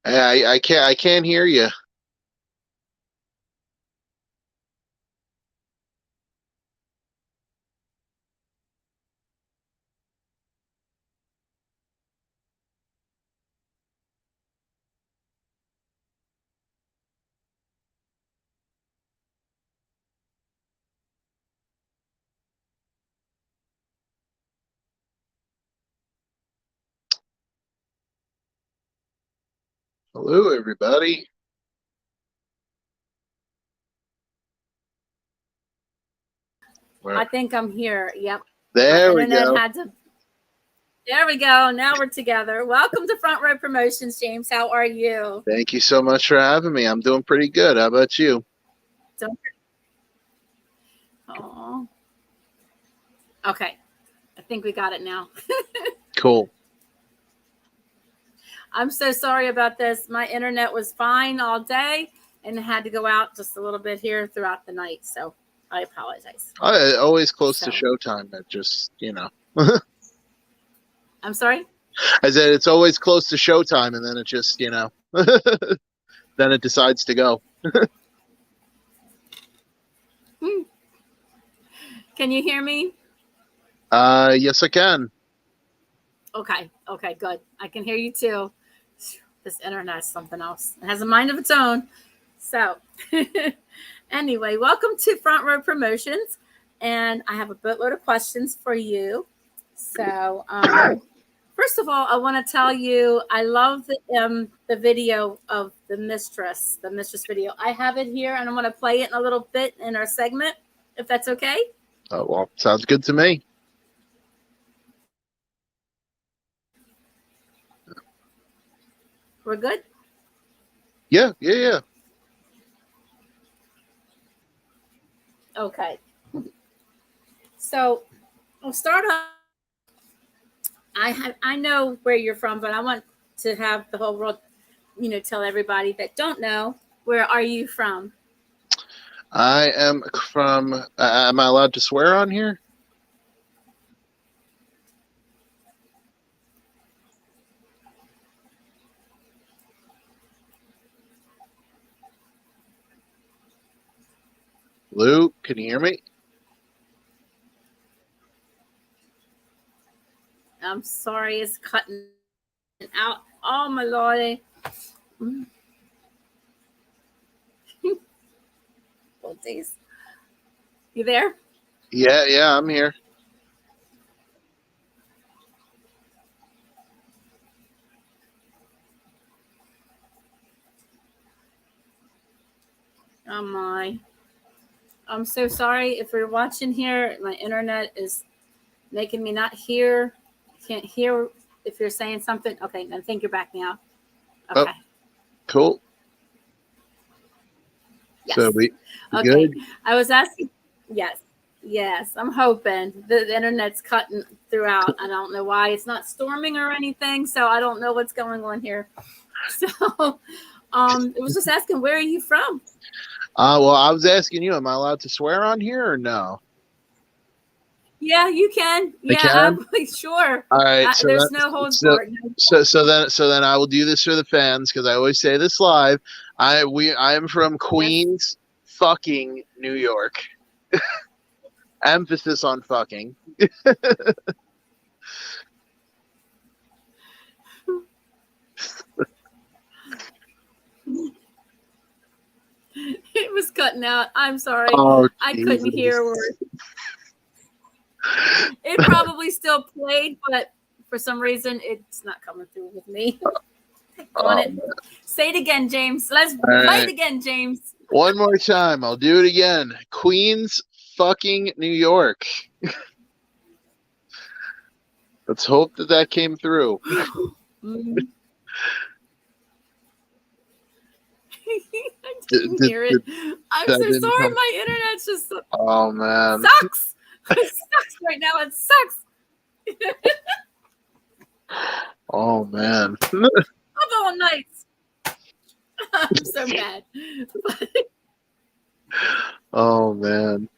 I can't hear you. Hello, everybody. I think I'm here. Yep. There My we internet go. had to. There we go. Now we're together. Welcome to Front Row Promotions, James. How are you? Thank you so much for having me. I'm doing pretty good. How about you? Oh. Okay. I think we got it now. Cool. I'm so sorry about this. My internet was fine all day and had to go out just a little bit here throughout the night. So I apologize. Always close to showtime. That just, I'm sorry? I said it's always close to showtime, and then it just, then it decides to go. Can you hear me? Yes, I can. Okay, good. I can hear you too. This internet's something else. It has a mind of its own. So, anyway, welcome to Front Row Promotions. And I have a boatload of questions for you. So, first of all, I want to tell you I love the video of the mistress video. I have it here, and I'm going to play it in a little bit in our segment, if that's okay. Oh, well, sounds good to me. We're good? Yeah. Okay. So I'll start off. I know where you're from, but I want to have the whole world, tell everybody that don't know, where are you from? I am from. Am I allowed to swear on here? Lou, can you hear me? I'm sorry, it's cutting out. Oh my lordy. Oh, days. You there? Yeah, I'm here. Oh my. I'm so sorry if you're watching here. My internet is making me not hear. Can't hear if you're saying something. Okay, I think you're back now. Okay. Oh, cool. Yes. So we okay. Good. I was asking. Yes. I'm hoping the internet's cutting throughout. I don't know why it's not storming or anything, so I don't know what's going on here. So, it was just asking, where are you from? Well, I was asking you, am I allowed to swear on here or no? Yeah, you can. I can? Sure. All right. There's no holds barred. So then I will do this for the fans because I always say this live. I am from Queens, fucking New York. Emphasis on fucking. It was cutting out. I'm sorry. Oh, I couldn't hear a word. It probably still played, but for some reason it's not coming through with me. On it. Say it again, James. Let's play it again, James. One more time. I'll do it again. Queens, fucking New York. Let's hope that came through. I didn't hear it. I'm so sorry. My internet's just. Oh man. Sucks. It sucks right now. It sucks. Oh man. Of all nights. I'm so mad. Oh man.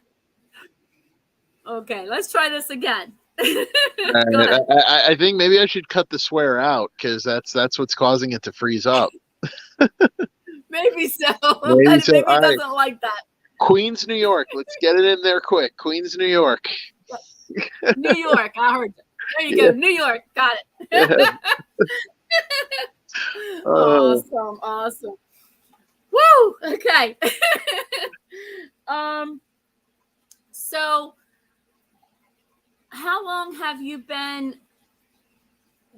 Okay, let's try this again. I think maybe I should cut the swear out because that's what's causing it to freeze up. Maybe so. Maybe so. Maybe All he right, doesn't like that. Queens, New York. Let's get it in there quick. Queens, New York. New York. I heard you. There you Yeah. go. New York. Got Yeah. it. Oh, Awesome. Awesome. Woo. Okay. um. So, how long have you been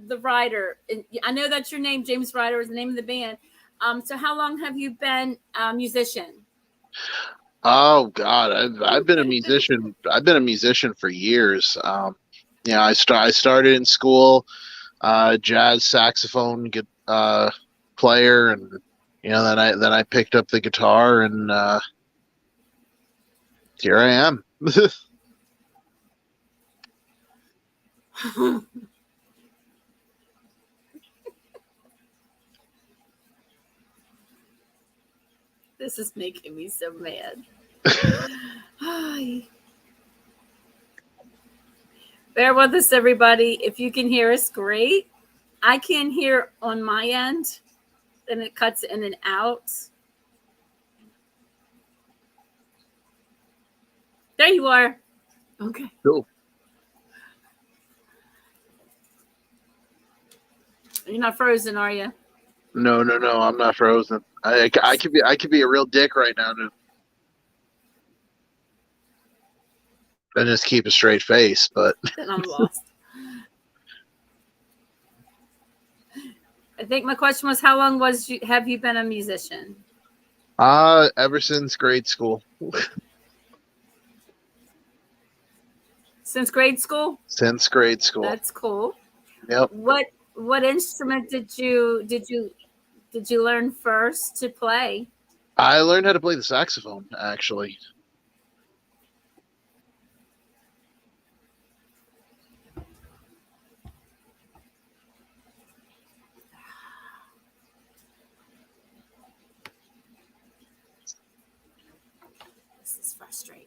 the Ryder? And I know that's your name. James Ryder is the name of the band. So, how long have you been a musician? oh God, I've been a musician. I've been a musician for years. Yeah, I started in school, jazz saxophone player, and then I picked up the guitar, and here I am. This is making me so mad. Bear with us, everybody. If you can hear us, great. I can't hear on my end, and it cuts in and out. There you are. Okay. Cool. You're not frozen, are you? No, no, no. I'm not frozen. I could be a real dick right now and just keep a straight face, but Then I'm lost. I think my question was, how long have you been a musician? ever since grade school. Since grade school? Since grade school. That's cool. Yep. What instrument did you learn first to play? I learned how to play the saxophone, actually. This is frustrating.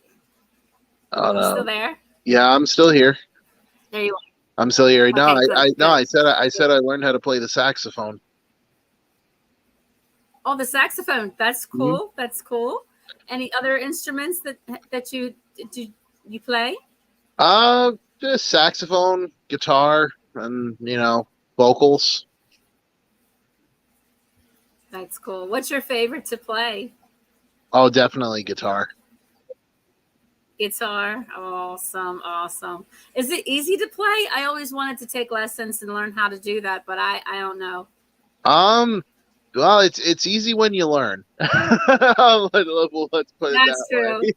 Oh You still no. there? Yeah, I'm still here. There you I'm still here. are. No, Okay, good, no, good. I said I learned how to play the saxophone. Oh, the saxophone. That's Hmm. cool. That's cool. Any other instruments that you play? Uh, just saxophone, guitar, and vocals. That's cool. What's your favorite to play? Oh, definitely guitar. Guitar. Awesome, awesome. Is it easy to play? I always wanted to take lessons and learn how to do that, but I don't know. Um, well, it's easy when you learn. Let's put it that That's true. way.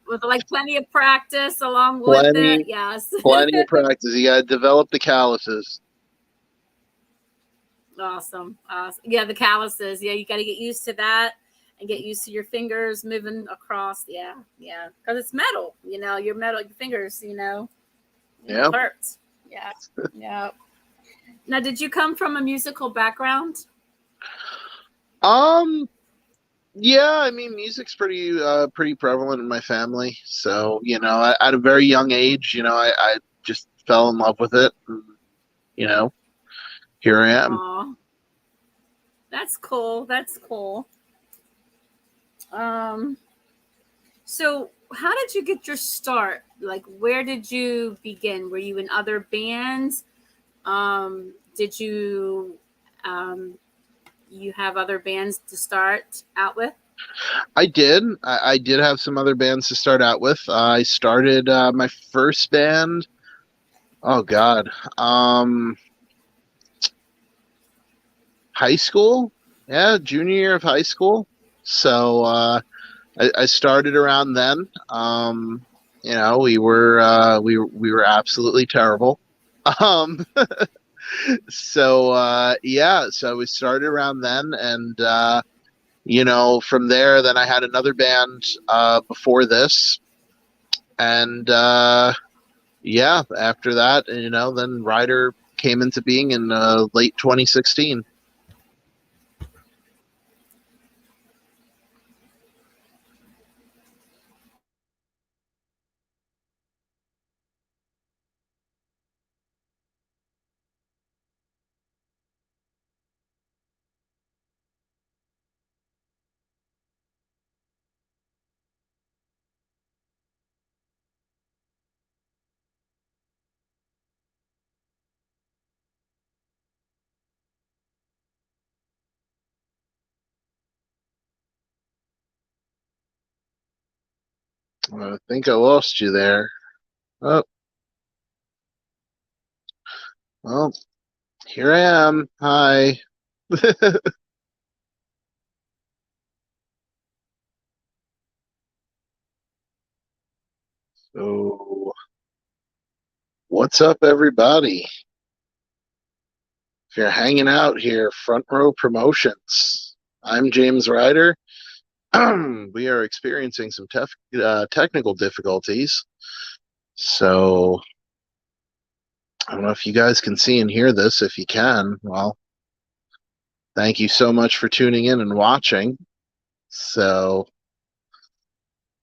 With like plenty of practice along with it. Plenty, Yes. plenty of practice. You gotta develop the calluses. Awesome. Awesome. Yeah, the calluses. Yeah, you got to get used to that and get used to your fingers moving across. Yeah, yeah. Because it's metal. Your metal, your fingers. Yeah. Hurts. Yeah, yeah. Now, did you come from a musical background? Um, yeah, I mean, music's pretty prevalent in my family. So, at a very young age, I just fell in love with it. And, you know, here I am. Aw, that's cool. That's cool. Um, so how did you get your start? Like, where did you begin? Were you in other bands? Did you have other bands to start out with? I did. I did have some other bands to start out with. I started my first band. Oh God, high school. Yeah, junior year of high school. So I started around then. We were absolutely terrible. Um, so we started around then, and from there, then I had another band before this, and yeah, after that, then Ryder came into being in late 2016. I think I lost you there. Oh, well, here I am. Hi. So, what's up, everybody? If you're hanging out here, Front Row Promotions. I'm James Ryder. We are experiencing some technical difficulties. So, I don't know if you guys can see and hear this. If you can, well, thank you so much for tuning in and watching. So,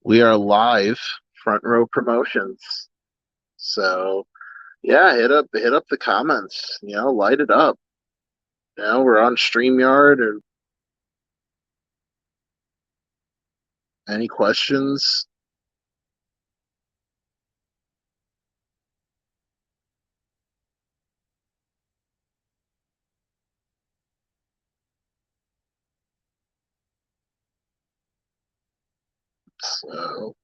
we are live, Front Row Promotions. So, yeah, hit up the comments, light it up. We're on StreamYard, or any questions? So,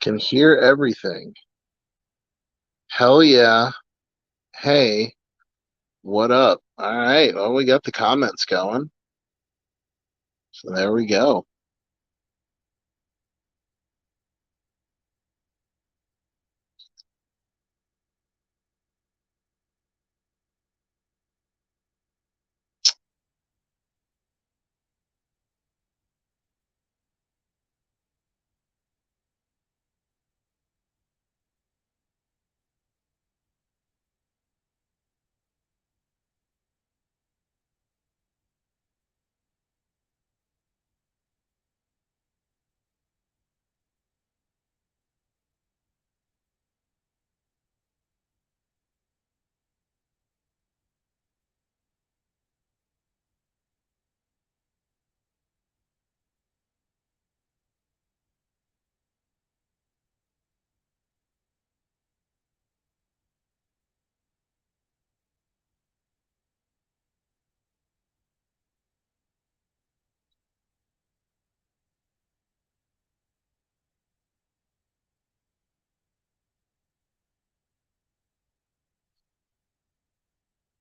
can hear everything. Hell yeah. Hey, what up? All right. Well, we got the comments going. So there we go.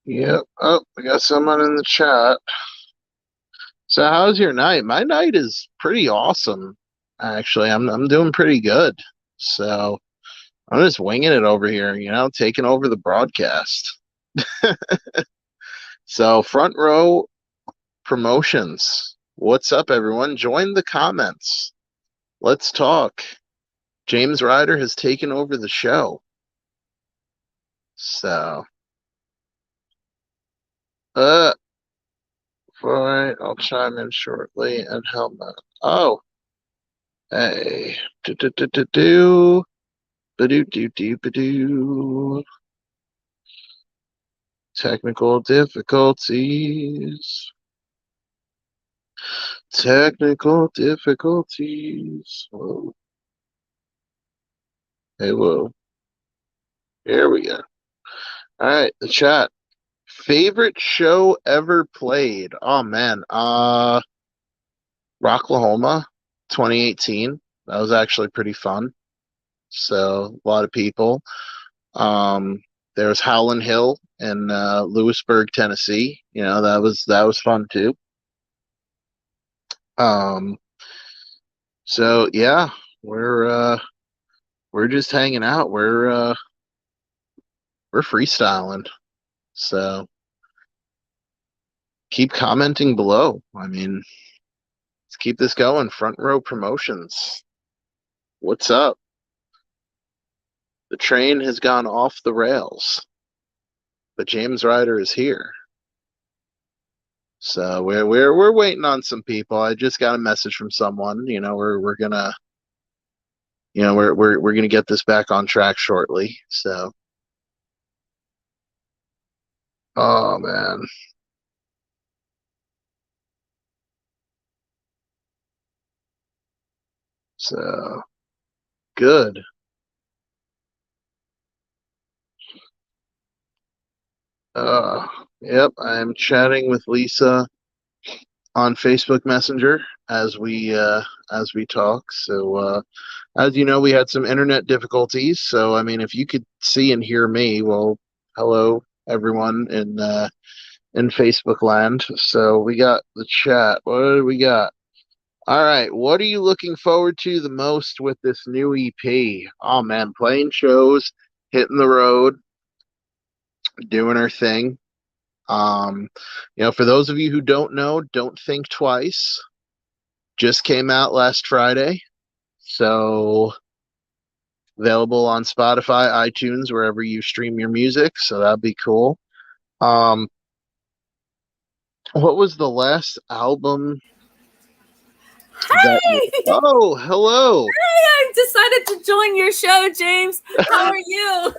Yep. Oh, we got someone in the chat. So how's your night? My night is pretty awesome. Actually, I'm doing pretty good. So I'm just winging it over here, taking over the broadcast. So Front Row Promotions. What's up, everyone? Join the comments. Let's talk. James Ryder has taken over the show. So, all right, I'll chime in shortly and help out. Oh, hey, do ba do. Technical difficulties. Technical difficulties. Whoa. Hey, whoa. Here we go. All right, the chat. Favorite show ever played? Oh man, Rocklahoma, 2018. That was actually pretty fun. So a lot of people. Um, there's Howland Hill in Lewisburg, Tennessee. That was fun too. Um, so yeah, we're just hanging out. We're freestyling. So keep commenting below. I mean, let's keep this going. Front Row Promotions. What's up? The train has gone off the rails, but James Ryder is here. So we're waiting on some people. I just got a message from someone. We're gonna we're gonna get this back on track shortly. So oh man. So good. Yep, I'm chatting with Lisa on Facebook Messenger as we talk. So as you know, we had some internet difficulties. So I mean, if you could see and hear me, well, hello everyone in Facebook land. So we got the chat. What do we got? All right, what are you looking forward to the most with this new EP? Oh man, playing shows, hitting the road, doing our thing. Um, for those of you who don't know, Don't Think Twice just came out last Friday. So available on Spotify, iTunes, wherever you stream your music. So that'd be cool. Um, what was the last album that? Hey! Oh, hello. I decided to join your show, James. How are you?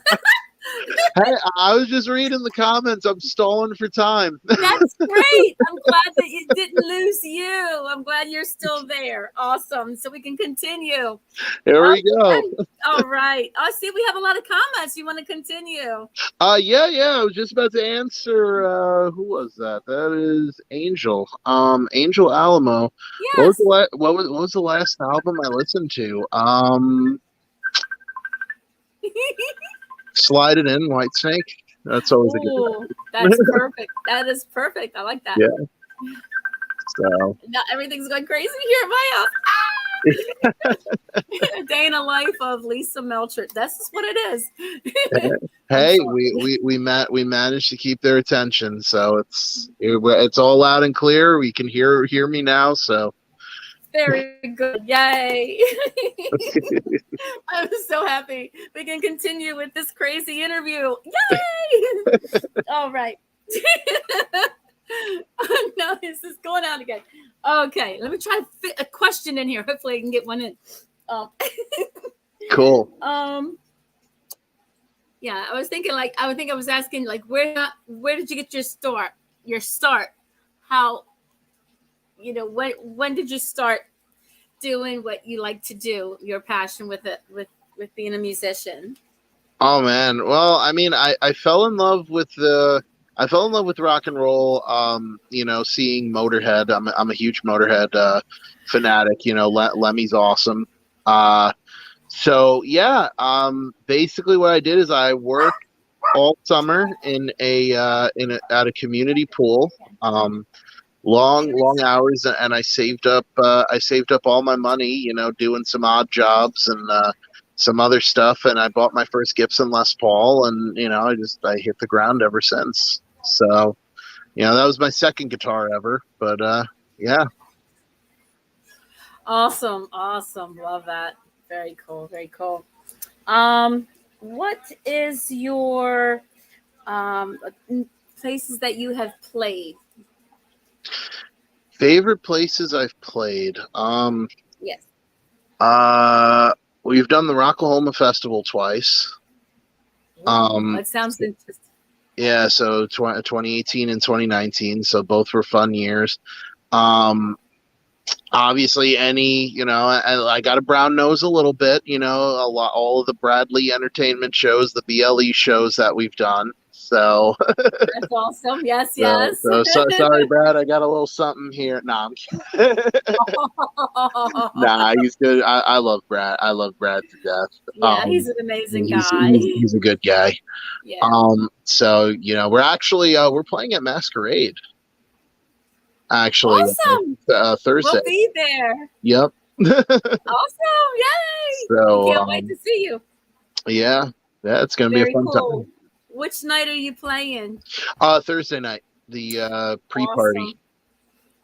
Hey, I was just reading the comments. I'm stalling for time. That's great. I'm glad that it didn't lose you. I'm glad you're still there. Awesome. So we can continue. Here we go. All right. Oh, see, we have a lot of comments. You want to continue? Yeah. I was just about to answer. Who was that? That is Angel. Angel Alamo. Yes. What was the last album I listened to? Slide It In, White Snake. That's always a good one. That's perfect. That is perfect. I like that. Yeah. So now everything's going crazy here at my house. A day in a life of Lisa Melcher. That's just what it is. hey, we managed to keep their attention, so it's all loud and clear. We can hear me now, so very good. Yay. I'm so happy we can continue with this crazy interview. Yay. All right. Oh, no, this is going out again. Okay, let me try to fit a question in here. Hopefully I can get one in. Cool. Yeah, I was thinking I was asking like where did you get your start? How, when did you start doing what you like to do, your passion with it, with being a musician? Oh man. Well, I mean, I fell in love with rock and roll. Seeing Motorhead. I'm a huge Motorhead fanatic. Lemmy's awesome. So yeah. Basically, what I did is I worked all summer at a community pool. Long hours, and I saved up all my money, doing some odd jobs and some other stuff, and I bought my first Gibson Les Paul, and I hit the ground ever since. So that was my second guitar ever, but yeah. Awesome. Love that. Very cool. What is your places that you have played? Favorite places I've played? Yes. We've done the Rocklahoma Festival twice. That sounds interesting. Yeah, so 2018 and 2019, so both were fun years. Obviously, I got a brown nose a little bit, all of the Bradley Entertainment shows, the BLE shows that we've done. So that's awesome. Yes. So sorry, Brad. I got a little something here. Nah, I'm kidding. Nah, he's good. I love Brad. I love Brad to death. Yeah, he's an amazing guy. He's a good guy. Yeah. So we're actually we're playing at Masquerade. Actually, awesome. Thursday. We'll be there. Yep. Awesome! Yay! So can't wait to see you. Yeah, it's gonna be a fun time. Which night are you playing? Thursday night, the pre-party. Awesome.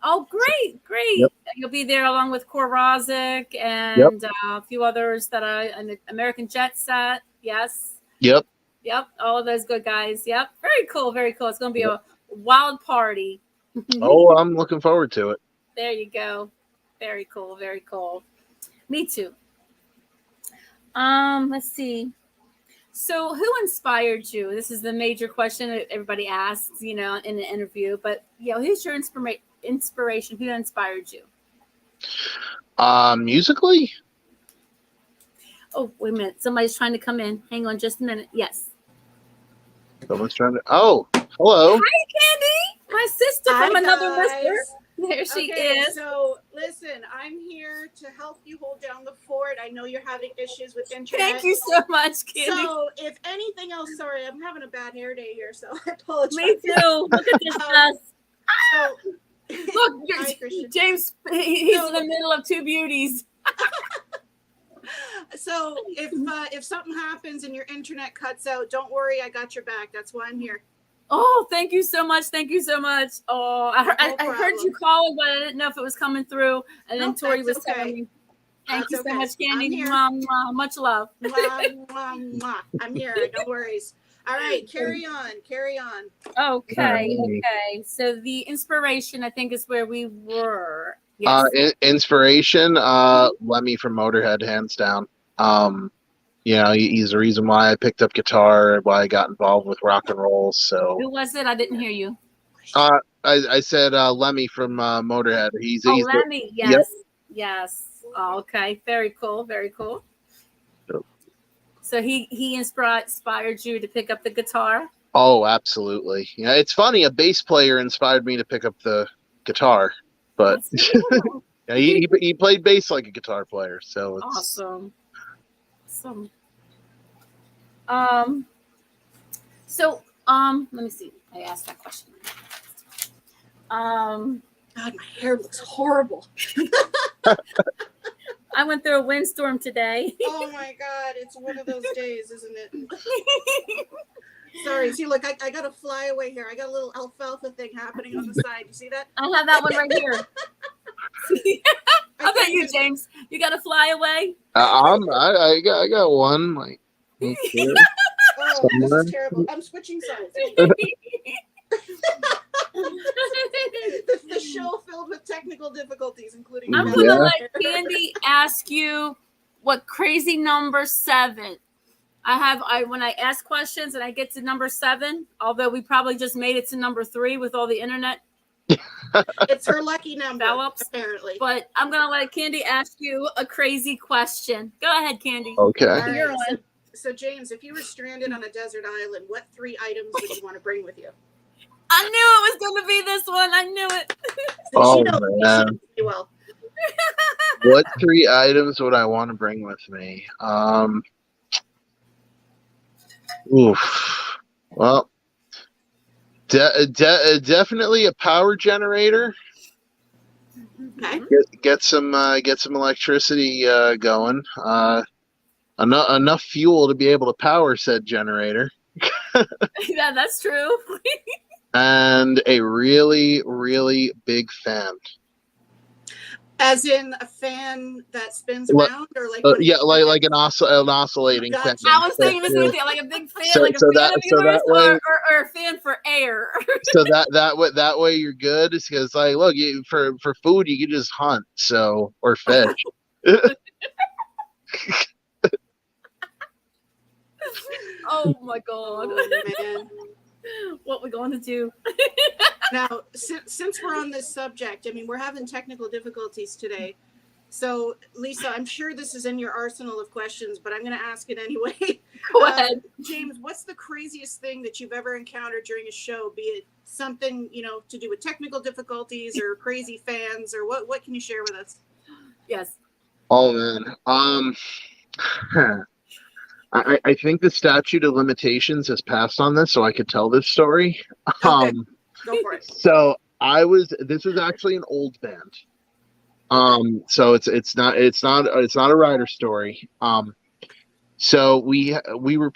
Oh, great! Yep. You'll be there along with Korozik and a few others that are an American Jet Set. Yes. Yep. All of those good guys. Yep. Very cool. It's going to be a wild party. Oh, I'm looking forward to it. There you go. Very cool. Me too. Let's see. So who inspired you? This is the major question that everybody asks, in an interview. But, who's your inspiration? Who inspired you? Musically? Oh, wait a minute. Somebody's trying to come in. Hang on just a minute. Yes. Someone's trying to. Oh, hello. Hi, Candy, my sister from another mister. There she is. So listen, I'm here to help you hold down the fort. I know you're having issues with internet. Thank you so much, Candy. So if anything else, sorry, I'm having a bad hair day here, so I apologize. Me too. Look at this mess. So, look, hi, James, he's in the middle of two beauties. So if something happens and your internet cuts out, don't worry, I got your back. That's why I'm here. Oh, thank you so much. Thank you so much. Oh, I heard you calling, but I didn't know if it was coming through. And then Tori was telling me. Thank you so much, Candy. Mwah, mwah. Much love. Mwah, mwah, mwah. I'm here. No worries. All right, carry on. Okay. So the inspiration, I think, is where we were. Yes. Inspiration, Lemmy from Motorhead, hands down. He's the reason why I picked up guitar, why I got involved with rock and roll. So who was it? I didn't hear you. I said Lemmy from Motorhead. He's Lemmy. Yes. Yes. Oh, okay. Very cool. Yep. So he inspired you to pick up the guitar? Oh, absolutely. Yeah, it's funny. A bass player inspired me to pick up the guitar, but cool. Yeah, he played bass like a guitar player. So it's awesome. Let me see. I asked that question. God, my hair looks horrible. I went through a windstorm today. Oh my God, it's one of those days, isn't it? Sorry, see, look, I got a flyaway here. I got a little alfalfa thing happening on the side. You see that? I have that one right here. How about you, James? You got a flyaway? I got one. Like, okay. Oh, this is terrible. I'm switching sides. the show filled with technical difficulties, including. I'm gonna let Candy ask you what crazy number 7. When I ask questions and I get to number 7, although we probably just made it to number 3 with all the internet. It's her lucky number, apparently. But I'm gonna let Candy ask you a crazy question. Go ahead, Candy. Okay. Right, so James, if you were stranded on a desert island, what 3 items would you want to bring with you? I knew it was going to be this one. I knew it. Oh, man. Well. What 3 items would I want to bring with me? Well, definitely a power generator. Okay. Get some electricity going. Enough fuel to be able to power said generator. Yeah, that's true. And a really, really big fan. As in a fan that spins around, or like like an oscillating fan. I was thinking the same thing, like a big fan, like a fan of yours, or a fan for air. So that way you're good. It's because like, look, for food you can just hunt, or fish. Oh my God! Oh, man. What we're going to do? Now, since we're on this subject, I mean, we're having technical difficulties today. So, Lisa, I'm sure this is in your arsenal of questions, but I'm going to ask it anyway. Go ahead. James, what's the craziest thing that you've ever encountered during a show? Be it something, to do with technical difficulties or crazy fans, or what can you share with us? Yes. Oh, man. I think the statute of limitations has passed on this, so I could tell this story. Okay. Go for it. So this was actually an old band. So it's not a Ryder story. So we were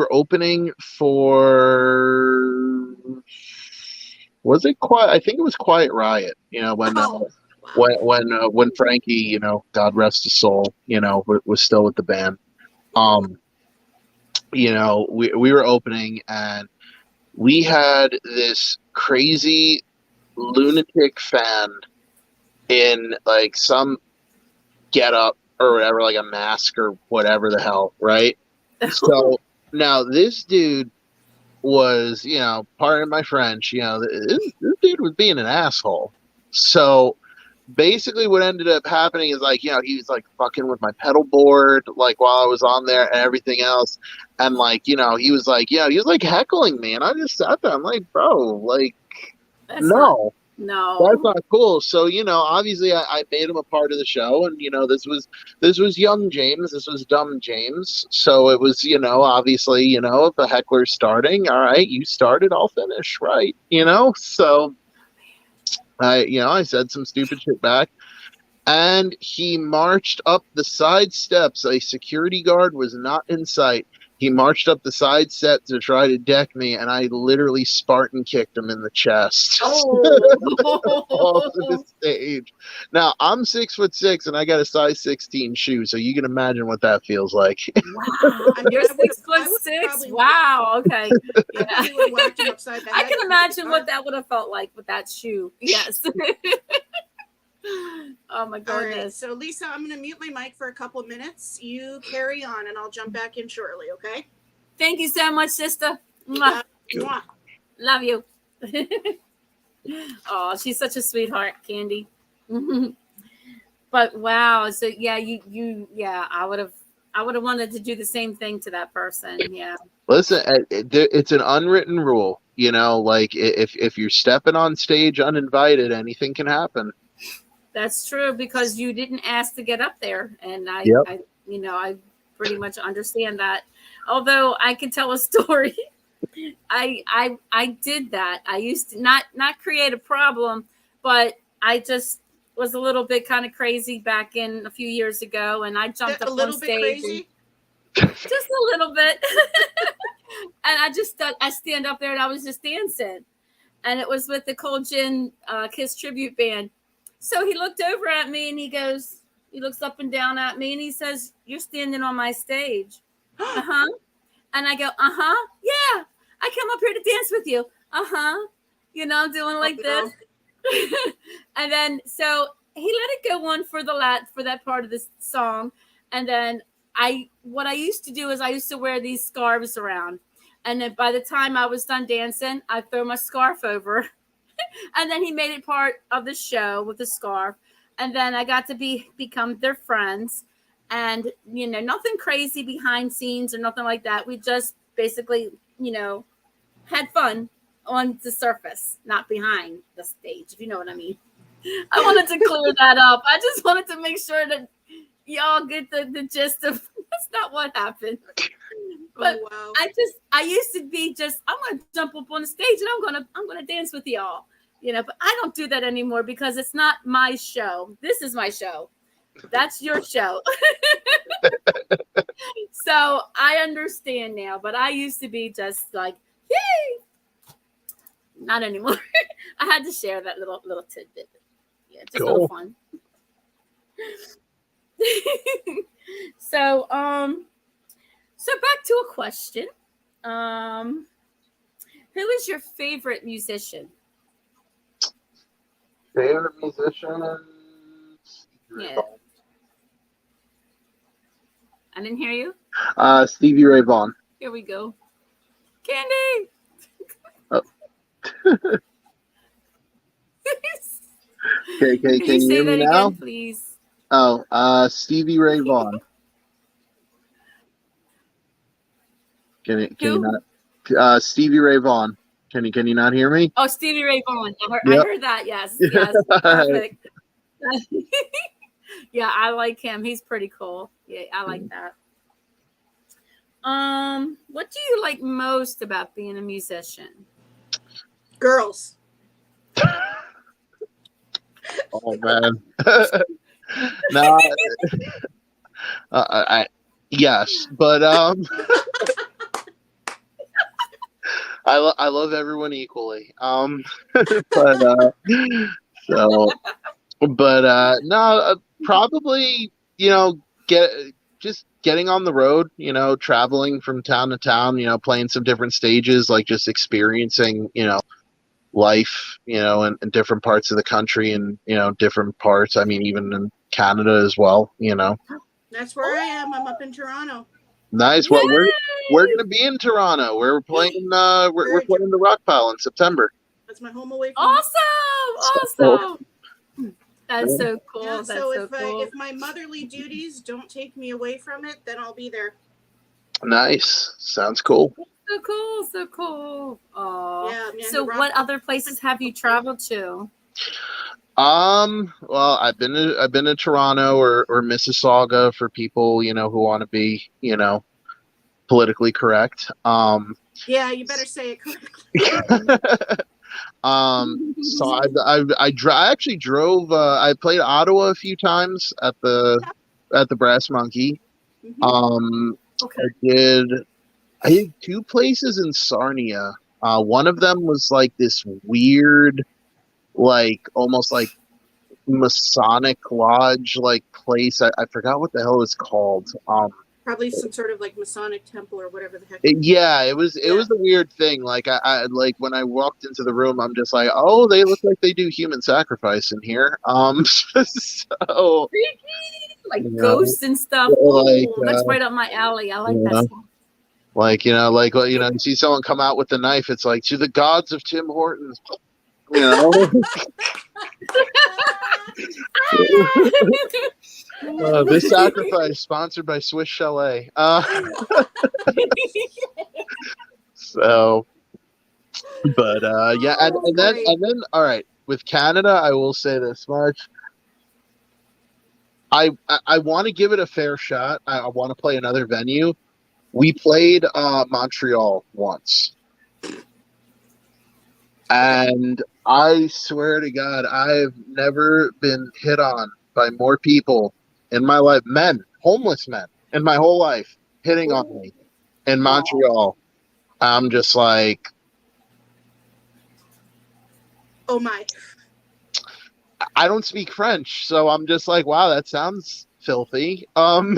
opening for, was it Quiet? I think it was Quiet Riot. When Frankie, God rest his soul, was still with the band. We were opening, and we had this crazy lunatic fan in like some get up or whatever, like a mask or whatever the hell, right? So now this dude was, pardon my French, this dude was being an asshole. So basically what ended up happening is like, he was like fucking with my pedal board, like while I was on there and everything else. And like, he was like, heckling me. And I just sat there. I'm like, bro, like, That's not, no, that's no. not cool. So, obviously I made him a part of the show, and this was young James, this was dumb James. So it was, obviously, if a heckler's starting, all right, you started, I'll finish, right? So I said some stupid shit back, and he marched up the side steps. A security guard was not in sight. He marched up the side steps to try to deck me, and I literally Spartan kicked him in the chest. Off the stage. Now, I'm 6'6", and I got a size 16 shoe, so you can imagine what that feels like. Wow, you're 6'6". Wow, okay. Yeah. I can imagine what that would have felt like with that shoe. Yes. Oh my goodness. All right, so Lisa, I'm going to mute my mic for a couple of minutes. You carry on, and I'll jump back in shortly, okay? Thank you so much, sister. Mwah. Mwah. Love you. Oh, she's such a sweetheart, Candy. But wow, so yeah, I would have wanted to do the same thing to that person. Yeah. Listen, it's an unwritten rule, like if you're stepping on stage uninvited, anything can happen. That's true, because you didn't ask to get up there, and I pretty much understand that. Although I can tell a story, I did that. I used to not create a problem, but I just was a little bit kind of crazy back in a few years ago, and I jumped up on stage. Just a little bit, and I stand up there and I was just dancing, and it was with the Cold Gin Kiss tribute band. So he looked over at me and he looks up and down at me and he says, "You're standing on my stage." Uh-huh. And I go, "Uh-huh. Yeah. I come up here to dance with you." Uh-huh. Doing like this. And then, so he let it go on for that part of the song. And then what I used to do is I used to wear these scarves around. And then by the time I was done dancing, I'd throw my scarf over. And then he made it part of the show with the scarf. And then I got to become their friends. And, nothing crazy behind scenes or nothing like that. We just basically, had fun on the surface, not behind the stage, if you know what I mean. I wanted to clear that up. I just wanted to make sure that y'all get the gist of that's not what happened. But wow. I used to be I'm going to jump up on the stage and I'm going to dance with y'all, but I don't do that anymore because it's not my show. This is my show. That's your show. So I understand now, but I used to be just like, yay. Not anymore. I had to share that little tidbit. Yeah, just cool. A little fun. So back to a question. Who is your favorite musician? Favorite musician? Yeah. I didn't hear you. Stevie Ray Vaughan. Here we go. Candy. Oh. Okay, can you say hear that me now? Again, please? Oh, Stevie Ray Vaughan. Can you not? Stevie Ray Vaughan. Can you not hear me? Oh, Stevie Ray Vaughan. I heard that. Yes. Perfect. Yeah, I like him. He's pretty cool. Yeah, I like that. What do you like most about being a musician? Girls. Oh man. No. Yes, but I love everyone equally. No, probably getting on the road, traveling from town to town, playing some different stages, like just experiencing, life, in different parts of the country and, different parts. I mean, even in Canada as well, That's where I am. I'm up in Toronto. Nice. Well, we're gonna be in Toronto. We're playing we're playing the Rock Pile in September. That's my home away from Awesome. That's so cool. Yeah, That's so so cool. if my motherly duties don't take me away from it, then I'll be there. Nice. Sounds cool. So cool. So cool. Oh. Yeah, man, So what other places have you traveled to? Well, I've been to Toronto or Mississauga for people, who want to be, politically correct. Yeah, you better say it correctly. So I actually drove. I played Ottawa a few times at the Brass Monkey. Mhm. Okay. I did two places in Sarnia. One of them was like this weird, like almost like Masonic lodge like place. I forgot what the hell it's called. Probably some sort of like Masonic temple or whatever the heck. Yeah, it was a weird thing. Like I like when I walked into the room, I'm just like, oh, they look like they do human sacrifice in here. So Like you ghosts and stuff. like Oh, that's right up my alley. I like you that know, stuff. like you see someone come out with the knife, it's like to the gods of Tim Hortons. This sacrifice sponsored by Swiss Chalet. So, but yeah, and then all right, with Canada, I will say this much. I want to give it a fair shot. I want to play another venue. We played Montreal once, and I swear to God, I've never been hit on by more people in my life, homeless men, in my whole life, hitting on me in Montreal. I'm just like, Oh my. I don't speak French, so I'm just like, wow, that sounds filthy. Oh.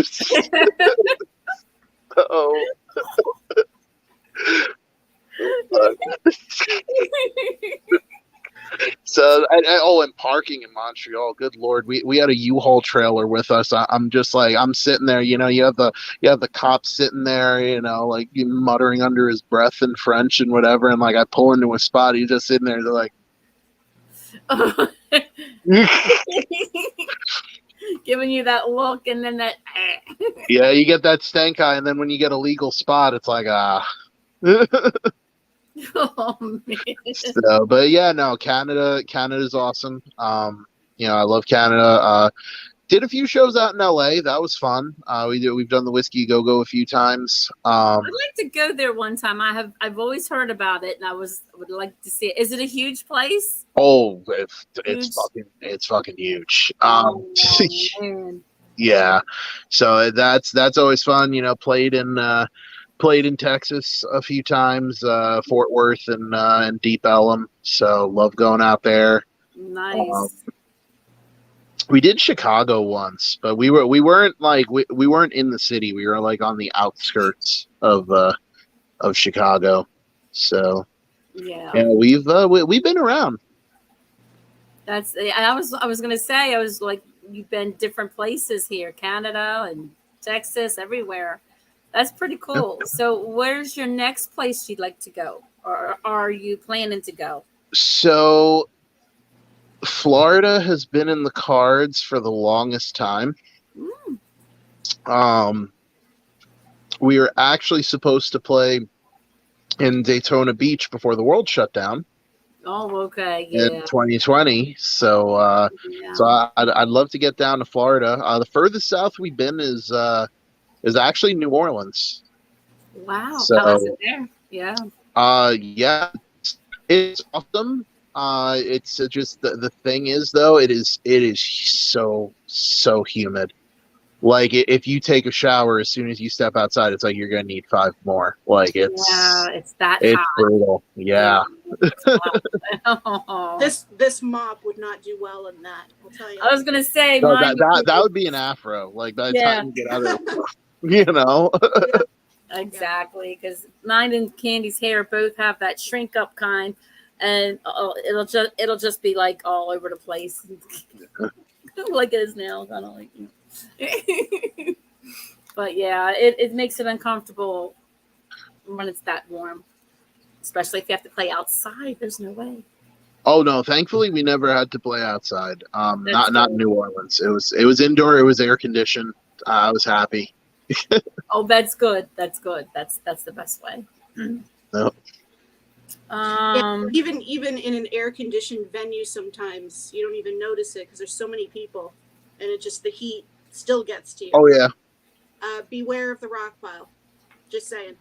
So, and parking in Montreal. Good Lord, we had a U-Haul trailer with us. I'm just like, I'm sitting there. You have the cop sitting there. Like muttering under his breath in French and whatever. And like I pull into a spot, he's just sitting there. They're like, giving you that look, and then that. Yeah, you get that stank eye, and then when you get a legal spot, it's like Oh man. So, but yeah, no, Canada's awesome. I love Canada. Did a few shows out in LA. That was fun. We've done the Whiskey Go Go a few times. I'd like to go there one time. I've always heard about it, and would like to see it. Is it a huge place? Oh, it's fucking huge. Oh, man. Yeah. So that's always fun. Played in Texas a few times, Fort Worth and Deep Ellum. So love going out there. Nice. We did Chicago once, but we weren't in the city. We were like on the outskirts of Chicago. So yeah, we've been around. I was gonna say, I was like, you've been different places here, Canada and Texas, everywhere. That's pretty cool. So where's your next place you'd like to go, or are you planning to go? So Florida has been in the cards for the longest time. We were actually supposed to play in Daytona Beach before the world shut down. Oh, okay, yeah. In 2020. So I'd love to get down to Florida. The furthest south we've been is actually New Orleans. Wow. So, how is it there? Yeah. Yeah, it's awesome. It's just the thing is though, it is so humid. Like if you take a shower as soon as you step outside, it's like you're gonna need 5 more. Like it's hot. brutal. Yeah. This mop would not do well in that. I'll tell you. I was gonna say that would be an afro. Like by the time you get out of it, Exactly, because mine and Candy's hair both have that shrink up kind, and it'll just be like all over the place, like it is now, kind of like. But yeah, it makes it uncomfortable when it's that warm, especially if you have to play outside. There's no way. Oh no, thankfully we never had to play outside. That's Not in good. New Orleans. It was indoor. It was air conditioned. I was happy. Oh, that's good. That's good. That's the best way. No. Yeah, Um, even in an air conditioned venue, sometimes you don't even notice it because there's so many people, and it just the heat still gets to you. Oh yeah. Beware of the rock pile. Just saying.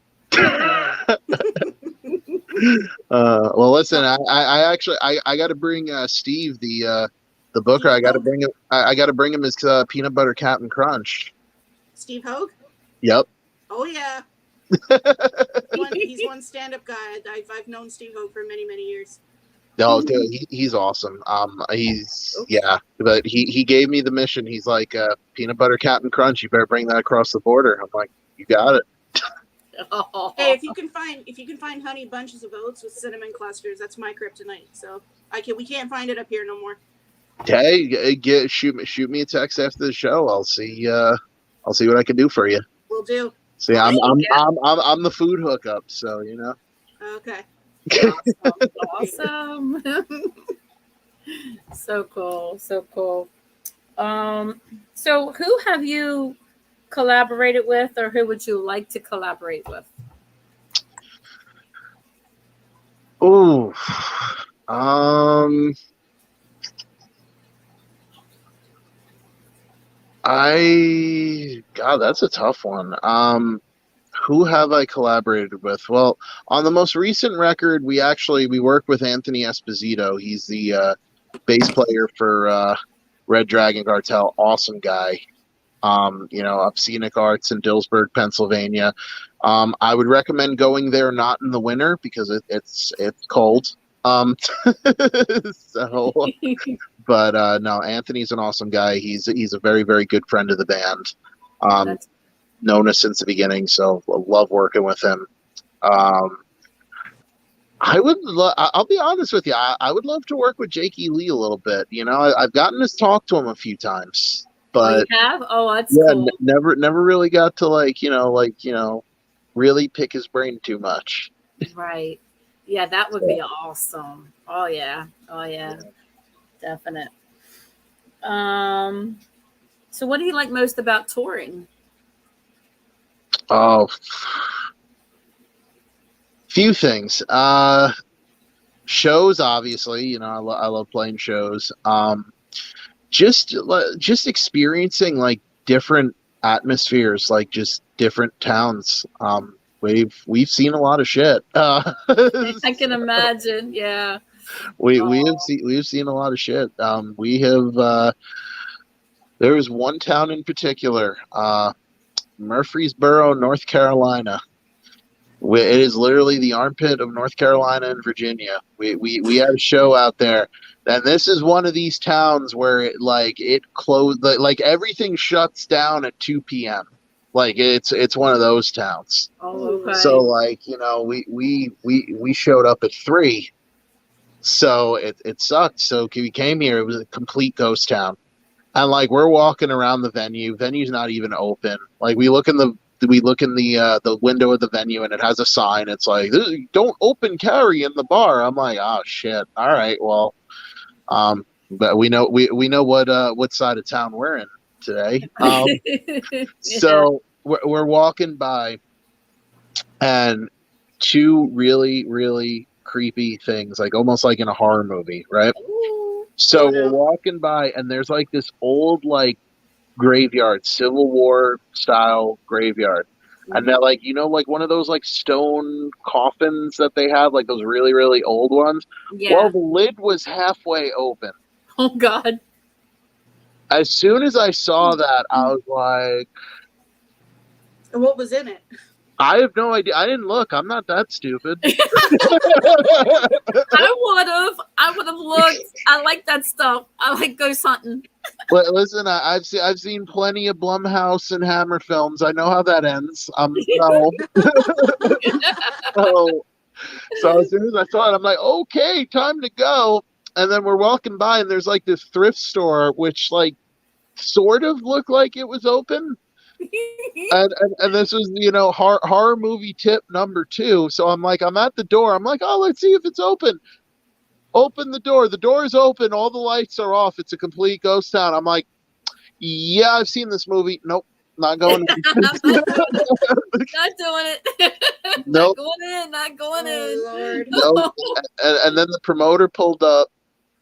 Well, listen. I actually I got to bring Steve the booker. Steve I got to Hogue? bring him. I got to bring him his peanut butter Captain Crunch. Steve Hogue? Yep. Oh yeah. He's one stand-up guy. I've known Steve Hogue for many, many years. No, dude, he's awesome. Yeah, but he gave me the mission. He's like, peanut butter Captain Crunch. You better bring that across the border. I'm like, you got it. Hey, if you can find honey bunches of oats with cinnamon clusters, that's my kryptonite. So we can't find it up here no more. Hey, shoot me a text after the show. I'll see what I can do for you. Will do. See, I'm the food hookup, so you know. Okay. awesome. So cool. So cool. So who have you collaborated with, or who would you like to collaborate with? Oh, God, that's a tough one. Who have I collaborated with? Well, on the most recent record, we worked with Anthony Esposito. He's the bass player for Red Dragon Cartel. Awesome guy. Of Scenic Arts in Dillsburg, Pennsylvania. I would recommend going there not in the winter because it's cold. So, but no, Anthony's an awesome guy. He's a very, very good friend of the band. Known us since the beginning, so love working with him. I'll be honest with you. I would love to work with Jakey Lee a little bit. I've gotten to talk to him a few times, but you have? Oh, that's yeah, cool. never really got to really pick his brain too much. Right. Yeah, that would be awesome. Oh yeah. Definite. So what do you like most about touring? Oh, few things. Shows, obviously. I love playing shows. Just experiencing like different atmospheres, like just different towns. We've seen a lot of shit. I can imagine. Yeah. We've seen a lot of shit. We have. There was one town in particular, Murfreesboro, North Carolina. It is literally the armpit of North Carolina and Virginia. We had a show out there, and this is one of these towns where it closed. Like everything shuts down at 2 p.m. Like it's one of those towns. Oh, okay. So we showed up at 3, so it sucked. So we came here. It was a complete ghost town, and we're walking around the venue. Venue's not even open. We look in the window of the venue, and it has a sign. It's like, don't open carry in the bar. I'm like, oh shit. All right, well, but we know what side of town we're in today. Yeah. So we're walking by, and 2 really, really creepy things, almost like in a horror movie, right? Ooh. So we're walking by, and there's this old graveyard, Civil War style graveyard. And they're one of those stone coffins that they have, those really, really old ones. Yeah. Well, the lid was halfway open. Oh God. As soon as I saw that, I was like, And what was in it? I have no idea. I didn't look. I'm not that stupid. I would have looked. I like that stuff. I like ghost hunting. But listen, I've seen plenty of Blumhouse and Hammer films. I know how that ends. No. So as soon as I saw it, I'm like, okay, time to go. And then we're walking by, and there's this thrift store, which sort of looked like it was open. And this was horror movie tip number 2. So I'm at the door. I'm like, oh, let's see if it's open. open the door. The door is open. All the lights are off. It's a complete ghost town. I'm like, yeah, I've seen this movie. Nope, not going in. Not doing it. Nope. Not going in. Not going in. Lord. Nope. And then the promoter pulled up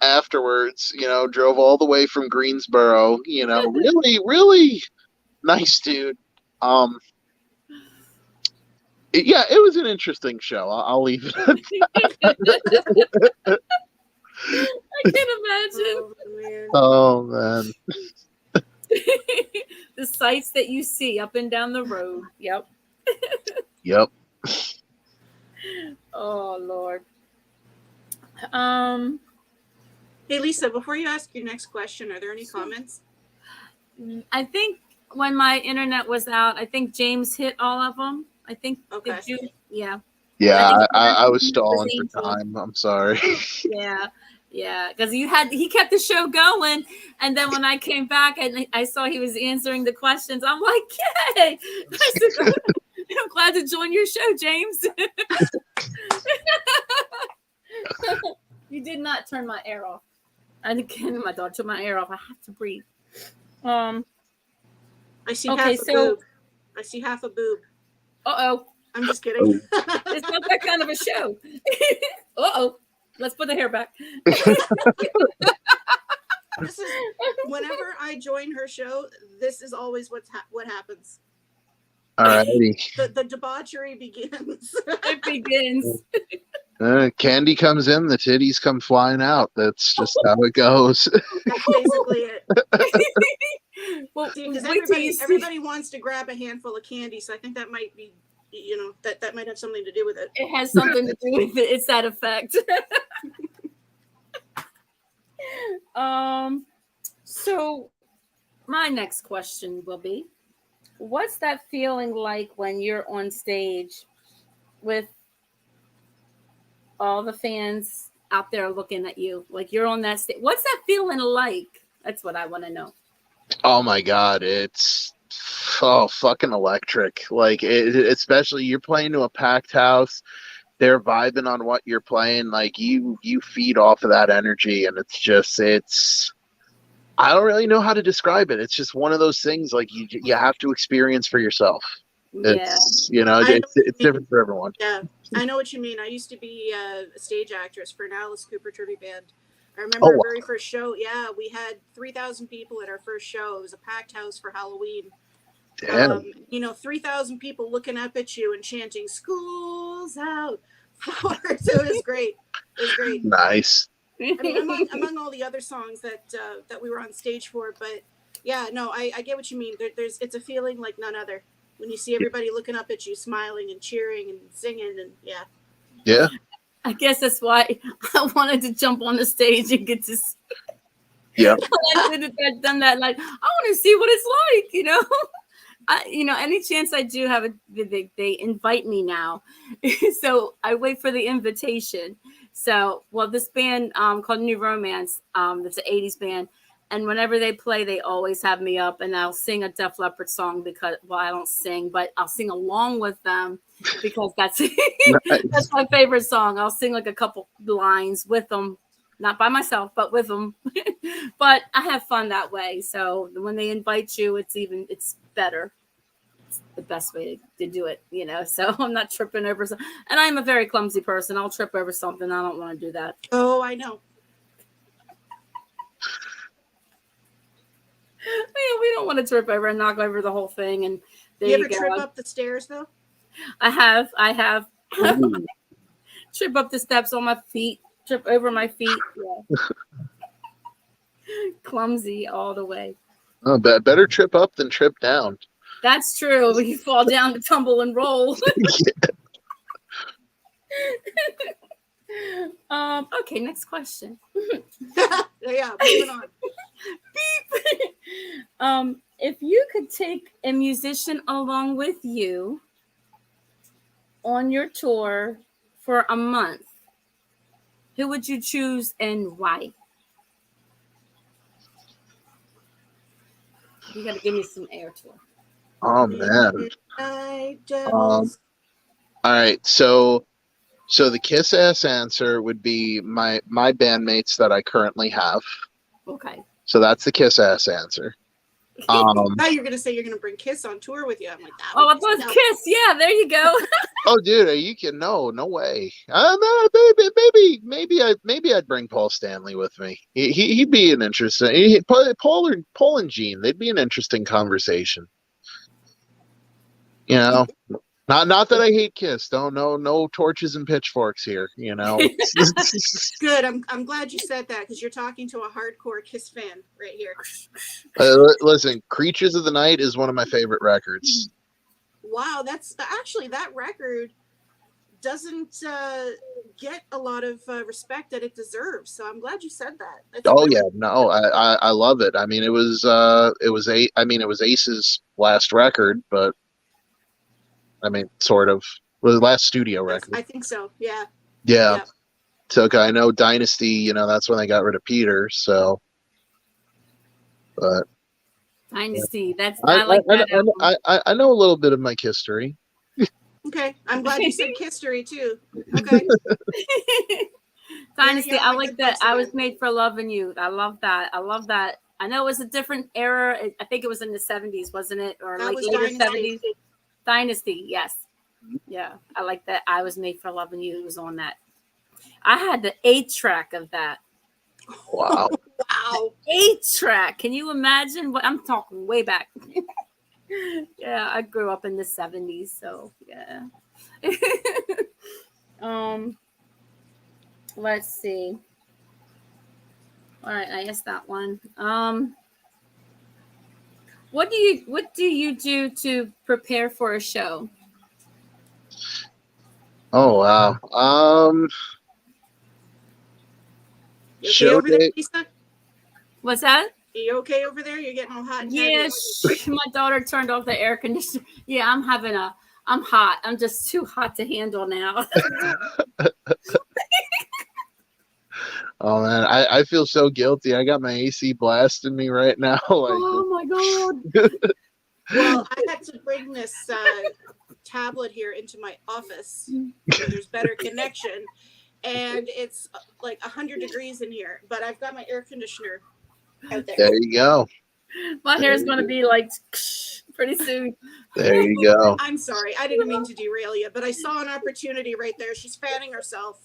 afterwards, drove all the way from Greensboro, really, really nice dude. It was an interesting show. I'll leave it at that. I can't imagine. Oh, man. The sights that you see up and down the road. Yep. Yep. Oh, Lord. Hey, Lisa, before you ask your next question, are there any comments? I think when my internet was out, I think James hit all of them. I think. Okay. Did you? Yeah. Yeah, I was stalling for time. I'm sorry. Yeah, because he kept the show going, and then when I came back and I saw he was answering the questions, I'm like, yay! I said, I'm glad to join your show, James. You did not turn my air off. My dog took my air off. I have to breathe. I see half a boob. I see half a boob. Uh-oh. I'm just kidding. It's not that kind of a show. Uh-oh. Let's put the hair back. This is whenever I join her show, this is always what happens. Alrighty. The debauchery begins. It begins. Candy comes in, the titties come flying out. That's just how it goes. That's basically it. Well, because everybody wants to grab a handful of candy, so I think that might be, that might have something to do with it. It has something to do with it. It's that effect. So my next question will be, what's that feeling like when you're on stage with all the fans out there looking at you? Like you're on that stage. What's that feeling like? That's what I want to know. Oh my God, it's fucking electric. Like especially you're playing to a packed house. They're vibing on what you're playing. Like you feed off of that energy, and it's I don't really know how to describe it. It's just one of those things like you have to experience for yourself. It's it's different for everyone. Yeah, I know what you mean. I used to be a stage actress for an Alice Cooper tribute band. I remember our very first show. Yeah, we had 3,000 people at our first show. It was a packed house for Halloween. Damn. 3,000 people looking up at you and chanting "School's out." So it was great. It was great. Nice. I mean, among all the other songs that we were on stage for, but yeah, no, I get what you mean. It's a feeling like none other when you see everybody looking up at you, smiling and cheering and singing, and yeah. Yeah. I guess that's why I wanted to jump on the stage and get to. Yeah. I've done that. Like I want to see what it's like, any chance I do have they invite me now. So I wait for the invitation. So, this band called New Romance, it's an 80s band. And whenever they play, they always have me up and I'll sing a Def Leppard song because, I don't sing, but I'll sing along with them because that's that's my favorite song. I'll sing like a couple lines with them, not by myself, but with them. But I have fun that way. So when they invite you, it's better. It's the best way to do it, so I'm not tripping over something. And I'm a very clumsy person. I'll trip over something. I don't want to do that. Oh, I know. We don't want to trip over and knock over the whole thing. And there you you ever go. trip up the stairs though? I have trip up the steps on my feet, trip over my feet. Yeah. Clumsy all the way. Oh, better trip up than trip down. That's true. We fall down, tumble, and roll. Okay, next question. Yeah, moving on. Beep. If you could take a musician along with you on your tour for a month, who would you choose and why? You got to give me some air tour. Oh man. All right, so So the kiss ass answer would be my bandmates that I currently have. Okay. So that's the kiss ass answer. Now you're gonna say you're gonna bring Kiss on tour with you. I'm like, that Oh, I would thought no. Kiss. Yeah, there you go. Oh, dude, are you kidding? No way. No, maybe I'd bring Paul Stanley with me. He'd be an interesting. Paul and Gene, they'd be an interesting conversation. You know, not that I hate Kiss. No torches and pitchforks here. You know. Good. I'm glad you said that because you're talking to a hardcore Kiss fan right here. Listen, Creatures of the Night is one of my favorite records. Wow, that's actually that record doesn't get a lot of respect that it deserves. So I'm glad you said that. That's Yeah, no, I love it. I mean, it was Ace's last record, but I mean, sort of. Well, the last studio record. I think so. Yeah. Yeah. Yep. So okay, I know Dynasty, you know, that's when they got rid of Peter, so but Dynasty. That's I like that. I know a little bit of my history. Okay. I'm glad you said history too. Okay. Dynasty, I like that. I Was Made for Loving You. I love that. I know it was a different era. I think it was in the 70s, wasn't it? Or That like was later Dynasty. 70s. Dynasty, yes. Yeah. I like that. I Was Made for Loving You. It was on that. I had the 8-track of that. Wow. Wow. 8-track. Can you imagine? What I'm talking way back. Yeah, I grew up in the 70s, so yeah. Let's see. All right, I asked that one. What do you do to prepare for a show? Oh wow. You okay over there, Lisa? What's that? Are you okay over there? You're getting all hot and Yeah, my daughter turned off the air conditioner. Yeah, I'm hot. I'm just too hot to handle now. Oh man, I feel so guilty. I got my AC blasting me right now. Oh my god. Well, I had to bring this tablet here into my office where there's better connection, and it's like 100 degrees in here, but I've got my air conditioner out there. There you go. My hair is going to be like pretty soon. There you go. I'm sorry. I didn't mean to derail you, but I saw an opportunity right there. She's fanning herself.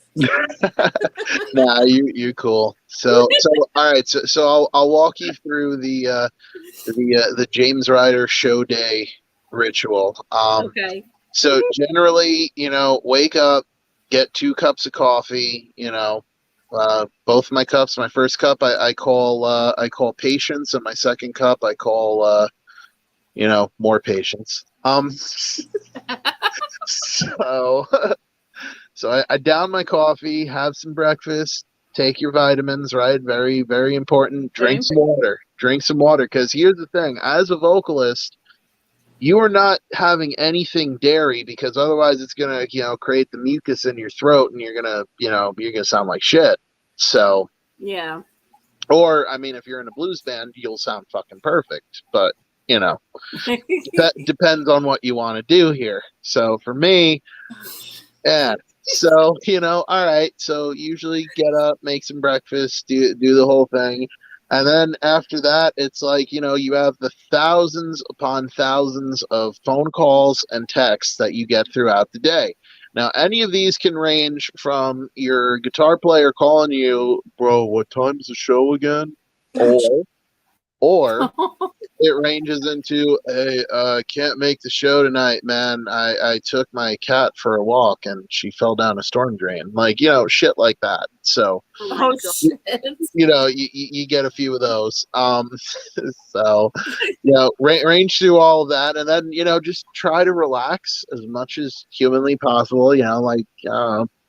Nah, you're cool. So all right. So I'll walk you through the James Ryder show day ritual. Okay. So generally, you know, wake up, get 2 cups of coffee. You know, both my cups. My first cup I call patience, and my second cup I call you know, more patience. So I down my coffee, have some breakfast, take your vitamins, right? Very, very important. Drink some water. Because here's the thing: as a vocalist, you are not having anything dairy, because otherwise it's gonna, you know, create the mucus in your throat, and you're gonna sound like shit. So yeah. Or I mean, if you're in a blues band, you'll sound fucking perfect. But you know, that depends on what you want to do here. So for me, yeah. So, you know, all right. So usually get up, make some breakfast, do the whole thing. And then after that, it's like, you know, you have the thousands upon thousands of phone calls and texts that you get throughout the day. Now, any of these can range from your guitar player calling you, bro, what time's the show again? Or it ranges into can't make the show tonight, man. I took my cat for a walk and she fell down a storm drain. Like, you know, shit like that. So, shit. you know, you get a few of those. So, you know, range through all of that, and then, you know, just try to relax as much as humanly possible. You know, like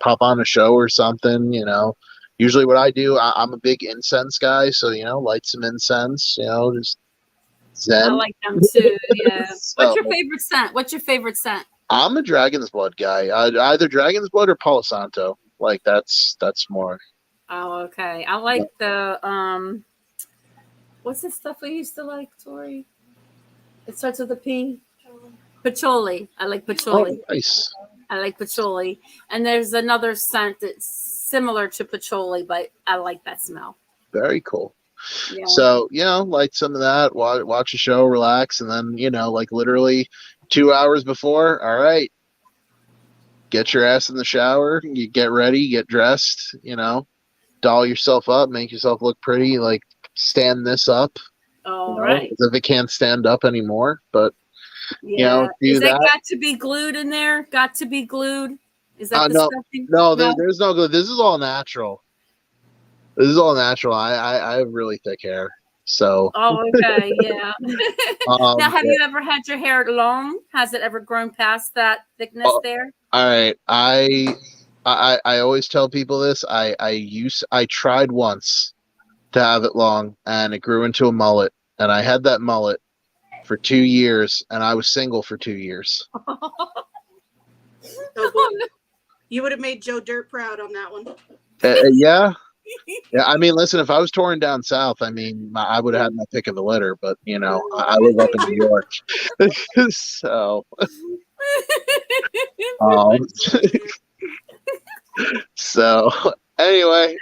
pop on a show or something. You know. Usually what I do, I'm a big incense guy, so, you know, light some incense, you know, just zen. I like them too, yeah. So, What's your favorite scent? I'm a Dragon's Blood guy. Either Dragon's Blood or Palo Santo. Like, that's more. Oh, okay. I like the, what's the stuff we used to like, Tori? It starts with a P? Patchouli. I like patchouli. Oh, nice. I like patchouli. And there's another scent that's similar to patchouli, but I like that smell. Very cool. Yeah. So, light some of that, watch a show, relax, and then, like literally 2 hours before, all right, get your ass in the shower, you get ready, get dressed, doll yourself up, make yourself look pretty, like stand this up, All right. as if it can't stand up anymore. But Yeah. do Is that that. got to be glued in there? Got to be glued? Is that the No, stuffing? no, there's no glue. This is all natural. I have really thick hair, so. Oh, okay, yeah. Now, have Yeah. you ever had your hair long? Has it ever grown past that thickness there? All right, I always tell people this. I tried once to have it long, and it grew into a mullet, and I had that mullet for 2 years, and I was single for 2 years. Oh, boy. You would have made Joe Dirt proud on that one. Yeah. Yeah, I mean, listen, if I was touring down south, I mean, I would have had my pick of the litter, but I live up in New York, so. So anyway,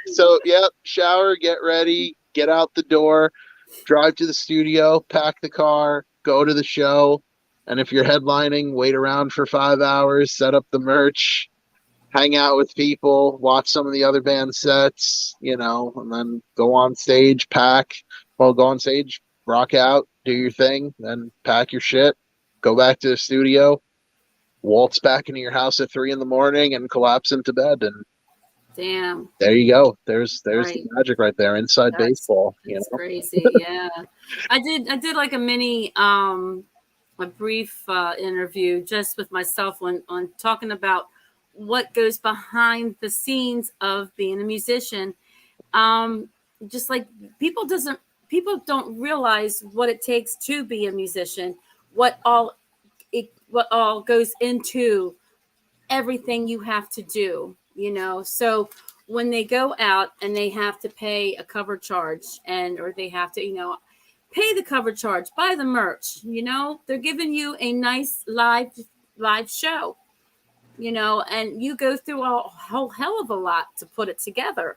shower, get ready, get out the door, drive to the studio, pack the car, go to the show, and if you're headlining, wait around for 5 hours, set up the merch, hang out with people, watch some of the other band sets, and then go on stage, go on stage, rock out, do your thing, then pack your shit, go back to the studio, waltz back into your house at 3 a.m. and collapse into bed. And damn, there you go. There's right. the magic right there. Inside baseball. That's crazy. Yeah. I did like a mini, a brief interview just with myself on talking about what goes behind the scenes of being a musician. Just like people don't realize what it takes to be a musician, what all goes into everything you have to do, so when they go out and they have to pay a cover charge or they have to, pay the cover charge, buy the merch, they're giving you a nice live show, and you go through a whole hell of a lot to put it together.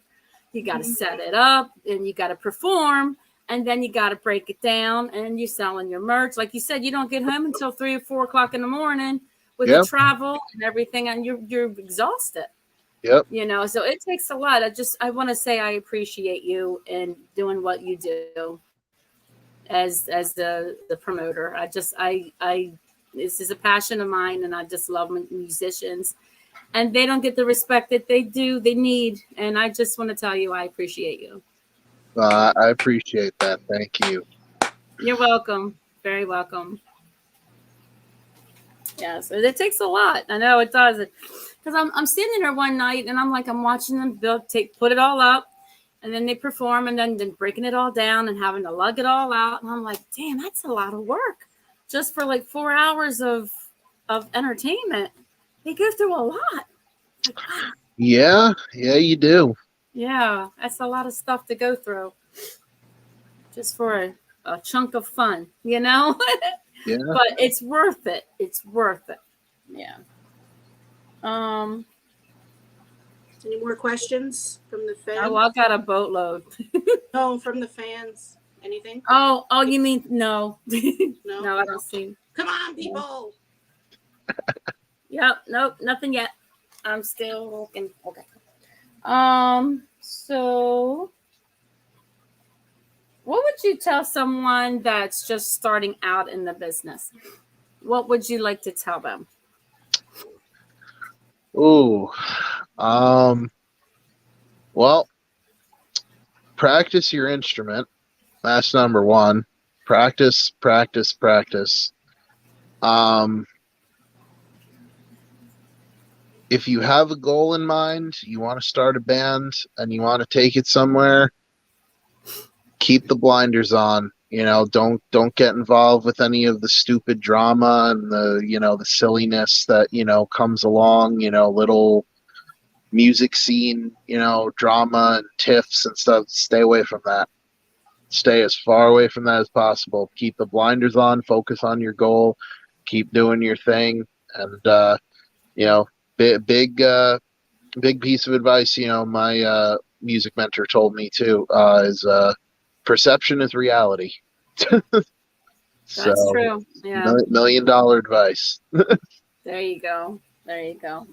You got to set it up and you got to perform, and then you got to break it down, and you're selling your merch. Like you said, you don't get home until 3 or 4 o'clock in the morning with the travel and everything, and you're exhausted. Yep. So it takes a lot. I want to say I appreciate you and doing what you do as the promoter. This is a passion of mine, and I just love musicians, and they don't get the respect that they need. And I just want to tell you, I appreciate you. I appreciate that. Thank you. You're welcome. Very welcome. Yeah, so it takes a lot. I know it does. Because I'm sitting there one night and I'm watching them put it all up, and then they perform, and then breaking it all down and having to lug it all out. And I'm like, damn, that's a lot of work just for 4 hours of entertainment. They go through a lot. Wow. Yeah, you do. Yeah, that's a lot of stuff to go through just for a chunk of fun, Yeah. But it's worth it. It's worth it. Yeah. Any more questions from the fans? Oh, I got a boatload. No, from the fans. Anything? Oh, you mean no? No, no, I don't see. Come on, people. Yep, nope, nothing yet. I'm still looking. Okay. So what would you tell someone that's just starting out in the business? What would you like to tell them? Ooh. Well, practice your instrument. That's number one. Practice. If you have a goal in mind, you want to start a band and you want to take it somewhere, keep the blinders on. Don't get involved with any of the stupid drama and the silliness that, comes along, little music scene, drama and tiffs and stuff. Stay away from that. Stay as far away from that as possible. Keep the blinders on, focus on your goal, keep doing your thing, and big piece of advice, my music mentor told me too, is perception is reality. So, That's true. Yeah. $1 million advice. There you go. There you go.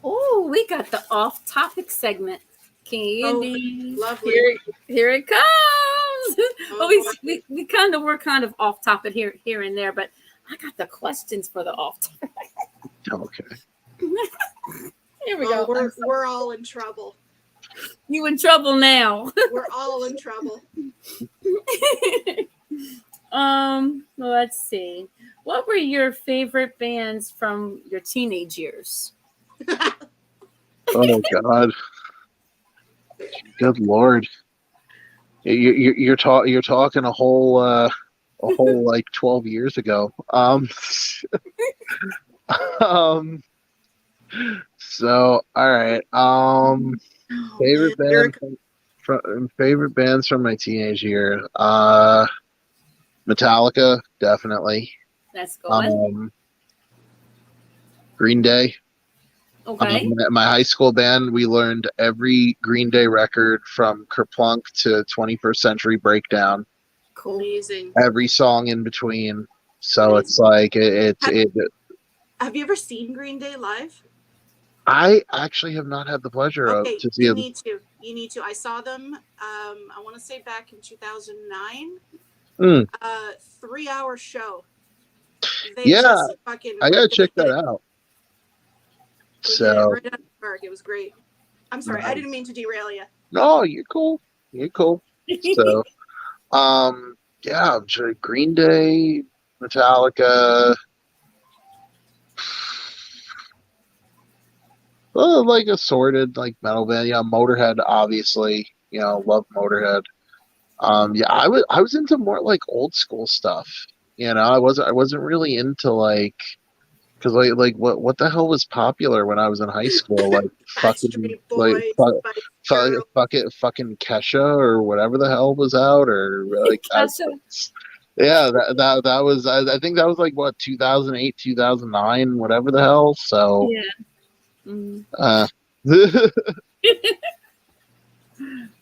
Oh, we got the off-topic segment. Candy. lovely. Here it comes. Oh, we kind of were kind of off topic here and there, but I got the questions for the off topic. Okay. Here we go. We're all in trouble. You in trouble now. We're all in trouble. Let's see. What were your favorite bands from your teenage years? Oh God. Good Lord. You're talking a whole like 12 years ago. So all right. Favorite bands from my teenage year. Metallica, definitely. That's good. Green Day. Okay. My high school band, we learned every Green Day record from Kerplunk to 21st Century Breakdown. Cool. Amazing. Every song in between. So it's like Have you ever seen Green Day live? I actually have not had the pleasure to see them. You need to. I saw them. I want to say back in 2009. 3-hour show. Yeah, I gotta check that out. So right out of the park. It was great. I'm sorry, I didn't mean to derail you. No, you're cool. You're cool. So, yeah, Green Day, Metallica. Well, like assorted, like metal band. Yeah, Motorhead, obviously. Love Motorhead. Yeah, I was into more like old school stuff. I wasn't really into like, because like what the hell was popular when I was in high school? Like fucking Boys, fucking Kesha or whatever the hell was out, or like yeah, that was I think that was like what 2008 2009 whatever the hell. So yeah.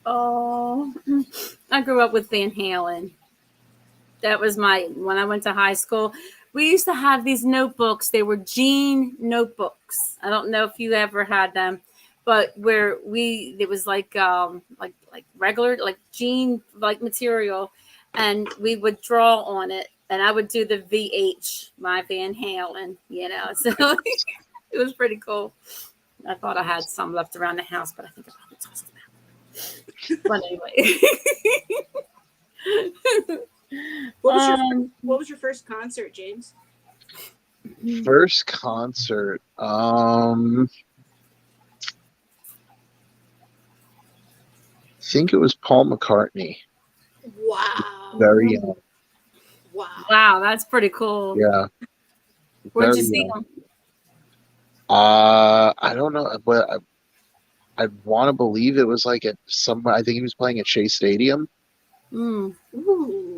Oh, I grew up with Van Halen. That was when I went to high school. We used to have these notebooks. They were jean notebooks. I don't know if you ever had them, but it was like regular, like jean like material, and we would draw on it, and I would do the VH, my Van Halen, so it was pretty cool. I thought I had some left around the house, but I think I probably tossed them out. But anyway. What was your first concert, James? First concert. I think it was Paul McCartney. Wow. Very young. Wow, that's pretty cool. Yeah. Where'd you see him? I don't know, but I want to believe it was like I think he was playing at Shea Stadium. Ooh,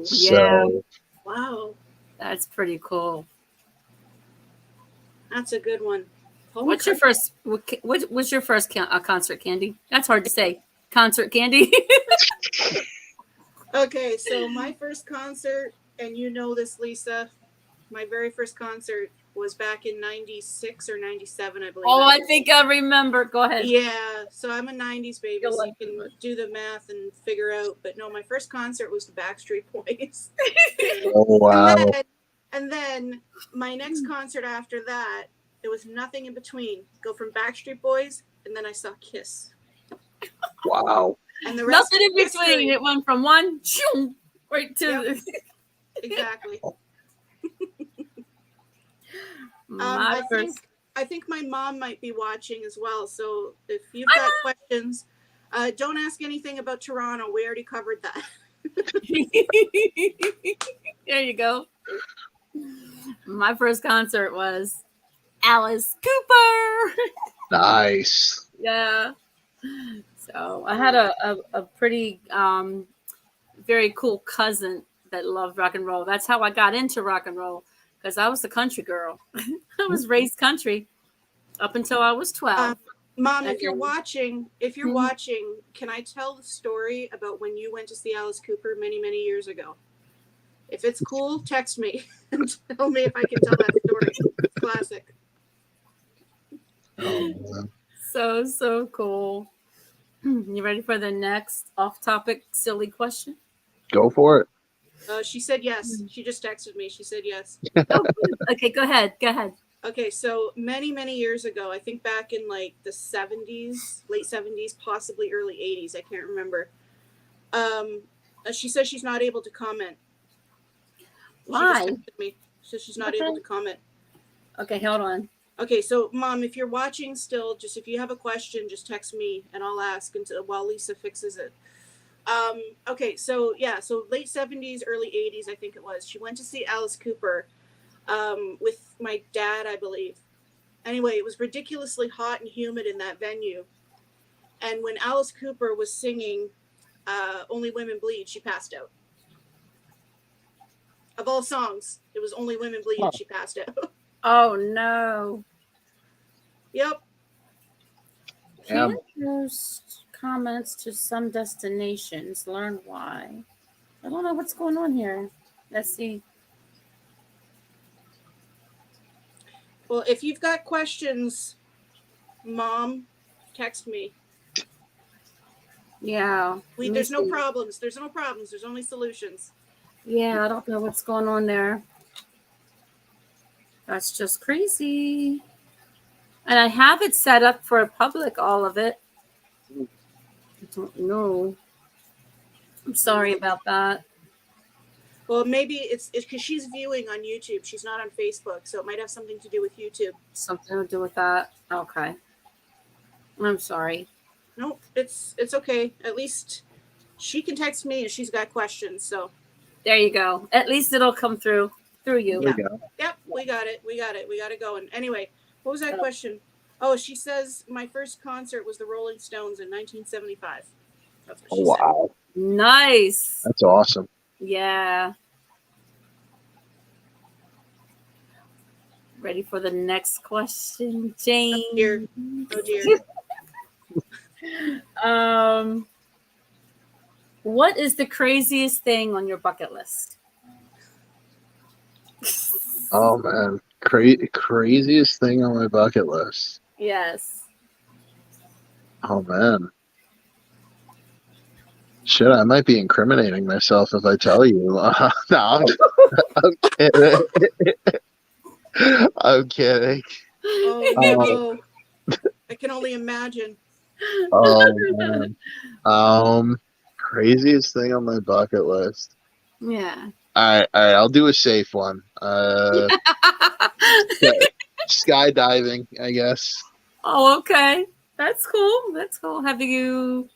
So, yeah. Wow. That's pretty cool. That's a good one. What's your first? What was your first concert, Candy? That's hard to say. Concert, Candy. Okay, so my first concert, and you know this, Lisa, my very first concert was back in 96 or 97, I believe. Oh, I think I remember. Go ahead. Yeah, so I'm a 90s baby, so you can do the math and figure out. But no, my first concert was the Backstreet Boys. oh, wow. And then my next concert after that, there was nothing in between. Go from Backstreet Boys, and then I saw Kiss. Wow. And the rest nothing in between. It went from one right to exactly. I think my mom might be watching as well. So if you've got questions, don't ask anything about Toronto. We already covered that. There you go. My first concert was Alice Cooper. Nice. Yeah. So I had a pretty very cool cousin that loved rock and roll. That's how I got into rock and roll. because I was the country girl. I was raised country up until I was 12. Mom, if Okay. you're watching, can I tell the story about when you went to see Alice Cooper many, many years ago? If it's cool, text me and tell me if I can tell that story. It's classic. Oh, man. So cool. You ready for the next off-topic silly question? Go for it. She said yes. She just texted me. She said yes. Oh, okay, go ahead. Okay, so many, many years ago, I think back in like the 70s, late 70s, possibly early 80s, I can't remember. She says she's not able to comment. Why? She just texted me. She says she's not able to comment. Okay, hold on. Okay, so Mom, if you're watching still, just if you have a question, just text me and I'll ask until while Lisa fixes it. Okay, so yeah, so late 70s, early 80s, I think it was. She went to see Alice Cooper with my dad, I believe. Anyway, it was ridiculously hot and humid in that venue. And when Alice Cooper was singing Only Women Bleed, she passed out. Of all songs, it was Only Women Bleed and she passed out. Oh, no. Yep. Can't post comments to some destinations. Learn why. I don't know what's going on here. Let's see. Well, if you've got questions, Mom, text me. Yeah. There's no problems. There's no problems. There's only solutions. Yeah, I don't know what's going on there. That's just crazy. And I have it set up for public, all of it. I don't know. I'm sorry about that. Well, maybe it's because she's viewing on YouTube. She's not on Facebook, so it might have something to do with YouTube. Something to do with that. Okay. I'm sorry. Nope, it's okay. At least she can text me if she's got questions. So there you go. At least it'll come through you. There you go. Yep, we got it. We got it going. Anyway, what was that question? Oh, she says my first concert was the Rolling Stones in 1975. That's what she said. Wow. Nice. That's awesome. Yeah. Ready for the next question, Jane? Oh dear. What is the craziest thing on your bucket list? Oh man, craziest thing on my bucket list. Yes. Oh man. Shit, I might be incriminating myself if I tell you. No, I'm kidding. I'm kidding. Oh, no. I can only imagine. Oh man. Craziest thing on my bucket list. Yeah. All right. I'll do a safe one. Skydiving, I guess. Oh, okay. That's cool. Have you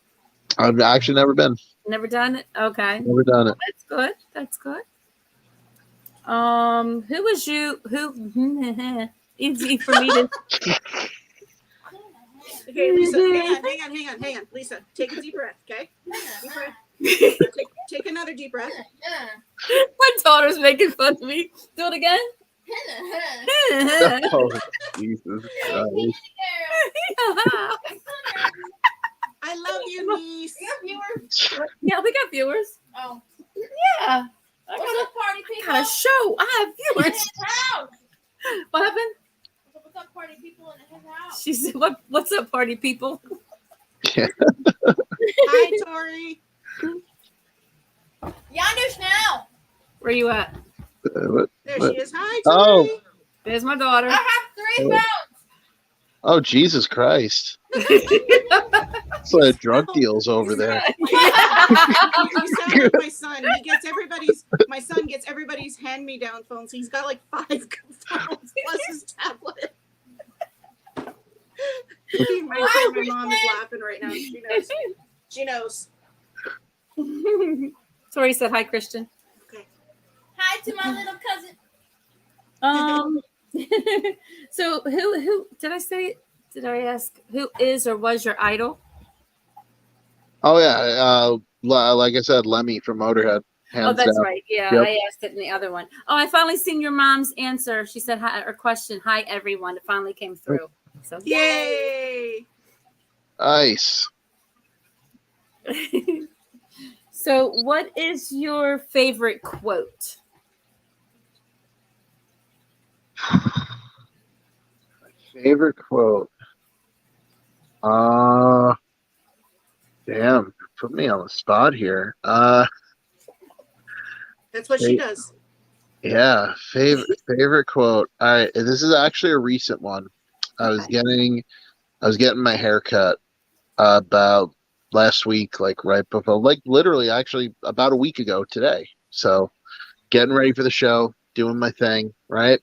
I've actually never been. never done it? Okay. Never done it. That's good. Who was you? Easy for me to. Okay, Lisa, hang on. Lisa, take a deep breath, okay? Deep breath. Take another deep breath. My daughter's making fun of me. Do it again. Oh, Jesus Christ. I love you, niece. Yeah, we got viewers. Oh. Yeah. What's up, party people? I got a show. I have viewers. House. What happened? What's up, party people in his house? She said, "What's up, party people?" Yeah. Hi, Tori. Yonder's now. Where you at? What? There What? she is. Hi, Oh. Tori. There's my daughter. I have 3 pounds. Oh, Jesus Christ. It's like drug deals over there. You sound like my son. My son gets everybody's hand-me-down phone, so he's got like 5 phones plus his tablet. My mom is laughing right now. She knows. Tori said, "Hi, Christian." Okay. Hi to my little cousin. So who did I say? Did I ask who is or was your idol? Oh, yeah. Like I said, Lemmy from Motorhead. Oh, Hands that's down. right. Yeah, Yep. I asked it in the other one. Oh, I finally seen your mom's answer. She said hi, or question. Hi, everyone. It finally came through. So Yay! Nice. So, what is your favorite quote? Favorite quote. Damn, put me on the spot here. That's what she does. Yeah, favorite quote. All right, this is actually a recent one. I was Okay. getting my hair cut about last week, like right before, like literally actually about a week ago today. So getting ready for the show, doing my thing, right?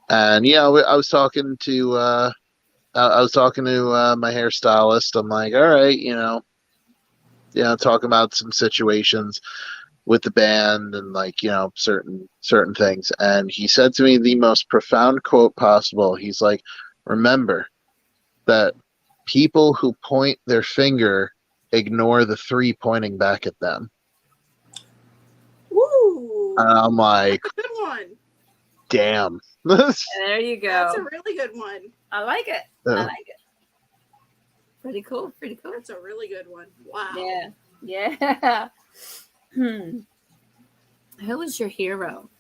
And yeah, I was talking to my hairstylist. I'm like, all right, talking about some situations with the band and like certain things. And he said to me the most profound quote possible. He's like, remember that people who point their finger ignore the three pointing back at them. Woo! And I'm like, That's a good one. damn. There you go. That's a really good one. I like it. I like it. Pretty cool. Pretty cool. That's a really good one. Wow. Yeah. Yeah. Who is your hero?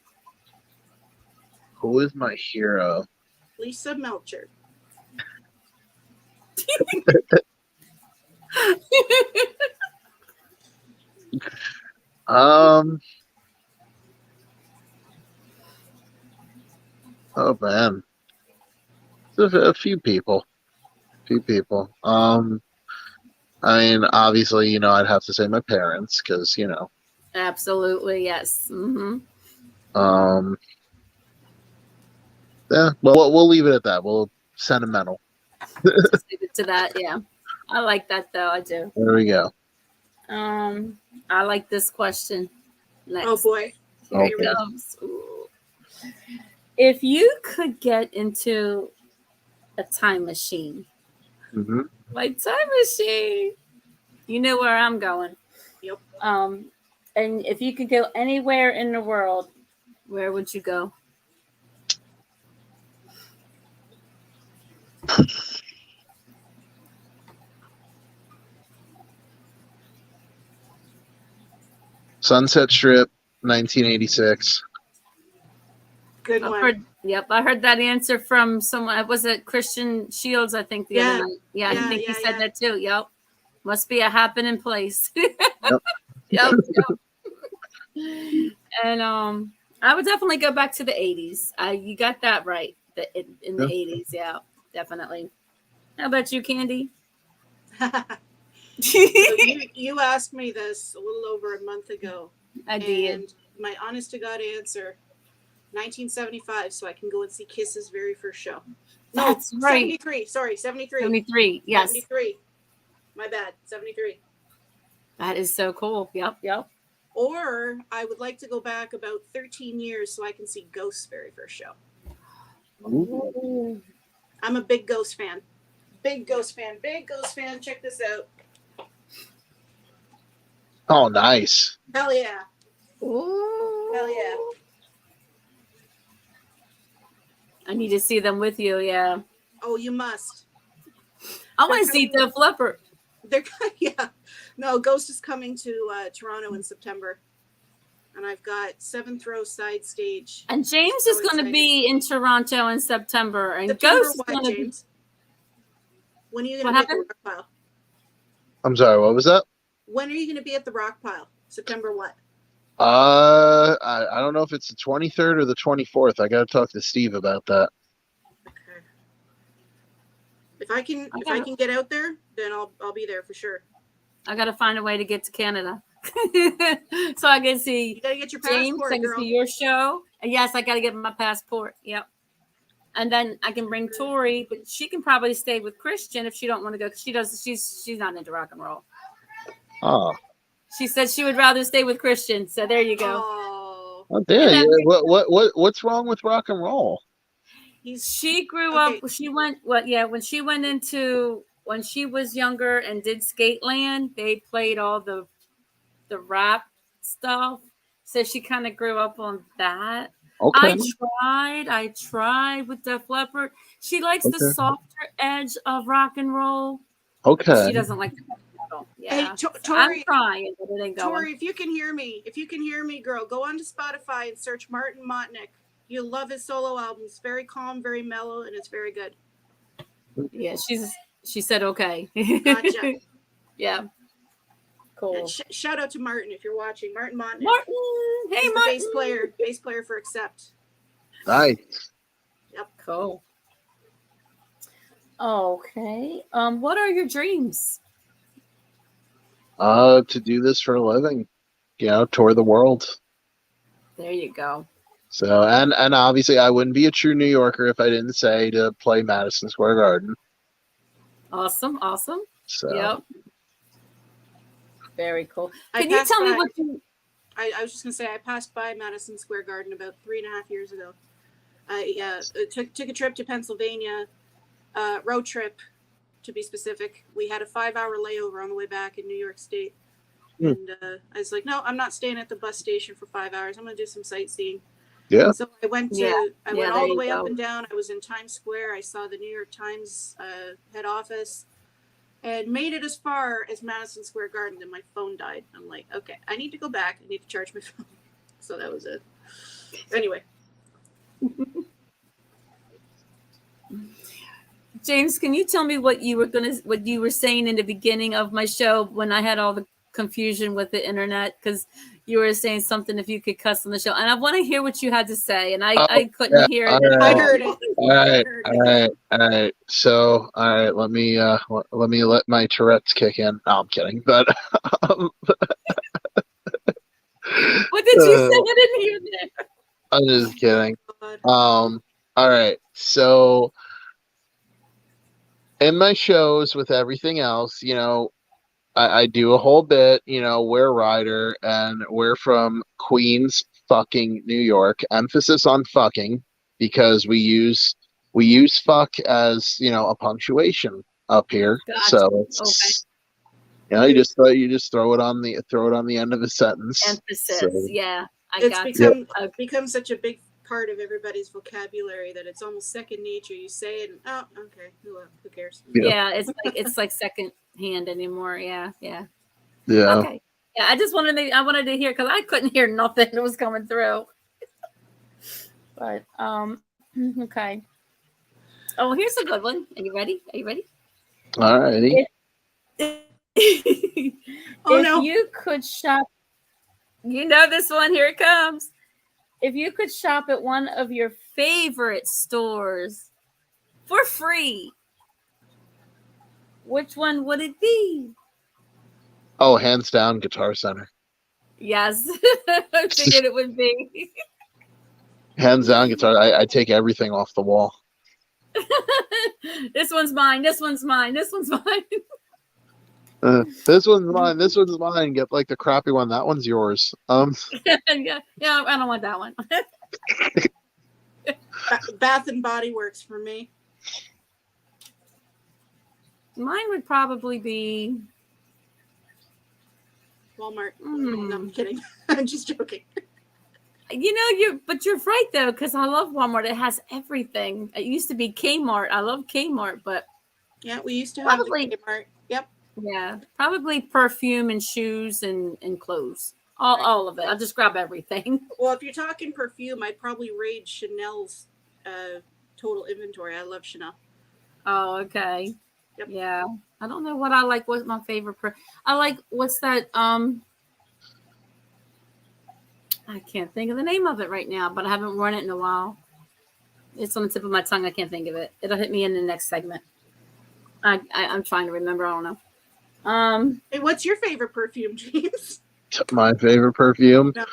Who is my hero? Lisa Melcher. Oh man, a few people. I mean, obviously, I'd have to say my parents because, Absolutely, yes. Mm-hmm. Yeah, well, we'll leave it at that. We'll sentimental. Just leave it to that. Yeah, I like that though. I do. There we go. I like this question. Next. Oh boy. Here it comes. Ooh. If you could get into a time machine, like time machine, you know where I'm going. Yep. And if you could go anywhere in the world, where would you go? Sunset Strip, 1986. Good one. I heard that answer from someone. Was it Christian Shields? I think the other night. Yeah, I think he said that too. Yep. Must be a happening place. Yep. And I would definitely go back to the 80s. You got that right. In the 80s, yeah, definitely. How about you, Candy? So you asked me this a little over a month ago. I did. And my honest to God answer, 1975, so I can go and see Kiss's very first show. No, That's right. 73. Sorry, 73. 73, yes. 73. My bad, 73. That is so cool. Yep. Or I would like to go back about 13 years so I can see Ghost's very first show. Ooh. I'm a big Ghost fan. Big Ghost fan. Check this out. Oh, nice. Hell yeah. Ooh. Hell yeah. I need to see them with you, yeah. Oh, you must. I want to see Def Leppard. Yeah. No, Ghost is coming to Toronto in September. And I've got 7th row side stage. And James is going to be in Toronto in September. And September Ghost is going to be... When are you going to be at the Rock Pile? I'm sorry, what was that? When are you going to be at the Rock Pile? September what? I don't know if it's the 23rd or the 24th. I got to talk to Steve about that. Okay. If I can get out there, then I'll be there for sure. I got to find a way to get to Canada. So I can see you gotta get your James, passport, I can girl. see your show. And yes, I got to get my passport. Yep. And then I can bring Tori, but she can probably stay with Christian if she don't want to go. Because she's not into rock and roll. Oh. She said she would rather stay with Christian. So there you go. Oh, yeah. What's wrong with rock and roll? She grew up. She went. When she went into when she was younger and did Skateland, they played all the rap stuff. So she kind of grew up on that. Okay. I tried with Def Leppard. She likes the Okay. softer edge of rock and roll. Okay. She doesn't like the heavy metal. Yeah. Hey, So Tori, I'm trying, but it ain't going. Tori, if you can hear me, girl, go onto Spotify and search Martin Motnick. You'll love his solo albums. It's very calm, very mellow, and it's very good. Yeah, she said okay. Gotcha. Yeah. Cool. And shout out to Martin if you're watching. Martin Motnick. Martin, hey He's Martin. the bass player for Accept. Nice. Yep. Cool. Okay. What are your dreams? To do this for a living, tour the world. There you go. So, and obviously I wouldn't be a true New Yorker if I didn't say to play Madison Square Garden. Awesome. So, Yep. Very cool. Can you tell me what you... I was just going to say, I passed by Madison Square Garden about 3.5 years ago. I took a trip to Pennsylvania, road trip, to be specific. We had a 5-hour layover on the way back in New York State. And I was like, no, I'm not staying at the bus station for 5 hours. I'm going to do some sightseeing. yeah. So I went all the way up and down. I was in Times Square. I saw the New York Times head office. And made it as far as Madison Square Garden, then my phone died. I'm like, okay, I need to go back. I need to charge my phone. So that was it. Anyway. James, can you tell me what you were saying in the beginning of my show when I had all the confusion with the internet? Because you were saying something if you could cuss on the show, and I want to hear what you had to say, and I couldn't hear it. I heard it. All right. So, let me let my Tourette's kick in. No, I'm kidding. But what did you say? I didn't hear that. I'm just kidding. All right. So, in my shows with everything else, I do a whole bit, we're Ryder and we're from Queens, fucking New York. Emphasis on fucking because we use fuck as, a punctuation up here. Gotcha. So it's you just throw it on the end of a sentence. Emphasis. So, yeah. It's become such a big part of everybody's vocabulary that it's almost second nature. You say it and okay, who cares? Yeah, it's like second hand anymore. Yeah. Yeah. Okay. Yeah, I wanted to hear because I couldn't hear nothing that was coming through. But okay. Oh, here's a good one. Are you ready? All righty. If you could shop, this one. Here it comes. If you could shop at one of your favorite stores for free, which one would it be? Oh, hands down, Guitar Center. Yes, I figured it would be. Hands down, guitar. I take everything off the wall. This one's mine. This one's mine. This one's mine. This one's mine. This one's mine. Get like the crappy one. That one's yours. Yeah, I don't want that one. Bath and Body Works for me. Mine would probably be Walmart. No, I'm kidding. I'm just joking. But you're right though, because I love Walmart. It has everything. It used to be Kmart. I love Kmart, but yeah, we used to have Kmart. Yep. Yeah, probably perfume and shoes and clothes. All of it. I'll just grab everything. Well, if you're talking perfume, I'd probably raid Chanel's total inventory. I love Chanel. Oh, okay. Yep. Yeah. I don't know what I like. What's my favorite? I like, what's that? I can't think of the name of it right now, but I haven't worn it in a while. It's on the tip of my tongue. I can't think of it. It'll hit me in the next segment. I'm trying to remember. I don't know. Hey, what's your favorite perfume, James? My favorite perfume? No.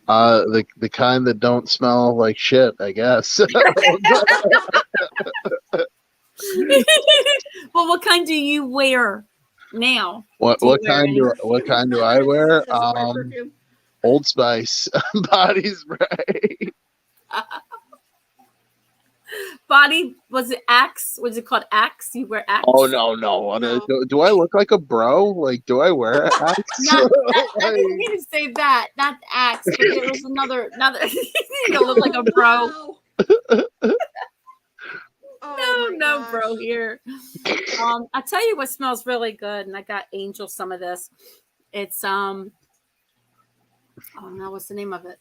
The kind that don't smell like shit, I guess. Well, what kind do you wear now? What kind do I wear? Perfume? Old Spice body spray. Body, was it Axe? Was it called Axe? You wear Axe? Oh no. No. Do I look like a bro? Like, do I wear an axe? Not that, I Like, didn't mean to say that. Not Axe, but there was another. You don't look like a bro. Wow. Oh, my No, gosh. bro here. I tell you what smells really good, and I got Angel some of this. It's oh no, what's the name of it?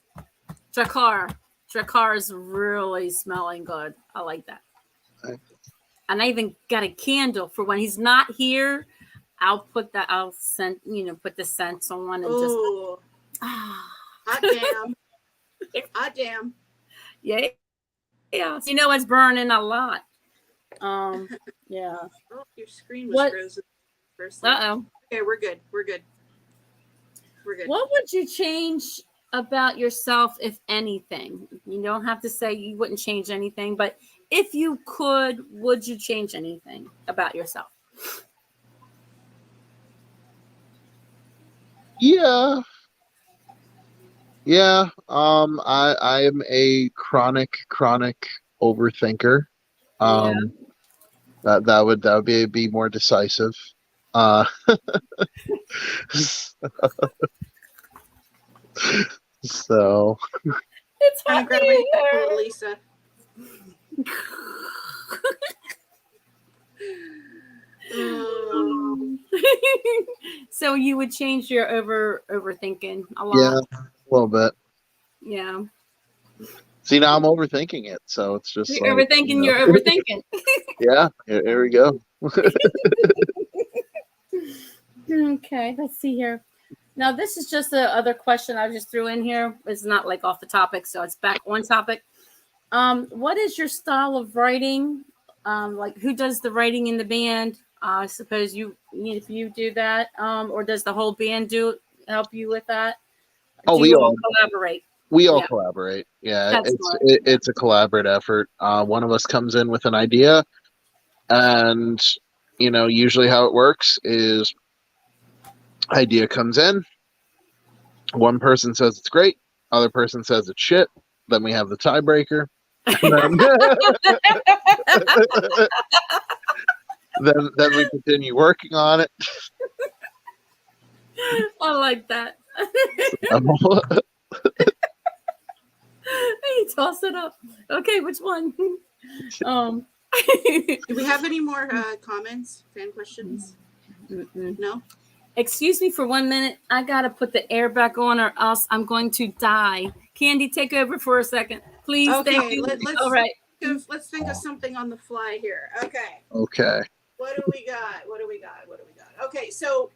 Drakkar. Drakkar is really smelling good. I like that. Nice. And I even got a candle for when he's not here. I'll put that. I'll scent. Put the scents on and just. Oh, hot damn. Hot damn. Yeah. It's burning a lot. Yeah. Oh, your screen was What? frozen. First. Uh-oh. Okay, we're good. What would you change about yourself, if anything? You don't have to say you wouldn't change anything, but if you could, would you change anything about yourself? yeah. I am a chronic overthinker. That would be more decisive. So It's I'm hot gonna grab in my here. Lisa. So you would change your overthinking a lot. yeah, a little bit. Yeah. See, now I'm overthinking it, so it's just You're like, overthinking. You're overthinking. yeah. Here we go. Okay, let's see here. Now, this is just the other question I just threw in here. It's not like off the topic, so it's back on topic. What is your style of writing? Like, who does the writing in the band? I suppose if you do that, or does the whole band help you with that? Oh, Do we you all collaborate. We all Yeah. collaborate. Yeah, That's it's smart. it's a collaborative effort. One of us comes in with an idea, and usually how it works is idea comes in, one person says it's great, other person says it's shit, then we have the tiebreaker, and then we continue working on it. I like that. You toss it up. Okay, which one? Do we have any more comments, fan questions? No? Excuse me for 1 minute. I gotta put the air back on, or else I'm going to die. Candy, take over for a second, please. Okay, Thank you. All right. Let's think of something on the fly here. Okay. Okay. What do we got? Okay, so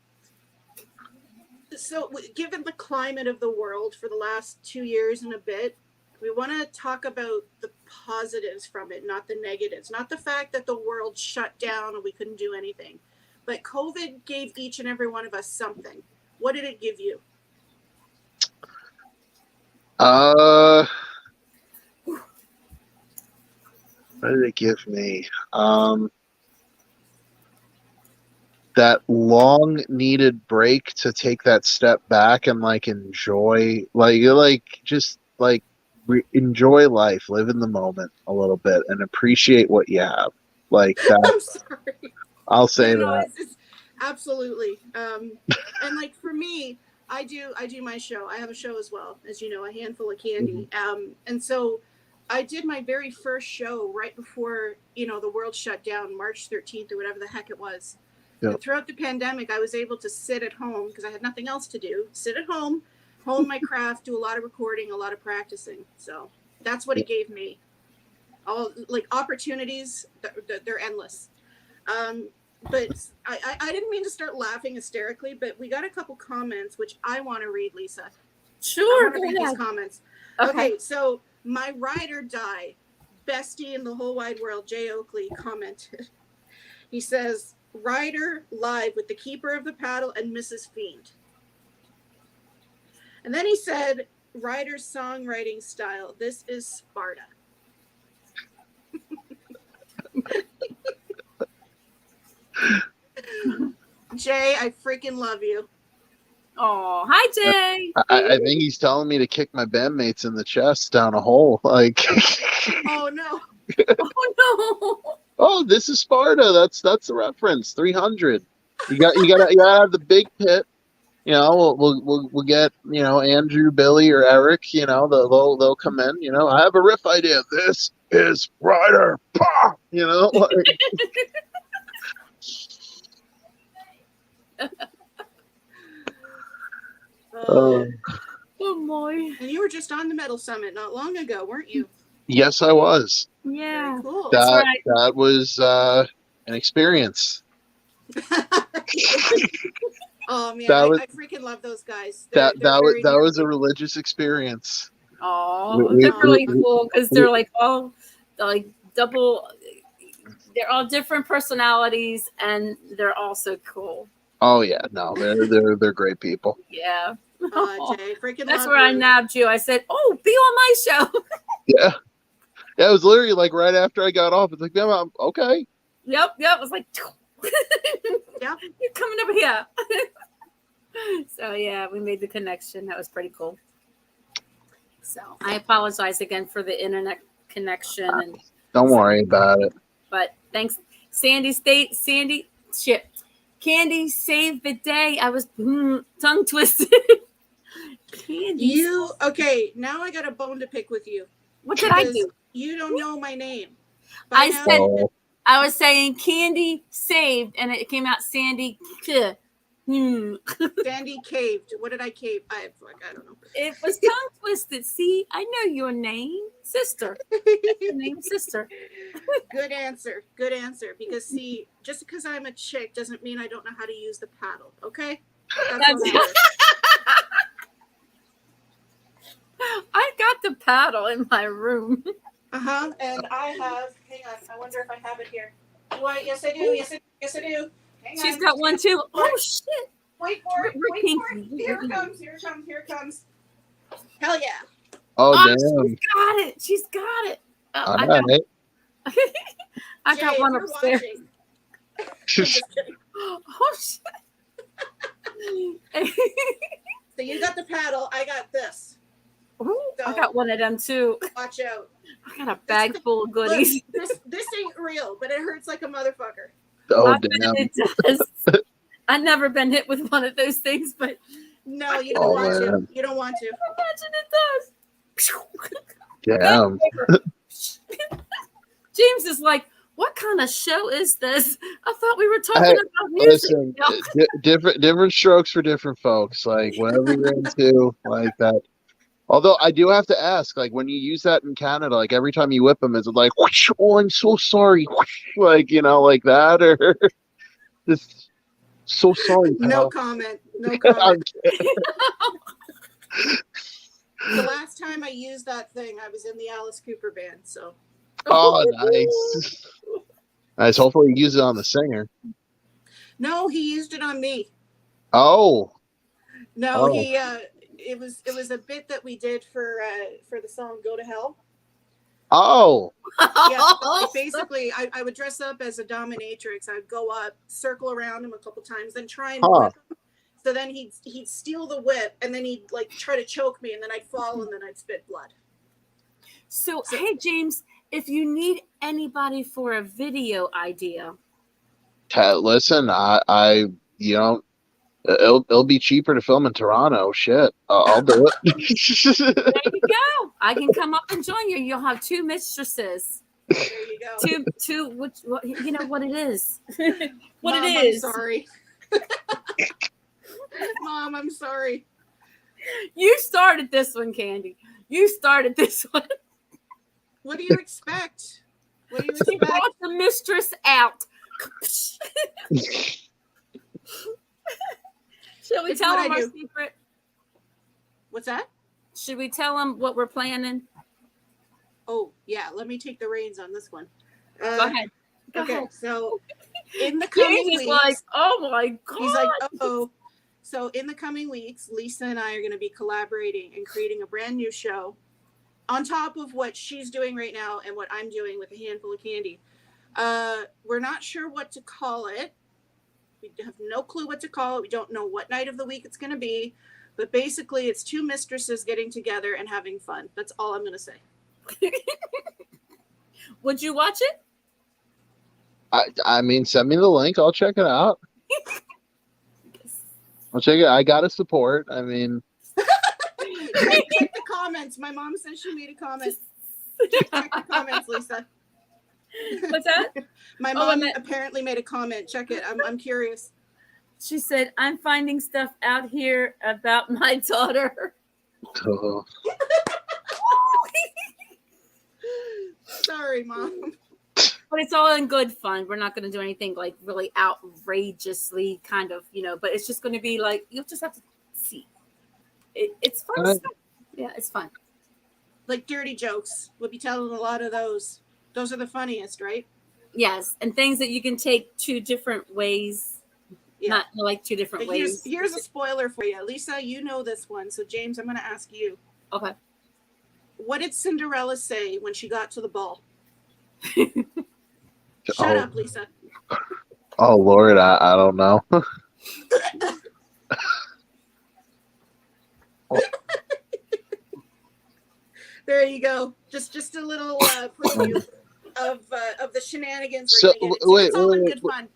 given the climate of the world for the last 2 years and a bit, we want to talk about the positives from it, not the negatives. Not the fact that the world shut down and we couldn't do anything, but COVID gave each and every one of us something. What did it give you? What did it give me? That long needed break to take that step back and enjoy, enjoy life, live in the moment a little bit, and appreciate what you have. Like that. I'm sorry. I'll say that. It's absolutely. And for me, I do my show. I have a show as well, as you know, A Handful of Candy. And so I did my very first show right before, the world shut down, March 13th or whatever the heck it was. Yep. And throughout the pandemic, I was able to sit at home because I had nothing else to do. Sit at home, hone my craft, do a lot of recording, a lot of practicing. So that's what it gave me. All opportunities, they're endless. But I didn't mean to start laughing hysterically, but we got a couple comments, which I want to read, Lisa. Sure. I want to read these comments. Okay, so my ride or die, bestie in the whole wide world, Jay Oakley, commented. He says, Ryder live with the Keeper of the Paddle and Mrs. Fiend. And then he said, Ryder's songwriting style, this is Sparta. Jay, I freaking love you. Oh, hi, Jay. I think he's telling me to kick my bandmates in the chest down a hole. Oh no. Oh no. Oh, this is Sparta. That's the reference. 300. You gotta have the big pit. We'll get Andrew, Billy, or Eric. They'll come in. I have a riff idea. This is Ryder. Pah! Uh, Oh boy. and you were just on the Metal Summit not long ago, weren't you? Yes, I was. Yeah. Very cool. That's That right. that was an experience. Oh man, That was I freaking love those guys. that They're that was very that was a nerdy. religious experience. Oh, We- they're we- really cool because they're like all like double. They're all different personalities, and they're all so cool. Oh yeah, no, they're great people. Yeah. Jay, freaking That's love where I you. nabbed you. I said, "Oh, be on my show." Yeah, yeah. It was literally like right after I got off. It's like, yeah, okay. Yep. It was like, Yep. you're coming over here. So yeah, we made the connection. That was pretty cool. So I apologize again for the internet connection, and Don't worry about it. but thanks, Sandy. Shit. Candy saved the day. I was tongue twisted. Candy. Okay, now I got a bone to pick with you. What did I Because do? you don't know my name. I now- said Oh, I was saying Candy saved, and it came out Sandy. Sandy caved. What did I cave? I don't know. It was tongue twisted. See, I know your name, sister. Your name, sister. Good answer. Good answer. Because see, just because I'm a chick doesn't mean I don't know how to use the paddle. Okay? That's all that is. I got the paddle in my room. And I have. Hang on. I wonder if I have it here. Do I? Yes, I do. Yes, I do. Hang She's on. got one too. Oh shit! Wait for it. We're Wait for it. pinky. Here it comes. Here it comes. Here it comes. Hell yeah. oh Oh, damn. she's got it. She's got it. Oh, All I got, right. I got Jay, one if you're upstairs. watching- I'm just kidding. Oh shit! So you got the paddle. I got this. Ooh, I got one of them too. Watch out. I got a bag full of Look, goodies. this ain't real, but it hurts like a motherfucker. Oh I bet damn. it does. I've never been hit with one of those things, but No, you don't Oh, want man. to. You don't want to. imagine it does. Damn. James is like, what kind of show is this? I thought we were talking Hey, about music. Listen, different strokes for different folks. Like whatever you're into, like that. Although I do have to ask, like when you use that in Canada, like every time you whip them, is it like, whoosh, oh, I'm so sorry, whoosh, like like that, or just so sorry, No pal. comment. No I'm comment. kidding. The last time I used that thing, I was in the Alice Cooper band. So Oh, nice, nice. Hopefully, you use it on the singer. no, he used it on me. Oh, No, Oh. he. It was a bit that we did for the song "Go to Hell." oh, Yeah, like basically, I would dress up as a dominatrix. I'd go up, circle around him a couple times, then try and Huh. whip him. So then he'd steal the whip, and then he'd like try to choke me, and then I'd fall, and then I'd spit blood. So, hey, James, if you need anybody for a video idea, listen, I it'll be cheaper to film in Toronto. Shit, I'll do it. there you go. I can come up and join you. You'll have two mistresses. There you go. Two, what you know what it is. What Mom, it is. I'm sorry. Mom, I'm sorry. You started this one, Candy. You started this one. What do you expect? What do you She expect? brought the mistress out. Shall we It's tell what them I our do. secret? What's that? Should we tell them what we're planning? Oh, yeah. Let me take the reins on this one. Go ahead. Go Okay, ahead. so in the coming James is weeks, like, oh my God. he's like, oh. So in the coming weeks, Lisa and I are going to be collaborating and creating a brand new show on top of what she's doing right now and what I'm doing with a handful of candy. We're not sure what to call it. We have no clue what to call it. We don't know what night of the week it's going to be. But basically, it's two mistresses getting together and having fun. That's all I'm going to say. Would you watch it? I mean, send me the link. I'll check it out. I'll check it. I gotta support. I mean, Check the comments. My mom says she made a comment. Check the comments, Lisa. What's that? My mom apparently made a comment. Check it. I'm curious. She said, "I'm finding stuff out here about my daughter." oh, Sorry, Mom. But it's all in good fun. We're not going to do anything like really outrageously kind of, but it's just going to be like, you'll just have to see. It's fun stuff. Yeah, it's fun. Like dirty jokes. We'll be telling a lot of those. Those are the funniest, right? Yes, and things that you can take two different ways. Yeah. Not like two different ways. Here's a spoiler for you. Lisa, you know this one. So, James, I'm going to ask you. Okay. What did Cinderella say when she got to the ball? Shut up, Lisa. Oh, Lord, I don't know. There you go. Just a little preview of the shenanigans. So, it's all in good fun.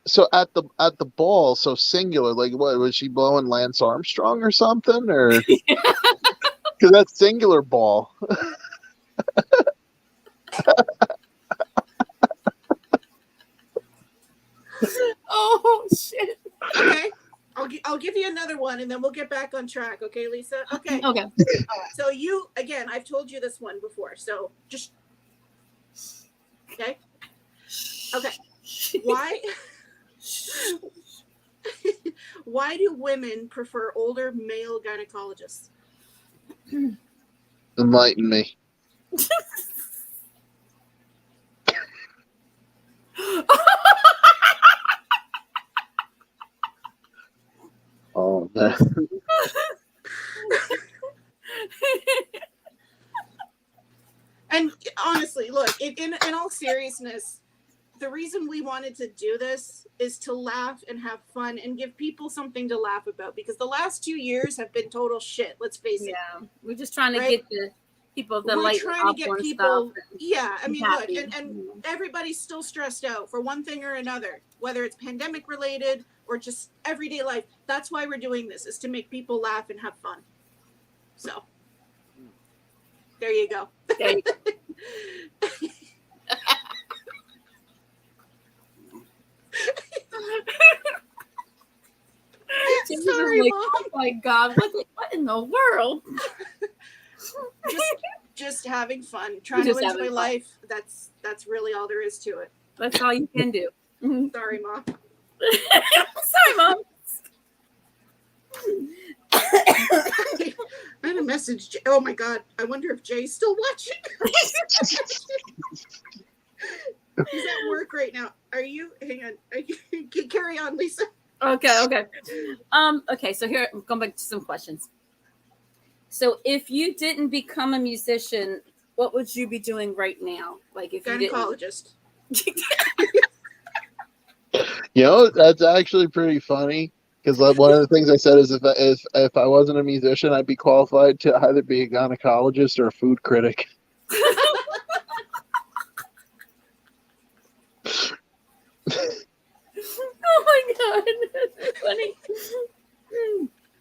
So at the ball, so singular, like what was she blowing Lance Armstrong or something, or because that's singular ball. Oh shit! Okay, I'll give you another one, and then we'll get back on track. Okay, Lisa. Okay. Okay. So you again, I've told you this one before, so just okay. Okay. Why do women prefer older male gynecologists? Enlighten me. Oh man. And honestly, look, in all seriousness, the reason we wanted to do this is to laugh and have fun and give people something to laugh about, because the last 2 years have been total shit. Let's face it. Yeah, we're just trying to get the people the We're trying to get people. Yeah, I mean, happy. Look, and everybody's still stressed out for one thing or another, whether it's pandemic related or just everyday life. That's why we're doing this, is to make people laugh and have fun. So, there you go. There you go. Sorry, like, Mom. oh my God, what in the world? Just having fun, trying to enjoy life. That's really all there is to it. That's all you can do. Sorry, Mom. Sorry, Mom. I had a message. Oh my God! I wonder if Jay's still watching. He's at work right now. Are you? Hang on. Carry on, Lisa. Okay. Okay. So here, I'm going back to some questions. So, if you didn't become a musician, what would you be doing right now? Like, if you gynecologist. That's actually pretty funny, because one of the things I said is if I wasn't a musician, I'd be qualified to either be a gynecologist or a food critic. Oh my God, that's funny.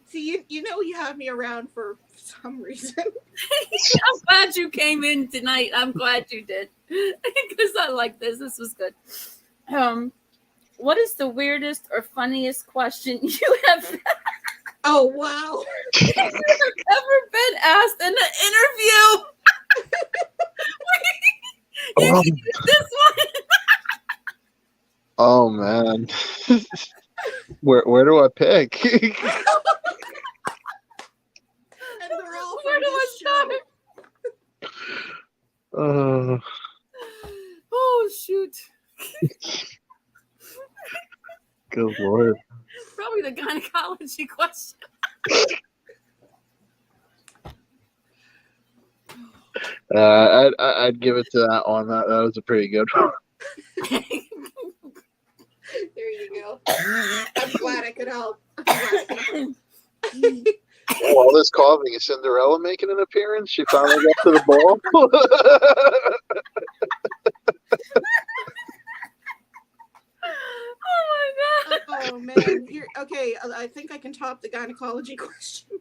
See, you have me around for some reason. I'm glad you came in tonight. I'm glad you did, because I like this. This was good. What is the weirdest or funniest question you have Oh wow! ever been asked in an interview? You can use this one. Oh man, where do I pick? And they're all Where do I start? Oh shoot! Good Lord. Probably the gynecology question. I'd give it to that one. That was a pretty good one. There you go. I'm glad I could help. All this coughing, is Cinderella making an appearance? She finally got to the ball. Oh my god. Oh man. Here, okay. I think I can top the gynecology question.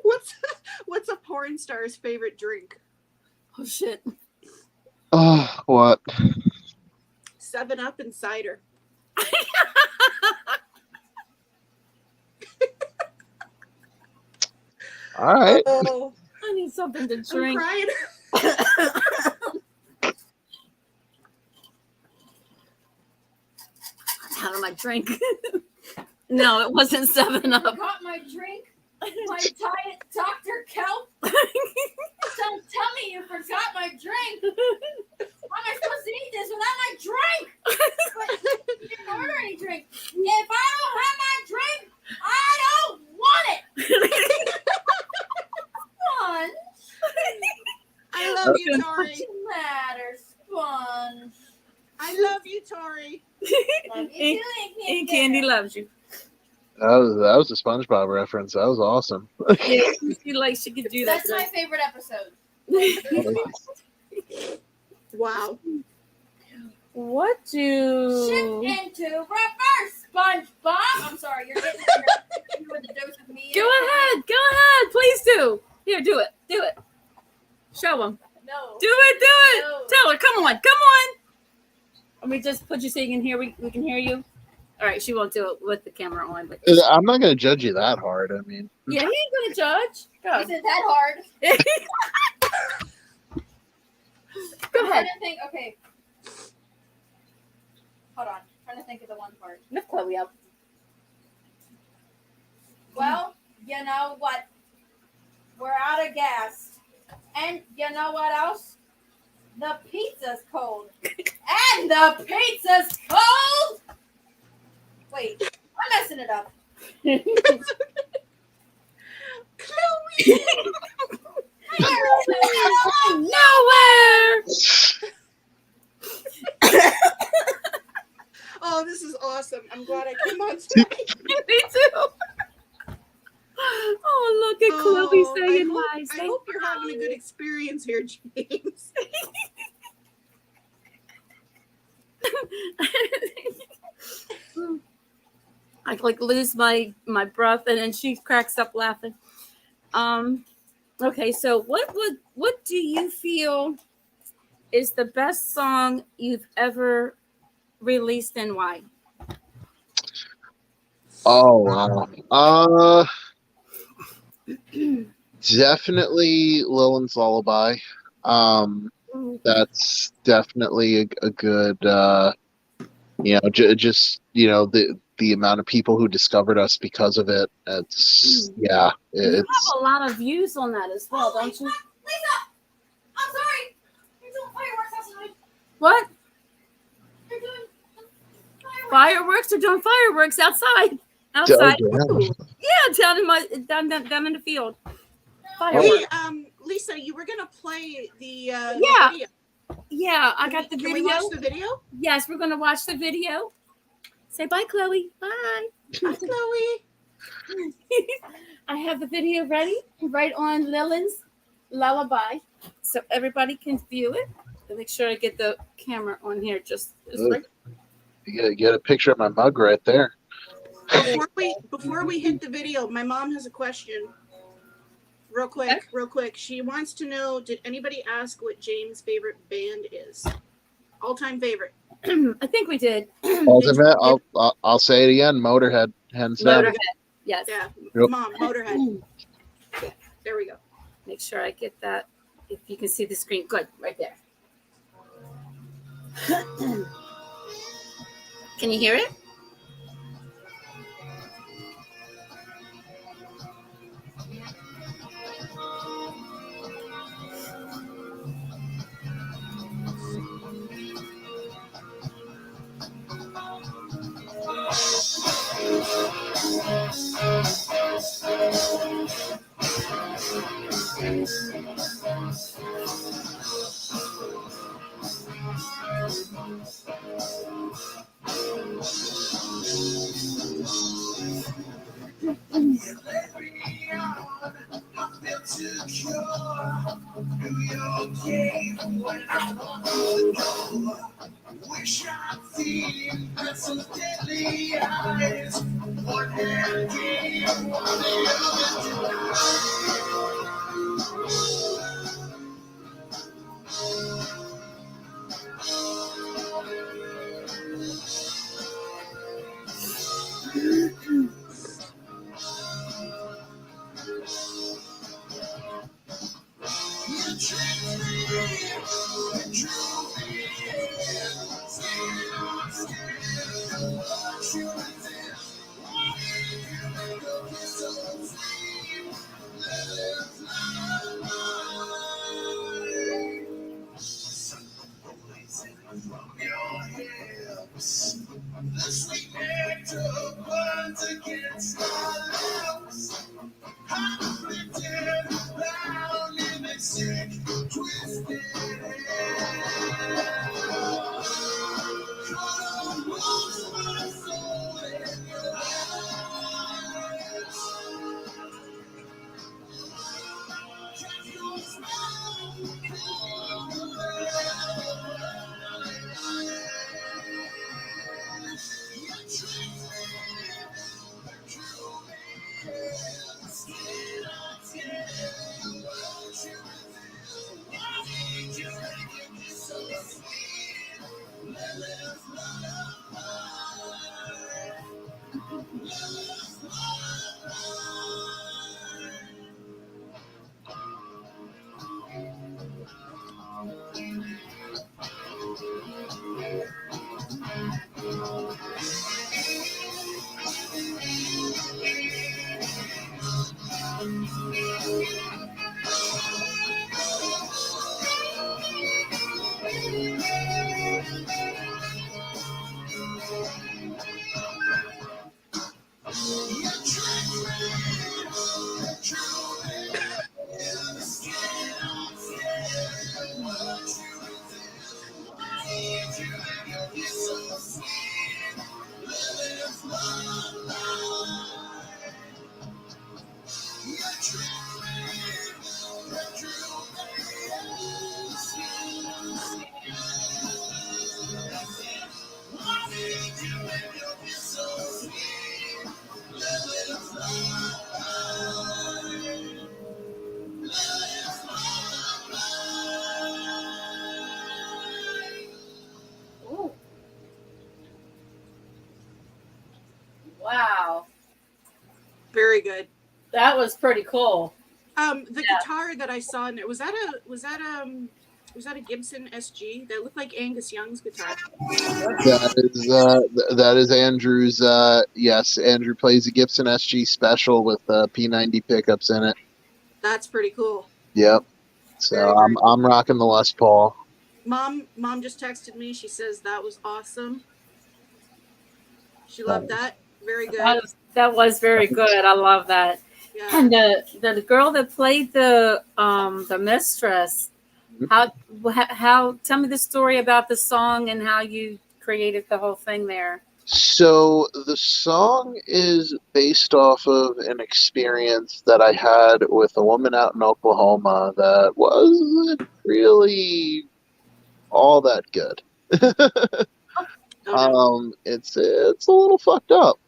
What's what's a porn star's favorite drink? Oh shit. Oh, what? 7-Up and cider. All right. Oh, I need something to I'm drink. crying. Out of my drink. No, it wasn't 7-Up. Got my drink. My diet Dr. Kelp. Don't tell me you forgot my drink. How am I supposed to eat this without my drink? But you didn't order any drink. If I don't have my drink, I don't want it. Sponge. I love you, Tori. What's the matter, Sponge? I love you, Tori. Love you too, And Candy loves you. That was a SpongeBob reference. That was awesome. Yeah, she could do that. That's my favorite episode. Wow. What do? Shift into reverse, SpongeBob. I'm sorry, you're getting with the dose of me. Go ahead. Please do. Here, do it. Show them. No. Do it. No. Tell her. Come on. Let me just put you so you can hear. We can hear you. All right. She won't do it with the camera on, but I'm not going to judge you that hard. I mean, yeah, he ain't gonna judge. Go. Isn't that hard? Go I'm ahead. trying to think. Okay. Hold on. Trying to think of the one part. Lift Chloe up. Well, you know what? We're out of gas. And you know what else? The pizza's cold. And the pizza's cold! Wait, I'm messing it up. Chloe. Nowhere. Oh, this is awesome. I'm glad I came on tonight. Me too. Oh, look at Chloe saying hi. I hope you're having a good experience here, James. I like lose my breath, and then she cracks up laughing. Okay, so what do you feel is the best song you've ever released, and why? oh wow. Definitely Lillian's Lullaby. That's definitely a good. Just the amount of people who discovered us because of it. It's You have a lot of views on that as well, don't you? Lisa! I'm sorry! You're doing fireworks outside. What? You're doing fireworks. Fireworks are doing fireworks outside. Outside. Oh, Ooh. Yeah, down in the field. Hey, Fireworks. Lisa, you were gonna play the Yeah. video. Yeah, I got the Can we video. watch the video? Yes, we're gonna watch the video. Say bye, Chloe. Bye. Hi, Chloe. I have the video ready right on Lillian's Lullaby, so everybody can view it. I'll make sure I get the camera on here. Just right. You get a picture of my mug right there. Before we hit the video, my mom has a question. Real quick. She wants to know, did anybody ask what James' favorite band is? All-time favorite. I think we did. Ultimate. I'll say it again. Motorhead. Hands down. Motorhead. Yes. Yeah. Yep. Mom, Motorhead. There we go. Make sure I get that. If you can see the screen. Good. Right there. Can you hear it? Wish I'd seen that some deadly eyes. One hand in, while the other you tricked me, you drew me in. Scared I'm scared of what you did. Why did you make a kiss so sweet? Let it fly. From your hips, the sweet nectar burns against my lips. I'm flipped round in a sick, twisted caught most my soul in your eyes. Just your smile, you tricked me, drew me in, scared I'm scared. Won't you reveal? Why did you make it so sweet? Let it fly. Let it You tricked me, drew me in, scared I'm scared. Won't you reveal? Why did you make it so sweet? Let it fly. You tricked me, drew me in, scared I'm scared. Why did you make it so sweet? Let it fly. Let it fly. Ooh. Wow. Very good. That was pretty cool. The guitar that I saw in there, was that a Gibson SG? That looked like Angus Young's guitar. That is Andrew's. Yes, Andrew plays a Gibson SG Special with P90 pickups in it. That's pretty cool. Yep. So Very, very I'm rocking the Les Paul. Mom just texted me. She says that was awesome. She loved that. Very good. That was very good. I love that. Yeah. And the girl that played the mistress, how tell me the story about the song and how you created the whole thing there. So the song is based off of an experience that I had with a woman out in Oklahoma that wasn't really all that good. It's a little fucked up.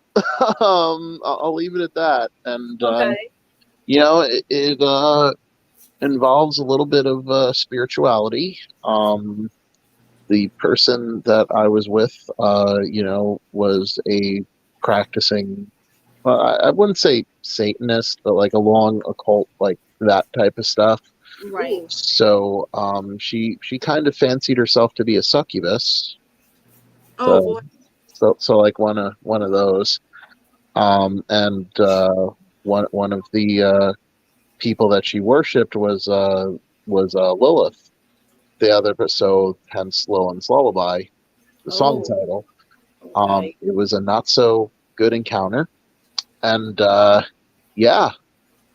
I'll leave it at that. And you know, it involves a little bit of spirituality. The person that I was with, you know, was a practicing, I wouldn't say Satanist, but like a long occult, like that type of stuff. Right. So she kind of fancied herself to be a succubus. Oh boy. So like one of those. And one of the people that she worshipped was Lilith. The other, so hence Lilith's Lullaby, the song title. Okay. It was a not so good encounter, and yeah,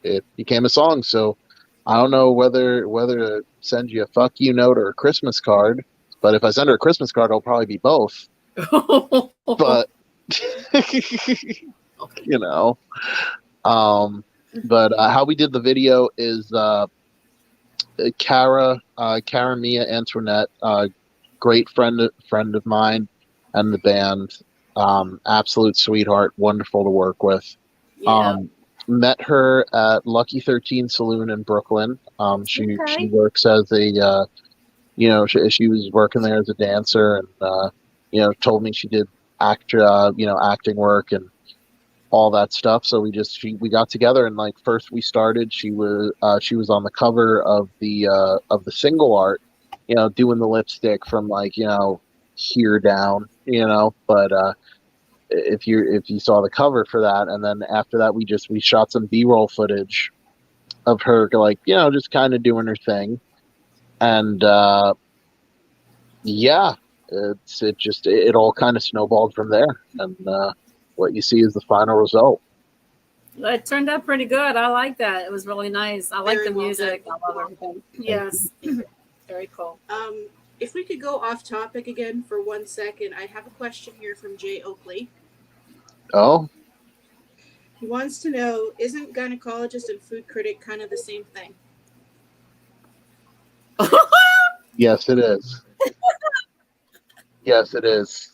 it became a song. So I don't know whether to send you a fuck you note or a Christmas card, but if I send her a Christmas card, it'll probably be both. But you know, but how we did the video is Cara Mia Antoinette, great friend of mine, and the band. Absolute sweetheart, wonderful to work with. Yeah. Um, Met her at Lucky 13 Saloon in Brooklyn. She Okay. works as a she was working there as a dancer, and told me she did acting work and all that stuff. So we got together, and like first we started. She was on the cover of the single art, doing the lipstick from like here down, but if you saw the cover for that, and then after that we shot some B-roll footage of her, like just kind of doing her thing, and yeah, it all kind of snowballed from there, and what you see is the final result. It turned out pretty good. I like that. It was really nice. I like Very the well music. done. I love everything. Yes. Very cool. If we could go off topic again for 1 second, I have a question here from Jay Oakley. Oh, He wants to know, isn't gynecologist and food critic kind of the same thing? yes, it is. Yes, it is.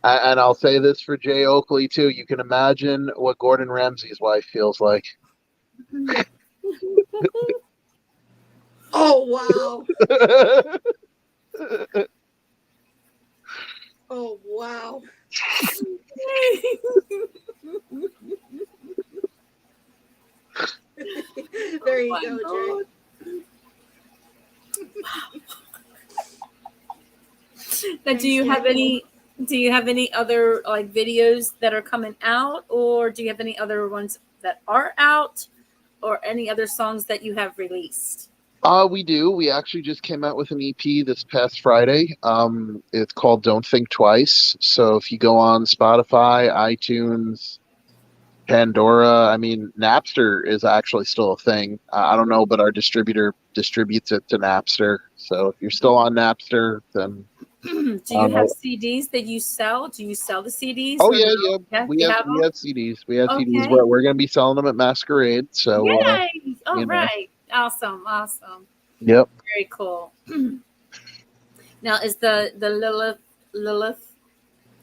And I'll say this for Jay Oakley too. You can imagine what Gordon Ramsay's wife feels like. Oh, wow. Oh, wow. There you go, Jay. Now, do you have any other like videos that are coming out, or do you have any other ones that are out, or any other songs that you have released? We do. We actually just came out with an EP this past Friday. It's called Don't Think Twice. So if you go on Spotify, iTunes, Pandora, I mean, Napster is actually still a thing. I don't know, but our distributor distributes it to Napster. So if you're still on Napster, then Do you have CDs that you sell? Do you sell the CDs? oh Or yeah, no? yeah. Yeah, We you have have we them? have CDs. We have CDs. Okay. We're going to be selling them at Masquerade. So Yay! All you know, right. Awesome. yep. Very cool. Now, is the Lilith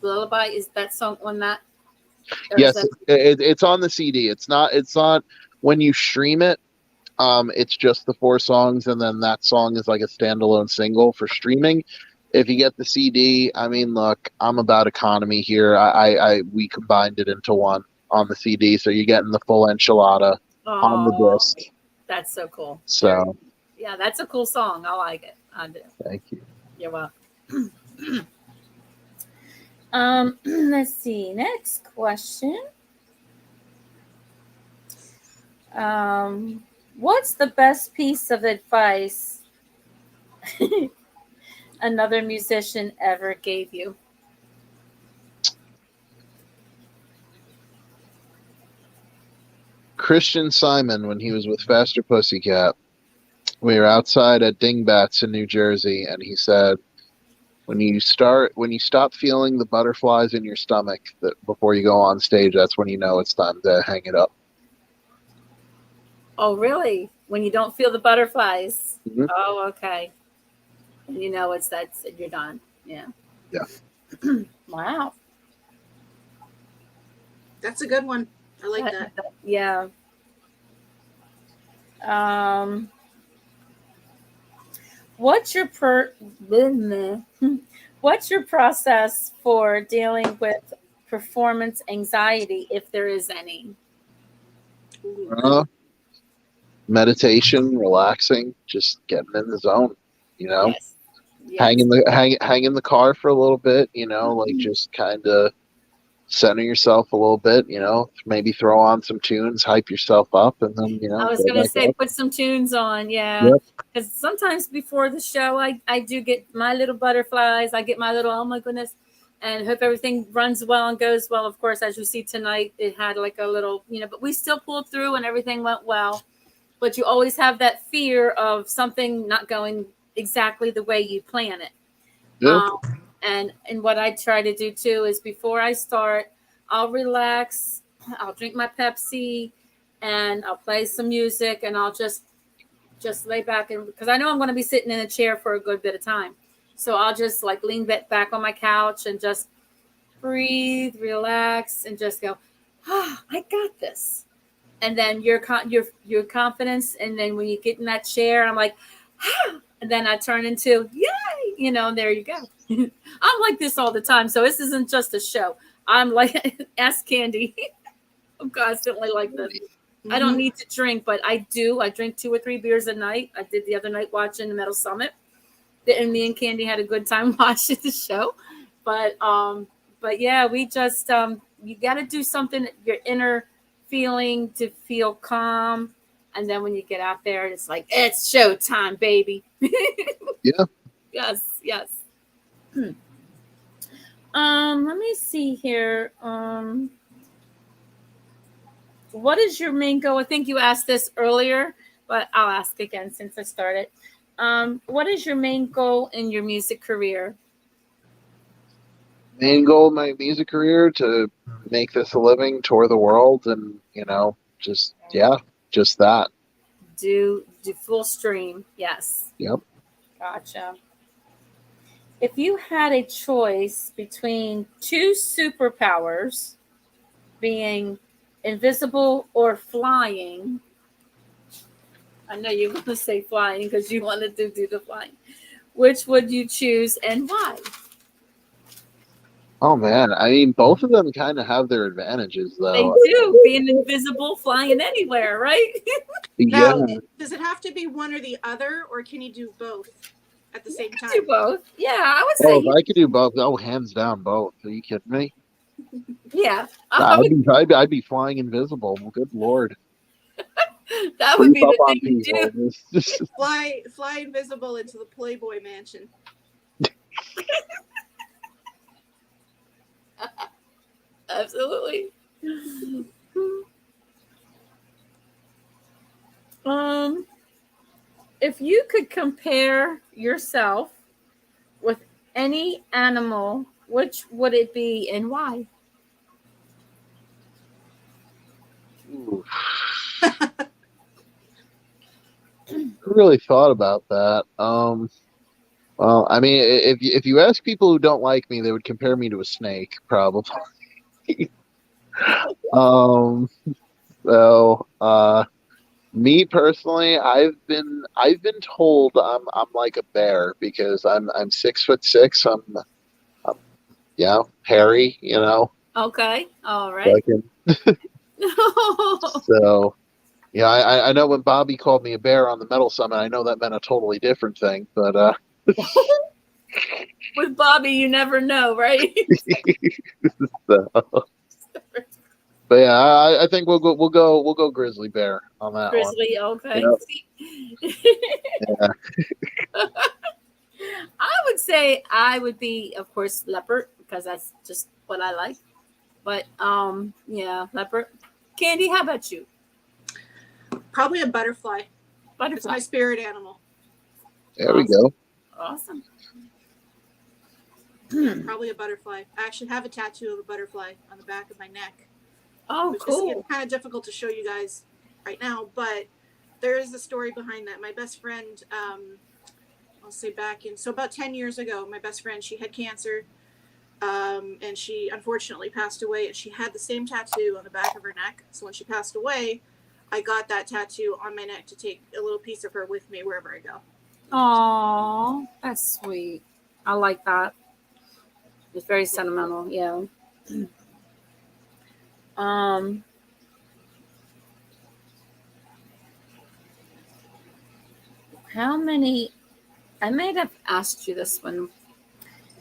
Lullaby, is that song on that? Or is Yes, that it's on the CD. It's not when you stream it. It's just the 4 songs, and then that song is like a standalone single for streaming. If you get the CD, I mean, look, I'm about economy here. We combined it into one on the CD, so you're getting the full enchilada on the Oh, disc. that's so cool. So Yeah, that's a cool song. I like it. I do. thank you. You're welcome. Let's see. Next question. What's the best piece of advice another musician ever gave you? Christian Simon, when he was with Faster Pussycat, we were outside at Dingbats in New Jersey, and he said, when you stop feeling the butterflies in your stomach before you go on stage, that's when you know it's time to hang it up. Oh, really? When you don't feel the butterflies? Mhm. Oh, okay. And you know that's you're done. Yeah. Yeah. Wow. That's a good one. I like that. Yeah. What's your what's your process for dealing with performance anxiety, if there is any? Ooh, Uh, Meditation, relaxing, just getting in the zone. Yes. Hang Yes. hang in the car for a little bit. Like just kind of center yourself a little bit. Maybe throw on some tunes, hype yourself up, and then I was go gonna back say up. put some tunes on, yeah. Yep. Because sometimes before the show, I do get my little butterflies. I get my little oh my goodness, and hope everything runs well and goes well. Of course, as you see tonight, it had like a little, but we still pulled through and everything went well. But you always have that fear of something not going exactly the way you plan it. Yeah. And what I try to do too is before I start, I'll relax, I'll drink my Pepsi, and I'll play some music, and I'll just just lay back, and because I know I'm going to be sitting in a chair for a good bit of time, so I'll just like lean back on my couch and just breathe, relax, and just go, I got this. And then your confidence, and then when you get in that chair, I'm like, and then I turn into yay, and there you go. I'm like this all the time, so this isn't just a show. I'm like ask Candy. I'm constantly like this. I don't need to drink, but I do. I drink 2 or 3 beers a night. I did the other night watching the Metal Summit, and me and Candy had a good time watching the show. But yeah, we just you got to do something, your inner feeling, to feel calm, and then when you get out there, it's like it's showtime, baby. Yeah. Yes. Let me see here. What is your main goal? I think you asked this earlier, but I'll ask again since I started. What is your main goal in your music career? Main goal of my music career, to make this a living, tour the world, and just that. Do full stream. Yes. Yep. Gotcha. If you had a choice between 2 superpowers, being invisible or flying, I know you're going to say flying because you wanted to do the flying. Which would you choose and why? Oh man, I mean, both of them kind of have their advantages, They though. do, being invisible, flying anywhere, right? Yeah. Now, does it have to be one or the other, or can you do both at the same time? Do both. Yeah, I would Oh, say if I could do both, oh, hands down, both. Are you kidding me? yeah. I'd be flying invisible. Good lord. That would be Creep up the on thing to do. people. Fly invisible into the Playboy Mansion. Absolutely. If you could compare yourself with any animal, which would it be and why? Ooh. I really thought about that. Well, I mean, if you ask people who don't like me, they would compare me to a snake, probably. um, so, me personally, I've been told I'm like a bear because I'm 6'6". I'm hairy, Okay. All So right. so yeah, I know when Bobby called me a bear on the Metal Summit, I know that meant a totally different thing, but With Bobby, you never know, right? so, but yeah, I think we'll go grizzly bear on that one. Grizzly, okay. Yeah. Yeah. I would say I would be, of course, leopard because that's just what I like. But yeah, leopard. Candy, how about you? Probably a butterfly. It's Butterfly. my spirit animal. There we go. Awesome. Probably a butterfly. I actually have a tattoo of a butterfly on the back of my neck. Oh, Which cool. is kind of difficult to show you guys right now, but there is a story behind that. My best friend, I'll say about 10 years ago, my best friend, she had cancer, and she unfortunately passed away, and she had the same tattoo on the back of her neck. So when she passed away, I got that tattoo on my neck to take a little piece of her with me wherever I go. Aw, that's sweet. I like that. It's very sentimental, yeah. How many, I may have asked you this one.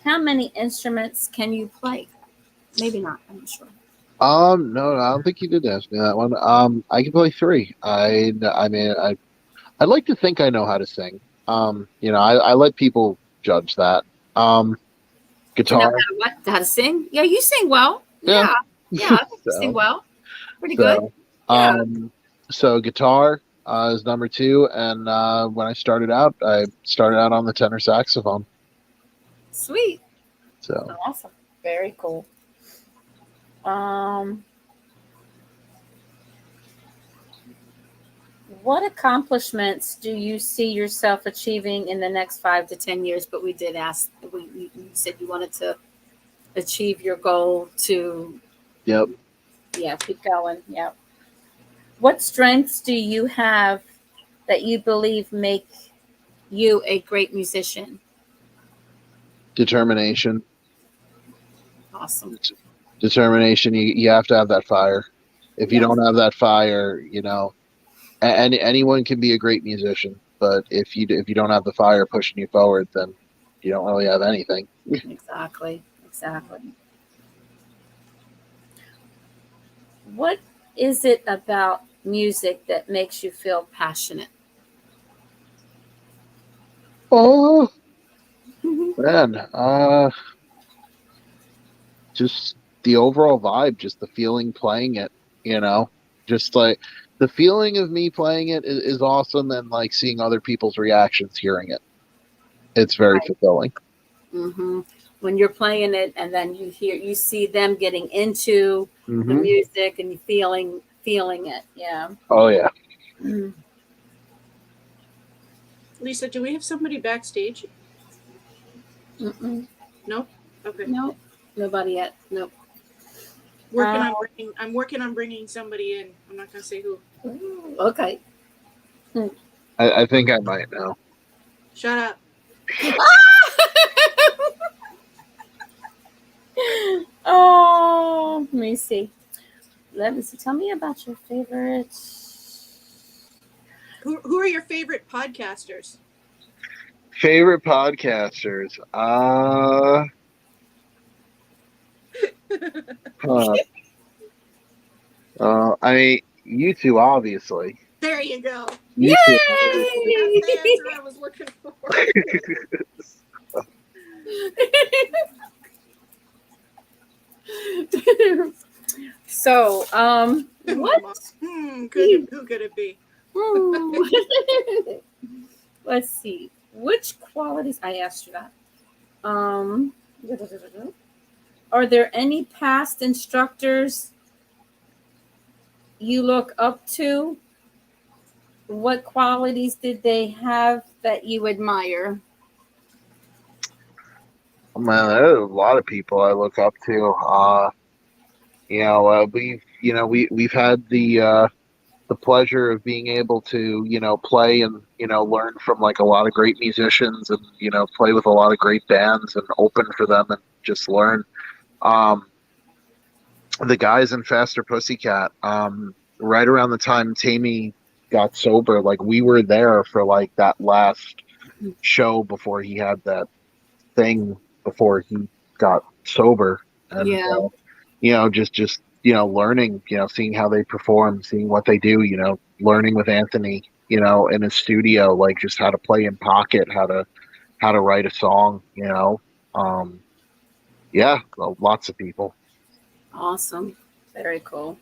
How many instruments can you play? Maybe not, I'm not sure. No, I don't think you did ask me that one. I can play 3. I mean, I'd like to think I know how to sing. I let people judge that. You know Guitar. how to sing? Yeah, you sing well. Yeah. Yeah, I think you sing well. Pretty good. So, Yeah. so guitar is number 2, and when I started out on the tenor saxophone. Sweet. So, Awesome. Very cool. How What accomplishments do you see yourself achieving in the next 5 to 10 years? But we did ask. You said you wanted to achieve your goal to. Yep. Yeah, keep going. Yeah. What strengths do you have that you believe make you a great musician? Determination. Awesome. Determination. You have to have that fire. If you Yeah. don't have that fire, anyone can be a great musician, but if you don't have the fire pushing you forward, then you don't really have anything. Exactly. Exactly. What is it about music that makes you feel passionate? Oh man, just the overall vibe, just the feeling playing it, you know, just like the feeling of me playing it is awesome, and like seeing other people's reactions, hearing it, it's very Right. fulfilling. Mm-hmm. When you're playing it, and then you see them getting into the Hmm. music, and you feeling it. Yeah. Oh yeah. Mm. Lisa, do we have somebody backstage? Mm-mm. No. Okay. No, nobody yet. Nope. I'm working on bringing somebody in. I'm not gonna say who. Okay. I think I might know. Shut up. Oh, let me see. Let me see. Tell me about your favorite. Who are your favorite podcasters? Favorite podcasters? Huh. I mean, you two, obviously. There you go. You two, obviously. That's the Yay! answer I was looking for. So, what? Who could it be? Ooh. Let's see. Which qualities? I asked you that. Um, are there any past instructors you look up to? What qualities did they have that you admire? Man, there's a lot of people I look up to. We've had the pleasure of being able to, play and, learn from like a lot of great musicians, and, play with a lot of great bands and open for them and just learn. Um, the guys in Faster Pussycat, right around the time Tammy got sober, like we were there for like that last show before he had that thing, before he got sober. And Yeah. just learning, seeing how they perform, seeing what they do, learning with Anthony, in his studio, like just how to play in pocket, how to write a song, um yeah, lots of people. Awesome. Very cool.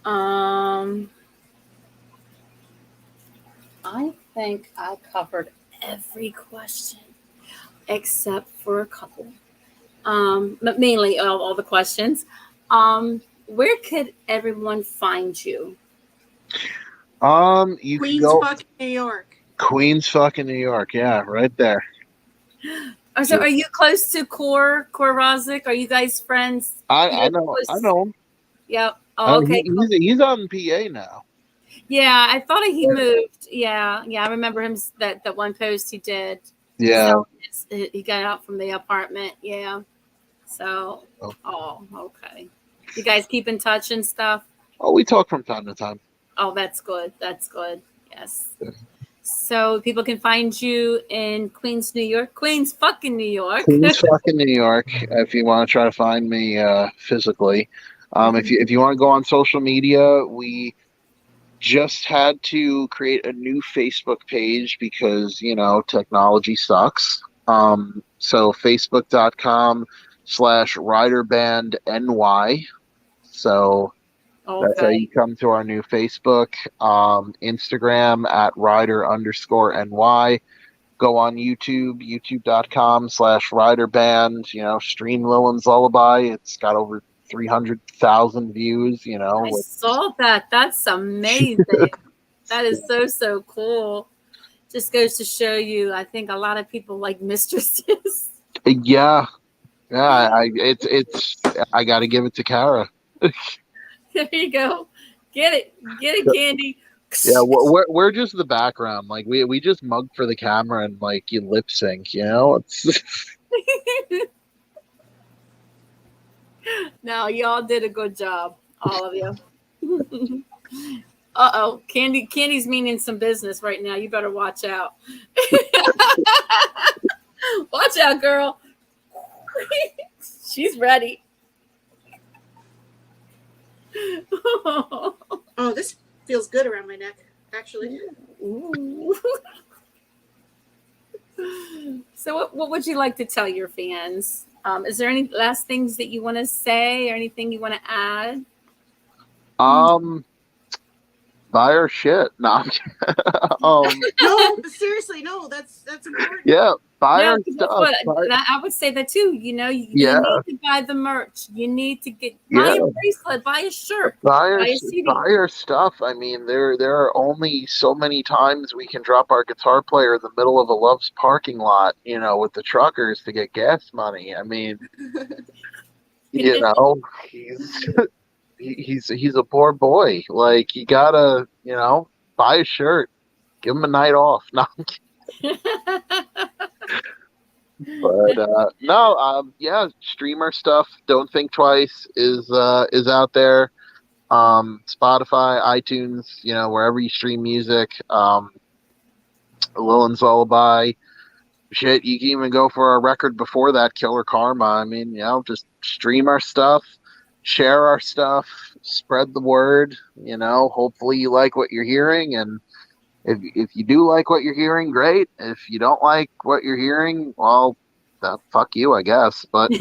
Um, I think I covered every question except for a couple. But mainly all the questions. Where could everyone find you? You can Queens, go fucking New York. Queens, fucking New York, yeah, right there. So, are you close to Core Rozic? Are you guys friends? I You I live know I close? know him. Yep. Oh, okay. Cool. He's on PA now. Yeah, I thought he moved. Yeah, yeah. I remember him that one post he did. Yeah. So he got out from the apartment. Yeah. So, oh, okay. You guys keep in touch and stuff. Oh, we talk from time to time. Oh, that's good. That's good. Yes. So people can find you in Queens, New York. Queens, fucking New York. Queens, fucking New York. If you want to try to find me physically, if you want to go on social media, we just had to create a new Facebook page because technology sucks. So facebook.com/RyderBandNY. So that's how you Okay. come to our new Facebook. Instagram at Ryder_NY. Go on YouTube, youtube.com/Ryder Band. Stream Lillin's Lullaby. It's got over 300,000 views. I saw that. That's amazing. That is so cool. Just goes to show you, I think a lot of people like mistresses. Yeah, it's I got to give it to Kara. There you go. Get it, Candy. Yeah, we're just the background. Like we just mug for the camera and like you lip sync. It's No, y'all did a good job, all of you. Uh-oh, Candy's meaning some business right now. You better watch out. Watch out, girl. She's ready. Oh, this feels good around my neck, actually. Ooh. So what would you like to tell your fans? Is there any last things that you want to say or anything you want to add? Buy our shit. No, No, but seriously, no, that's important. yeah, buy No, our guess stuff. what? Buy- I would say that too. You Yeah. need to buy the merch. You need to buy Yeah. a bracelet, buy a shirt, Buy buy a CD. our stuff. I mean, there are only so many times we can drop our guitar player in the middle of a Love's parking lot, with the truckers to get gas money. I mean, he's a poor boy. Like you gotta, buy a shirt, give him a night off. No, but no, yeah, stream our stuff. Don't think twice is out there. Spotify, iTunes, wherever you stream music. Lillian's Lullaby. Shit, you can even go for our record before that, Killer Karma. I mean, just stream our stuff, share our stuff, spread the word. Hopefully you like what you're hearing, and if you do like what you're hearing, great. If you don't like what you're hearing, well, fuck you, I guess. But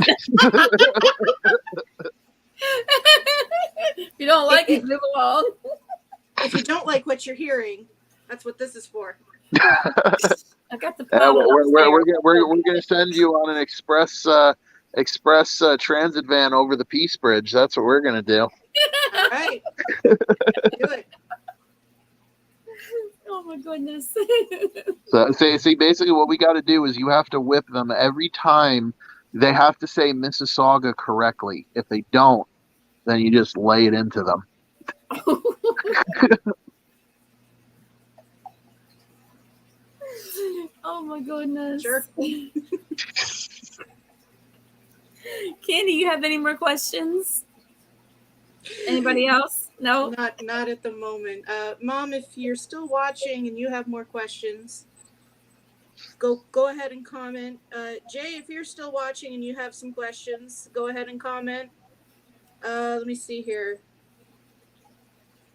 If you don't like it, move along. If you don't like what you're hearing, that's what this is for. I got the we're gonna send you on an express transit van over the Peace Bridge. That's what we're gonna do. All right, do it. Oh my goodness. So see, basically what we got to do is you have to whip them every time. They have to say Mississauga correctly. If they don't, then you just lay it into them. Oh my goodness. Sure. Candy, you have any more questions? Anybody else? No? Not at the moment. Mom, if you're still watching and you have more questions, go ahead and comment. Jay, if you're still watching and you have some questions, go ahead and comment. Let me see here.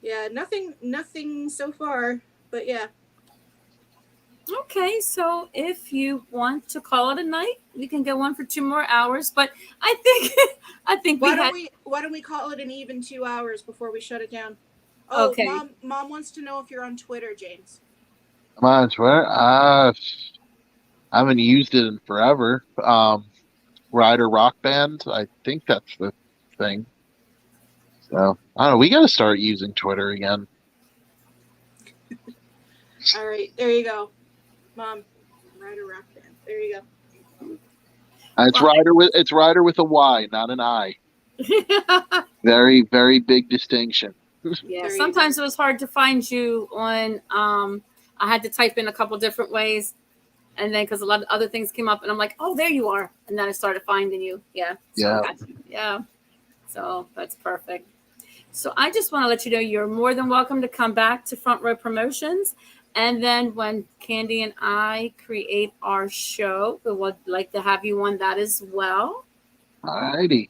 Yeah, nothing so far, but yeah. Okay, so if you want to call it a night, we can go on for 2 more hours. But I think Why don't we call it an even 2 hours before we shut it down? Oh, okay. Mom wants to know if you're on Twitter, James. I'm on Twitter. I haven't used it in forever. Ryder Rock Band. I think that's the thing. So I don't know. We got to start using Twitter again. All right, there you go, Mom. Ryder Rock Band. There you go. It's Ryder with a Y, not an I. Very, very big distinction. Yeah, sometimes it was hard to find you on. I had to type in a couple different ways, and then because a lot of other things came up, and I'm like, oh, there you are, and then I started finding you. Yeah. So yeah. So that's perfect. So I just want to let you know you're more than welcome to come back to Front Row Promotions. And then when Candy and I create our show, we would like to have you on that as well. Alrighty.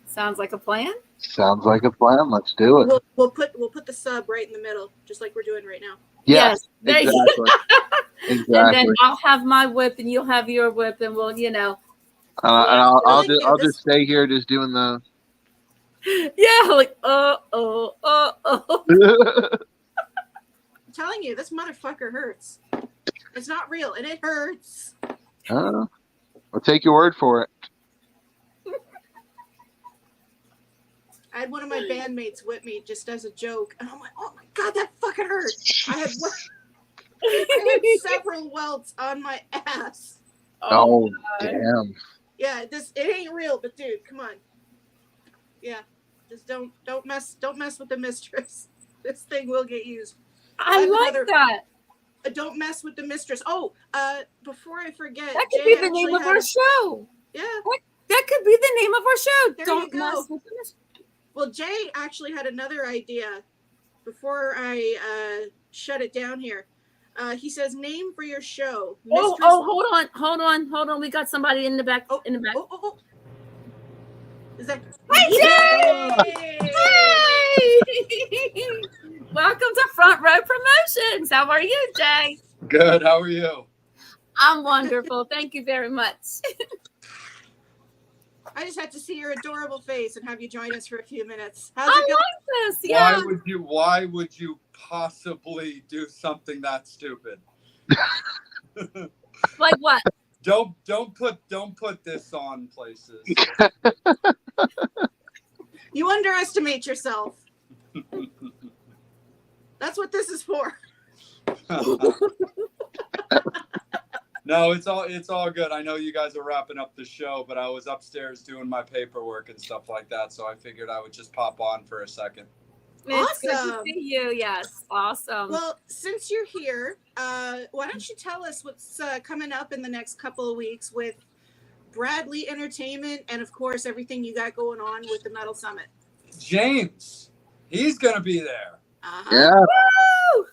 Sounds like a plan? Sounds like a plan. Let's do it. We'll put the sub right in the middle, just like we're doing right now. Yes, exactly. Exactly. And then I'll have my whip and you'll have your whip, and we'll, and I'll just stay here, just doing the. Yeah, like I'm telling you, this motherfucker hurts. It's not real, and it hurts. I'll take your word for it. bandmates with me just as a joke, and I'm like, oh my god, that fucking hurt. I had several welts on my ass. Oh, God. damn. Yeah, it ain't real, but dude, come on. Yeah, just don't mess with the mistress. This thing will get used. I like that. Don't mess with the mistress. Oh, before I forget, That could Jay be the name of our show. Yeah, that could be the name of our show. There Don't you go. mess with the mistress. Well, Jay actually had another idea before I shut it down here. He says, "Name for your show." Mistress... Hold on. We got somebody in the back. Oh, in the back. Oh. Is that? Hi, Jay! Hey! Welcome to Front Row Promotions. How are you, Jay? Good. How are you? I'm wonderful. Thank you very much. I just had to see your adorable face and have you join us for a few minutes. How's it going? Like this. Yeah. Why would you possibly do something that stupid? Like what? Don't put this on places. You underestimate yourself. That's what this is for. No, it's all good. I know you guys are wrapping up the show, but I was upstairs doing my paperwork and stuff like that, so I figured I would just pop on for a second. It's good to see you. Yes, awesome. Well, since you're here, why don't you tell us what's coming up in the next couple of weeks with Bradley Entertainment and, of course, everything you got going on with the Metal Summit? James, he's gonna be there. Yeah. Woo!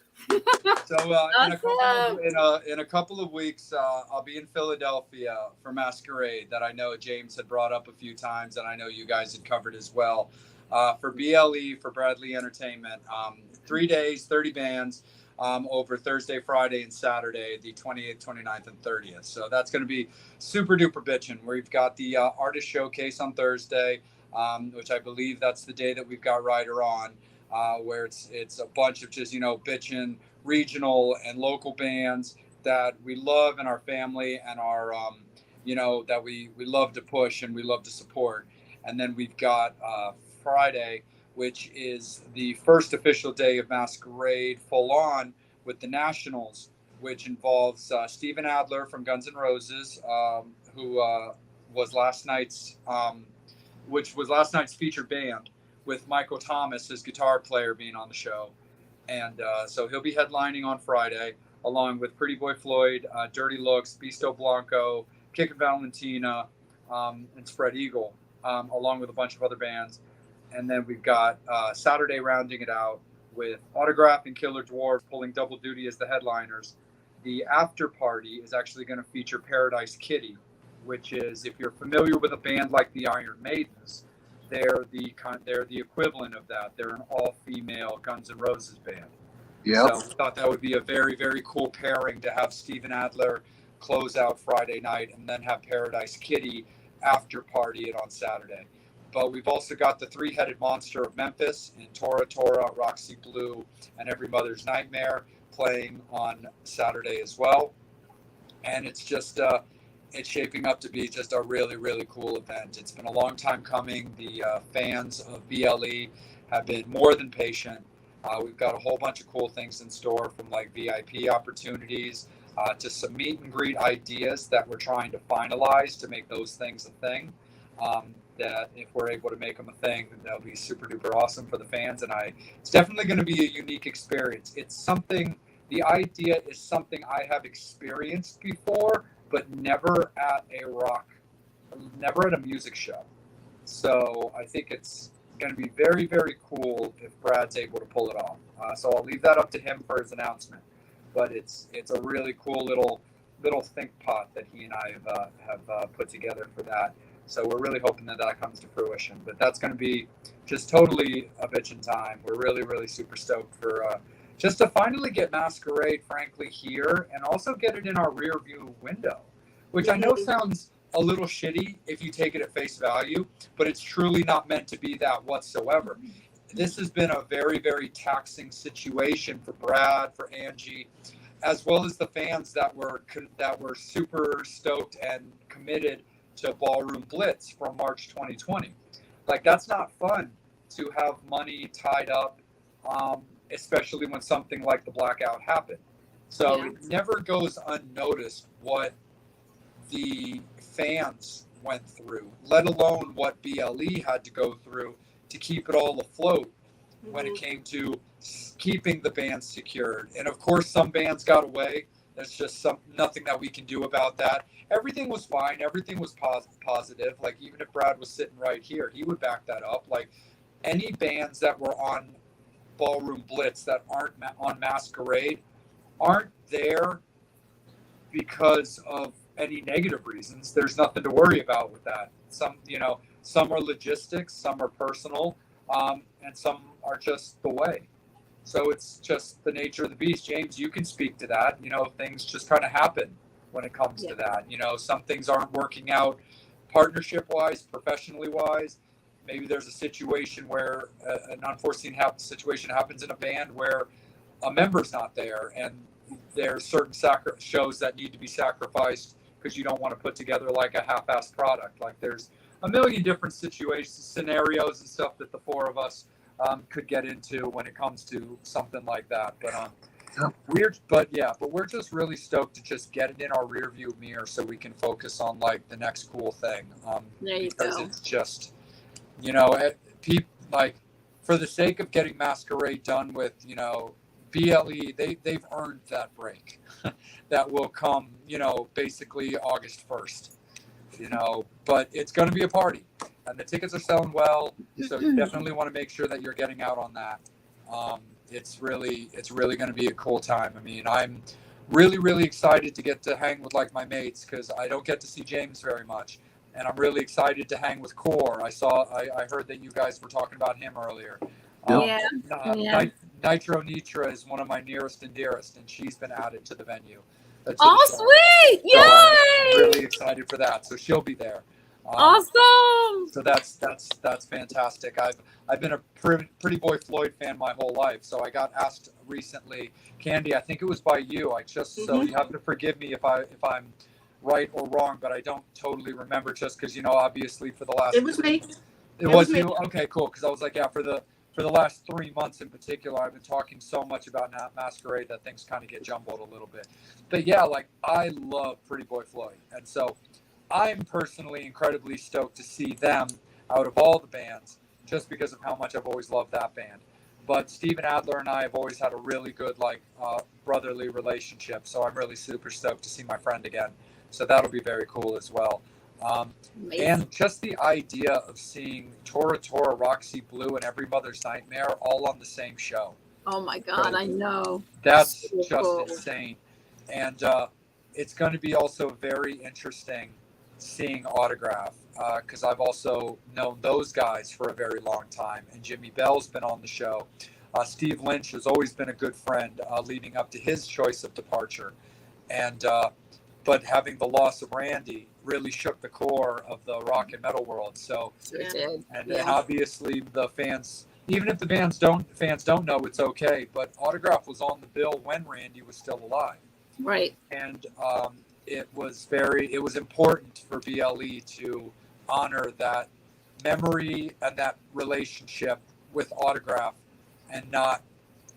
So in a couple of weeks, I'll be in Philadelphia for Masquerade that I know James had brought up a few times, and I know you guys had covered as well. For BLE, for Bradley Entertainment, 3 days, 30 bands over Thursday, Friday, and Saturday, the 28th, 29th, and 30th. So that's going to be super duper bitchin'. We've got the artist showcase on Thursday, which I believe that's the day that we've got Ryder on. Where it's a bunch of just, bitchin' regional and local bands that we love in our family and our, that we love to push and we love to support. And then we've got Friday, which is the first official day of Masquerade full on with the Nationals, which involves Steven Adler from Guns N' Roses, who was last night's featured band, with Michael Thomas, his guitar player, being on the show. And so he'll be headlining on Friday, along with Pretty Boy Floyd, Dirty Looks, Bisto Blanco, Kick and Valentina, and Spread Eagle, along with a bunch of other bands. And then we've got Saturday rounding it out with Autograph and Killer Dwarf pulling double duty as the headliners. The after party is actually going to feature Paradise Kitty, which is, if you're familiar with a band like the Iron Maidens, they're the equivalent of that. They're an all-female Guns N' Roses band. Yeah. So we thought that would be a very, very cool pairing to have Steven Adler close out Friday night and then have Paradise Kitty after party it on Saturday. But we've also got the three-headed monster of Memphis in Tora Tora, Roxy Blue, and Every Mother's Nightmare playing on Saturday as well. And it's just it's shaping up to be just a really, really cool event. It's been a long time coming. The fans of BLE have been more than patient. We've got a whole bunch of cool things in store, from like VIP opportunities to some meet and greet ideas that we're trying to finalize to make those things a thing. That if we're able to make them a thing, that'll be super duper awesome for the fans. And it's definitely going to be a unique experience. The idea is something I have experienced before, but never at a music show. So I think it's going to be very, very cool if Brad's able to pull it off. So I'll leave that up to him for his announcement. But it's a really cool little think pot that he and I have put together for that. So we're really hoping that comes to fruition. But that's going to be just totally a bitchin' time. We're really, really super stoked for just to finally get Masquerade, frankly, here, and also get it in our rear view window, which I know sounds a little shitty if you take it at face value, but it's truly not meant to be that whatsoever. This has been a very, very taxing situation for Brad, for Angie, as well as the fans that were super stoked and committed to Ballroom Blitz from March 2020. Like, that's not fun to have money tied up, especially when something like the blackout happened. So Yeah. it never goes unnoticed what the fans went through, let alone what BLE had to go through to keep it all afloat when it came to keeping the bands secured. And of course, some bands got away. There's just nothing that we can do about that. Everything was fine. Everything was positive. Like, even if Brad was sitting right here, he would back that up. Like, any bands that were on Ballroom Blitz that aren't on Masquerade aren't there because of any negative reasons. There's nothing to worry about with that. Some are logistics, some are personal, and some are just the way. So it's just the nature of the beast. James, you can speak to that. Things just kind of happen when it comes to that. Some things aren't working out partnership-wise, professionally-wise. Maybe there's a situation where an unforeseen situation happens in a band where a member's not there, and there's certain shows that need to be sacrificed because you don't want to put together like a half-assed product. Like, there's a million different scenarios and stuff that the four of us could get into when it comes to something like that. But we're just really stoked to just get it in our rear view mirror so we can focus on like the next cool thing. There you because go. it's just, like, for the sake of getting Masquerade done with, BLE, they've earned that break that will come, basically August 1st, but it's going to be a party, and the tickets are selling well. So you definitely want to make sure that you're getting out on that. It's really going to be a cool time. I mean, I'm really, really excited to get to hang with like my mates, because I don't get to see James very much. And I'm really excited to hang with Core. I heard that you guys were talking about him earlier. Nitro Nitra is one of my nearest and dearest, and she's been added to the venue. Sweet! Yay! So I'm really excited for that. So she'll be there. Awesome! So that's fantastic. I've been a Pretty Boy Floyd fan my whole life. So I got asked recently, Candy, I think it was by you. So you have to forgive me if I'm right or wrong, but I don't totally remember, just because, obviously for the last... It was me. It was you? Okay, cool. Because I was like, yeah, for the last 3 months in particular, I've been talking so much about Masquerade that things kind of get jumbled a little bit. But yeah, like, I love Pretty Boy Floyd. And so I'm personally incredibly stoked to see them out of all the bands, just because of how much I've always loved that band. But Steven Adler and I have always had a really good, brotherly relationship. So I'm really super stoked to see my friend again. So that'll be very cool as well. And just the idea of seeing Tora Tora, Roxy Blue, and Every Mother's Nightmare all on the same show. Oh my God, I know. That's so just cool. Insane. And it's going to be also very interesting seeing Autograph, because I've also known those guys for a very long time. And Jimmy Bell's been on the show. Steve Lynch has always been a good friend leading up to his choice of departure. And but having the loss of Randy really shook the core of the rock and metal world. So, and obviously the fans, even if the fans don't know, it's okay. But Autograph was on the bill when Randy was still alive. Right. And it was important for BLE to honor that memory and that relationship with Autograph, and not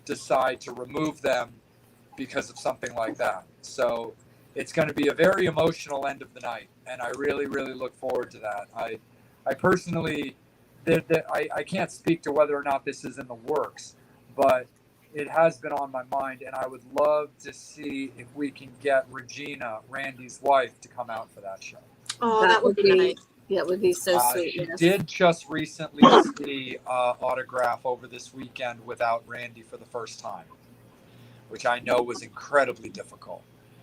decide to remove them because of something like that. So it's going to be a very emotional end of the night, and I really, really look forward to that. I personally, I can't speak to whether or not this is in the works, but it has been on my mind, and I would love to see if we can get Regina, Randy's wife, to come out for that show. Oh, that would be nice. Yeah, it would be so sweet. She did just recently see Autograph over this weekend without Randy for the first time, which I know was incredibly difficult.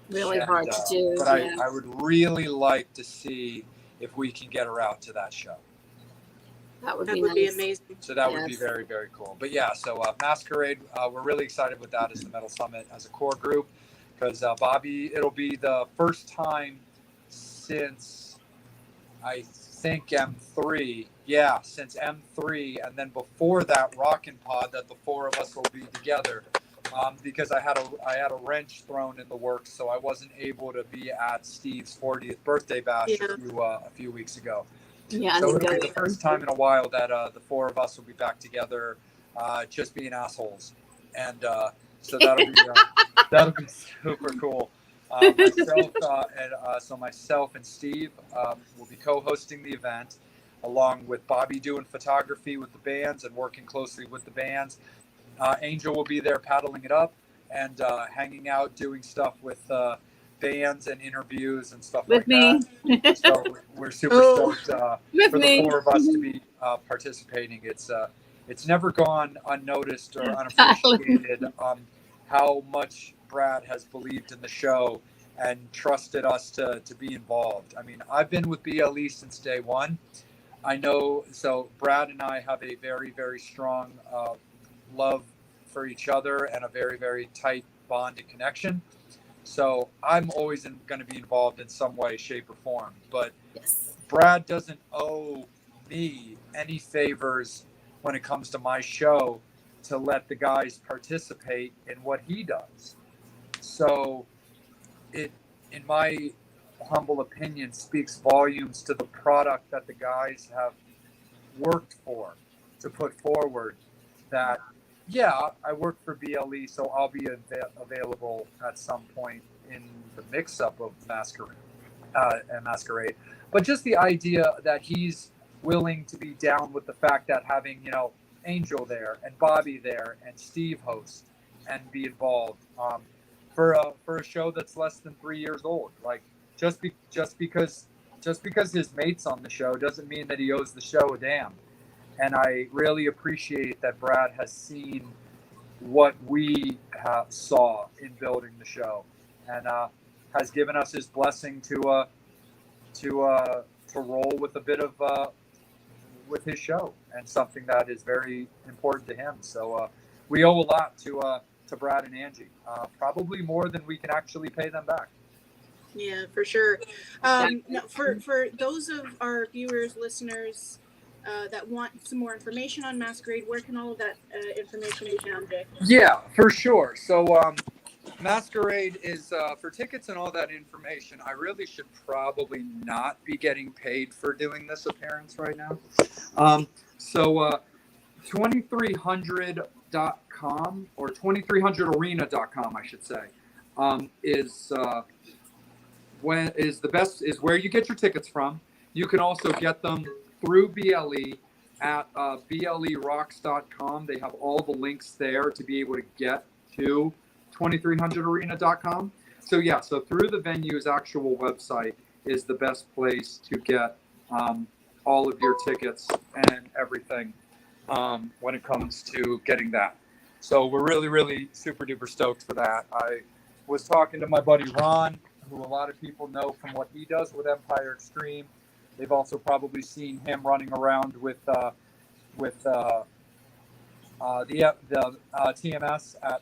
Really hard to do. But I would really like to see if we can get her out to that show. That would be nice. Amazing. So that would be very, very cool. But yeah, so Masquerade, we're really excited with that as the Metal Summit, as a core group, because Bobby, it'll be the first time since, I think, M3. Yeah, since M3, and then before that, Rockin' Pod, that the four of us will be together. Because I had a wrench thrown in the works, so I wasn't able to be at Steve's 40th birthday bash a few weeks ago. Yeah, So I it'll be need the first time in a while that the four of us will be back together, just being assholes, and so that'll be super cool. Myself and Steve will be co-hosting the event, along with Bobby doing photography with the bands and working closely with the bands. Angel will be there paddling it up and hanging out, doing stuff with bands and interviews and stuff with like that. me. So we're super Oh. stoked With for the me. four of us to be participating. It's never gone unnoticed or unappreciated how much Brad has believed in the show and trusted us to be involved. I mean, I've been with BLE since day one. I know, so Brad and I have a very, very strong love for each other and a very, very tight bond and connection. So I'm always going to be involved in some way, shape, or form. But Yes. Brad doesn't owe me any favors when it comes to my show to let the guys participate in what he does. So it, in my humble opinion, speaks volumes to the product that the guys have worked for to put forward. That, yeah, I work for BLE, so I'll be available at some point in the mix-up of Masquerade. But just the idea that he's willing to be down with the fact that having, Angel there and Bobby there and Steve host and be involved for a show that's less than 3 years old. Like just because his mate's on the show doesn't mean that he owes the show a damn. And I really appreciate that Brad has seen what we saw in building the show, and has given us his blessing to roll with a bit of with his show, and something that is very important to him. So we owe a lot to Brad and Angie, probably more than we can actually pay them back. Yeah, for sure. No, for those of our viewers, listeners that want some more information on Masquerade, where can all of that information be found, Jay? Yeah, for sure. So Masquerade is for tickets and all that information. I really should probably not be getting paid for doing this appearance right now. So 2300.com or 2300arena.com, I should say, is where you get your tickets from. You can also get them through BLE at BLErocks.com. They have all the links there to be able to get to 2300arena.com. So through the venue's actual website is the best place to get all of your tickets and everything when it comes to getting that. So we're really, really super duper stoked for that. I was talking to my buddy Ron, who a lot of people know from what he does with Empire Extreme. They've also probably seen him running around with the TMS at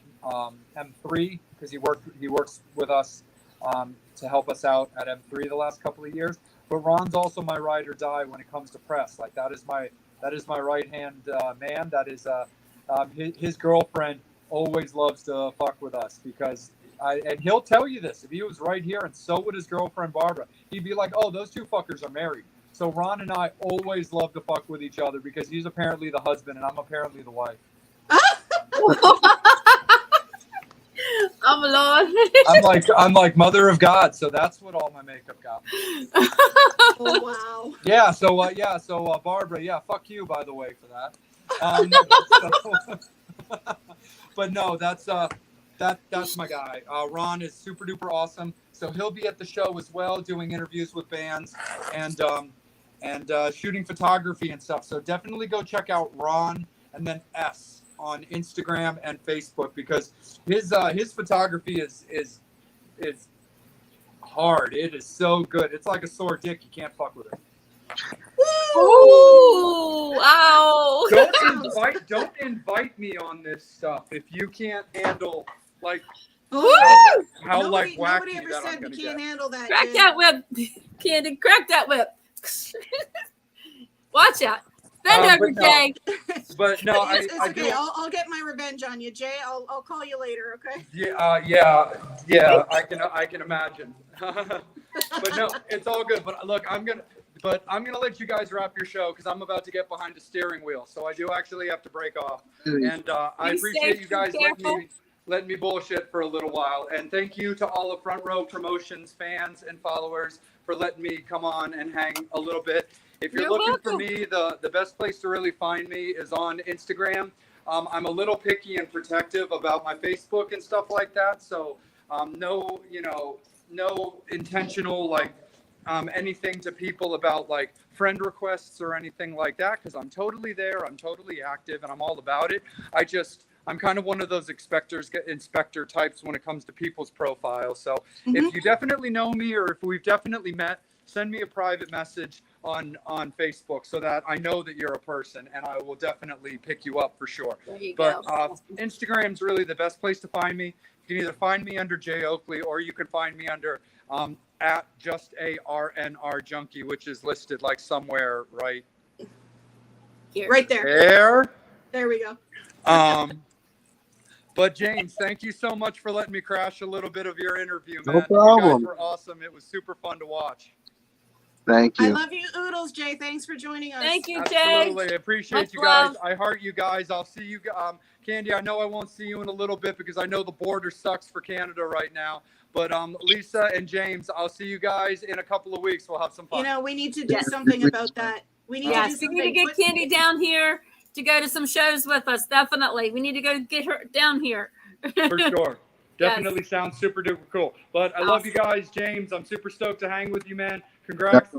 M3, because he works with us to help us out at M3 the last couple of years. But Ron's also my ride or die when it comes to press. Like that is my right hand man. That is his girlfriend always loves to fuck with us, because and he'll tell you this, if he was right here, and so would his girlfriend Barbara, he'd be like, oh, those two fuckers are married. So Ron and I always love to fuck with each other, because he's apparently the husband and I'm apparently the wife. Oh Lord. I'm like mother of God, so that's what all my makeup got me. Oh wow. Yeah, so Barbara, fuck you, by the way, for that. But no, that's my guy. Ron is super duper awesome. So he'll be at the show as well, doing interviews with bands and shooting photography and stuff. So definitely go check out Ron and then S on Instagram and Facebook, because his photography is hard. It is so good. It's like a sore dick. You can't fuck with it. Ooh, ow. Don't invite me on this stuff if you can't handle how Nobody wacky ever that said I'm gonna we can't get. handle that. Crack Jay. that whip. Candy, crack that whip. Watch out. Bend over, But no. Jay. But no, It's I okay. do. I'll get my revenge on you, Jay. I'll call you later, okay? Yeah. I can imagine. But no, it's all good. But look, But I'm going to let you guys wrap your show because I'm about to get behind the steering wheel. So I do actually have to break off. And I appreciate you guys letting me bullshit for a little while. And thank you to all of Front Row Promotions fans and followers for letting me come on and hang a little bit. If you're looking for me, the best place to really find me is on Instagram. I'm a little picky and protective about my Facebook and stuff like that. So no intentional anything to people about like friend requests or anything like that, because I'm totally there, I'm totally active, and I'm all about it. I'm kind of one of those inspector types when it comes to people's profiles. So if you definitely know me or if we've definitely met, send me a private message on Facebook so that I know that you're a person, and I will definitely pick you up for sure. But Instagram's really the best place to find me. You can either find me under Jay Oakley, or you can find me under at just a RNR junkie, which is listed like somewhere right here. Right there. There we go. But James, thank you so much for letting me crash a little bit of your interview, man. No problem. You guys were awesome. It was super fun to watch. Thank you. I love you, Oodles, Jay. Thanks for joining us. Thank you, Jay. Absolutely. I appreciate you guys. I heart you guys. I'll see you. Candy, I know I won't see you in a little bit because I know the border sucks for Canada right now. But Lisa and James, I'll see you guys in a couple of weeks. We'll have some fun. You know, we need to do something about that. We need to do something. We need to get Candy down here to go to some shows with us. Definitely. We need to go get her down here. For sure. Definitely sounds super duper cool. But I love you guys, James. I'm super stoked to hang with you, man. Congrats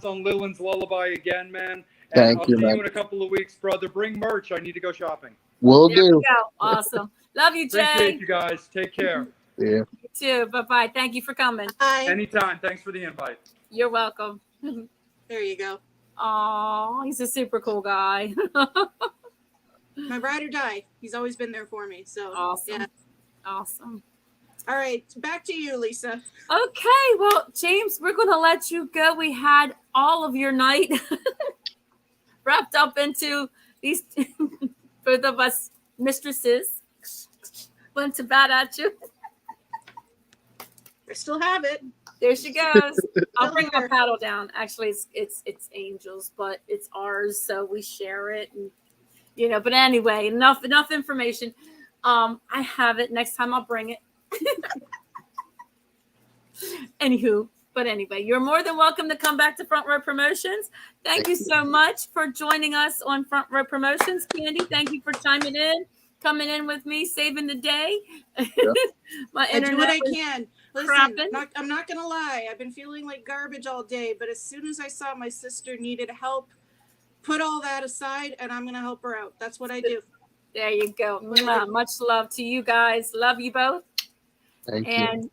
on Lillian's Lullaby again, man. And I'll see you in a couple of weeks, brother. Bring merch. I need to go shopping. Will do. We go. Awesome. Love you, Jay. Appreciate you guys. Take care. Yeah. You too. Bye-bye. Thank you for coming. Bye. Anytime. Thanks for the invite. You're welcome. There you go. Oh, he's a super cool guy. My ride or die. He's always been there for me. So awesome. Yeah. Awesome. All right, back to you, Lisa. Okay, well, James, we're going to let you go. We had all of your night wrapped up into these both of us mistresses went to bat at you. I still have it. There she goes. I'll bring my paddle down. Actually, it's Angel's, but it's ours, so we share it. And, but anyway, enough information. I have it. Next time I'll bring it. Anywho, but anyway, you're more than welcome to come back to Front Row Promotions. Thank you so much for joining us on Front Row Promotions. Candy, thank you for coming in with me, saving the day. Yep. I do what I can. Listen, I'm not going to lie. I've been feeling like garbage all day, but as soon as I saw my sister needed help, put all that aside, and I'm going to help her out. That's what I do. There you go. Much love to you guys. Love you both. Thank you.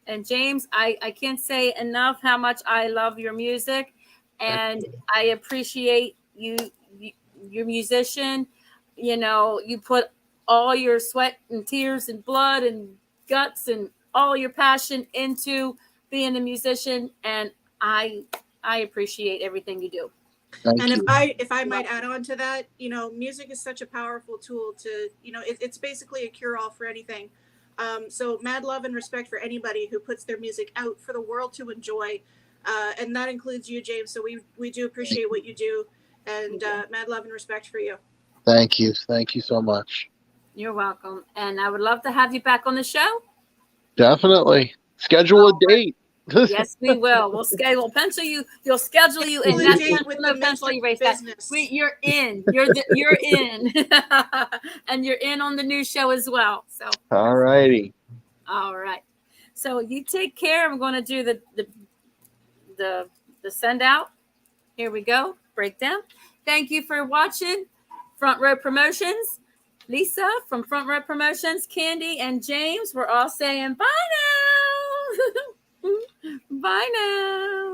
And James, I can't say enough how much I love your music, and I appreciate you're a musician. You put all your sweat and tears and blood and guts and all your passion into being a musician, and I appreciate everything you do. And if I might add on to that, music is such a powerful tool to, it's basically a cure-all for anything. So mad love and respect for anybody who puts their music out for the world to enjoy. And that includes you, James. So we do appreciate what you do, and mad love and respect for you. Thank you. Thank you so much. You're welcome. And I would love to have you back on the show. Definitely. Schedule a date. Yes, we will. We'll pencil you. We'll schedule you, and that's pencil you race that. You're in. You're in, and you're in on the new show as well. So. All righty. All right. So you take care. I'm going to do the send out. Here we go. Breakdown. Thank you for watching Front Row Promotions. Lisa from Front Row Promotions, Candy, and James. We're all saying bye now. Bye now.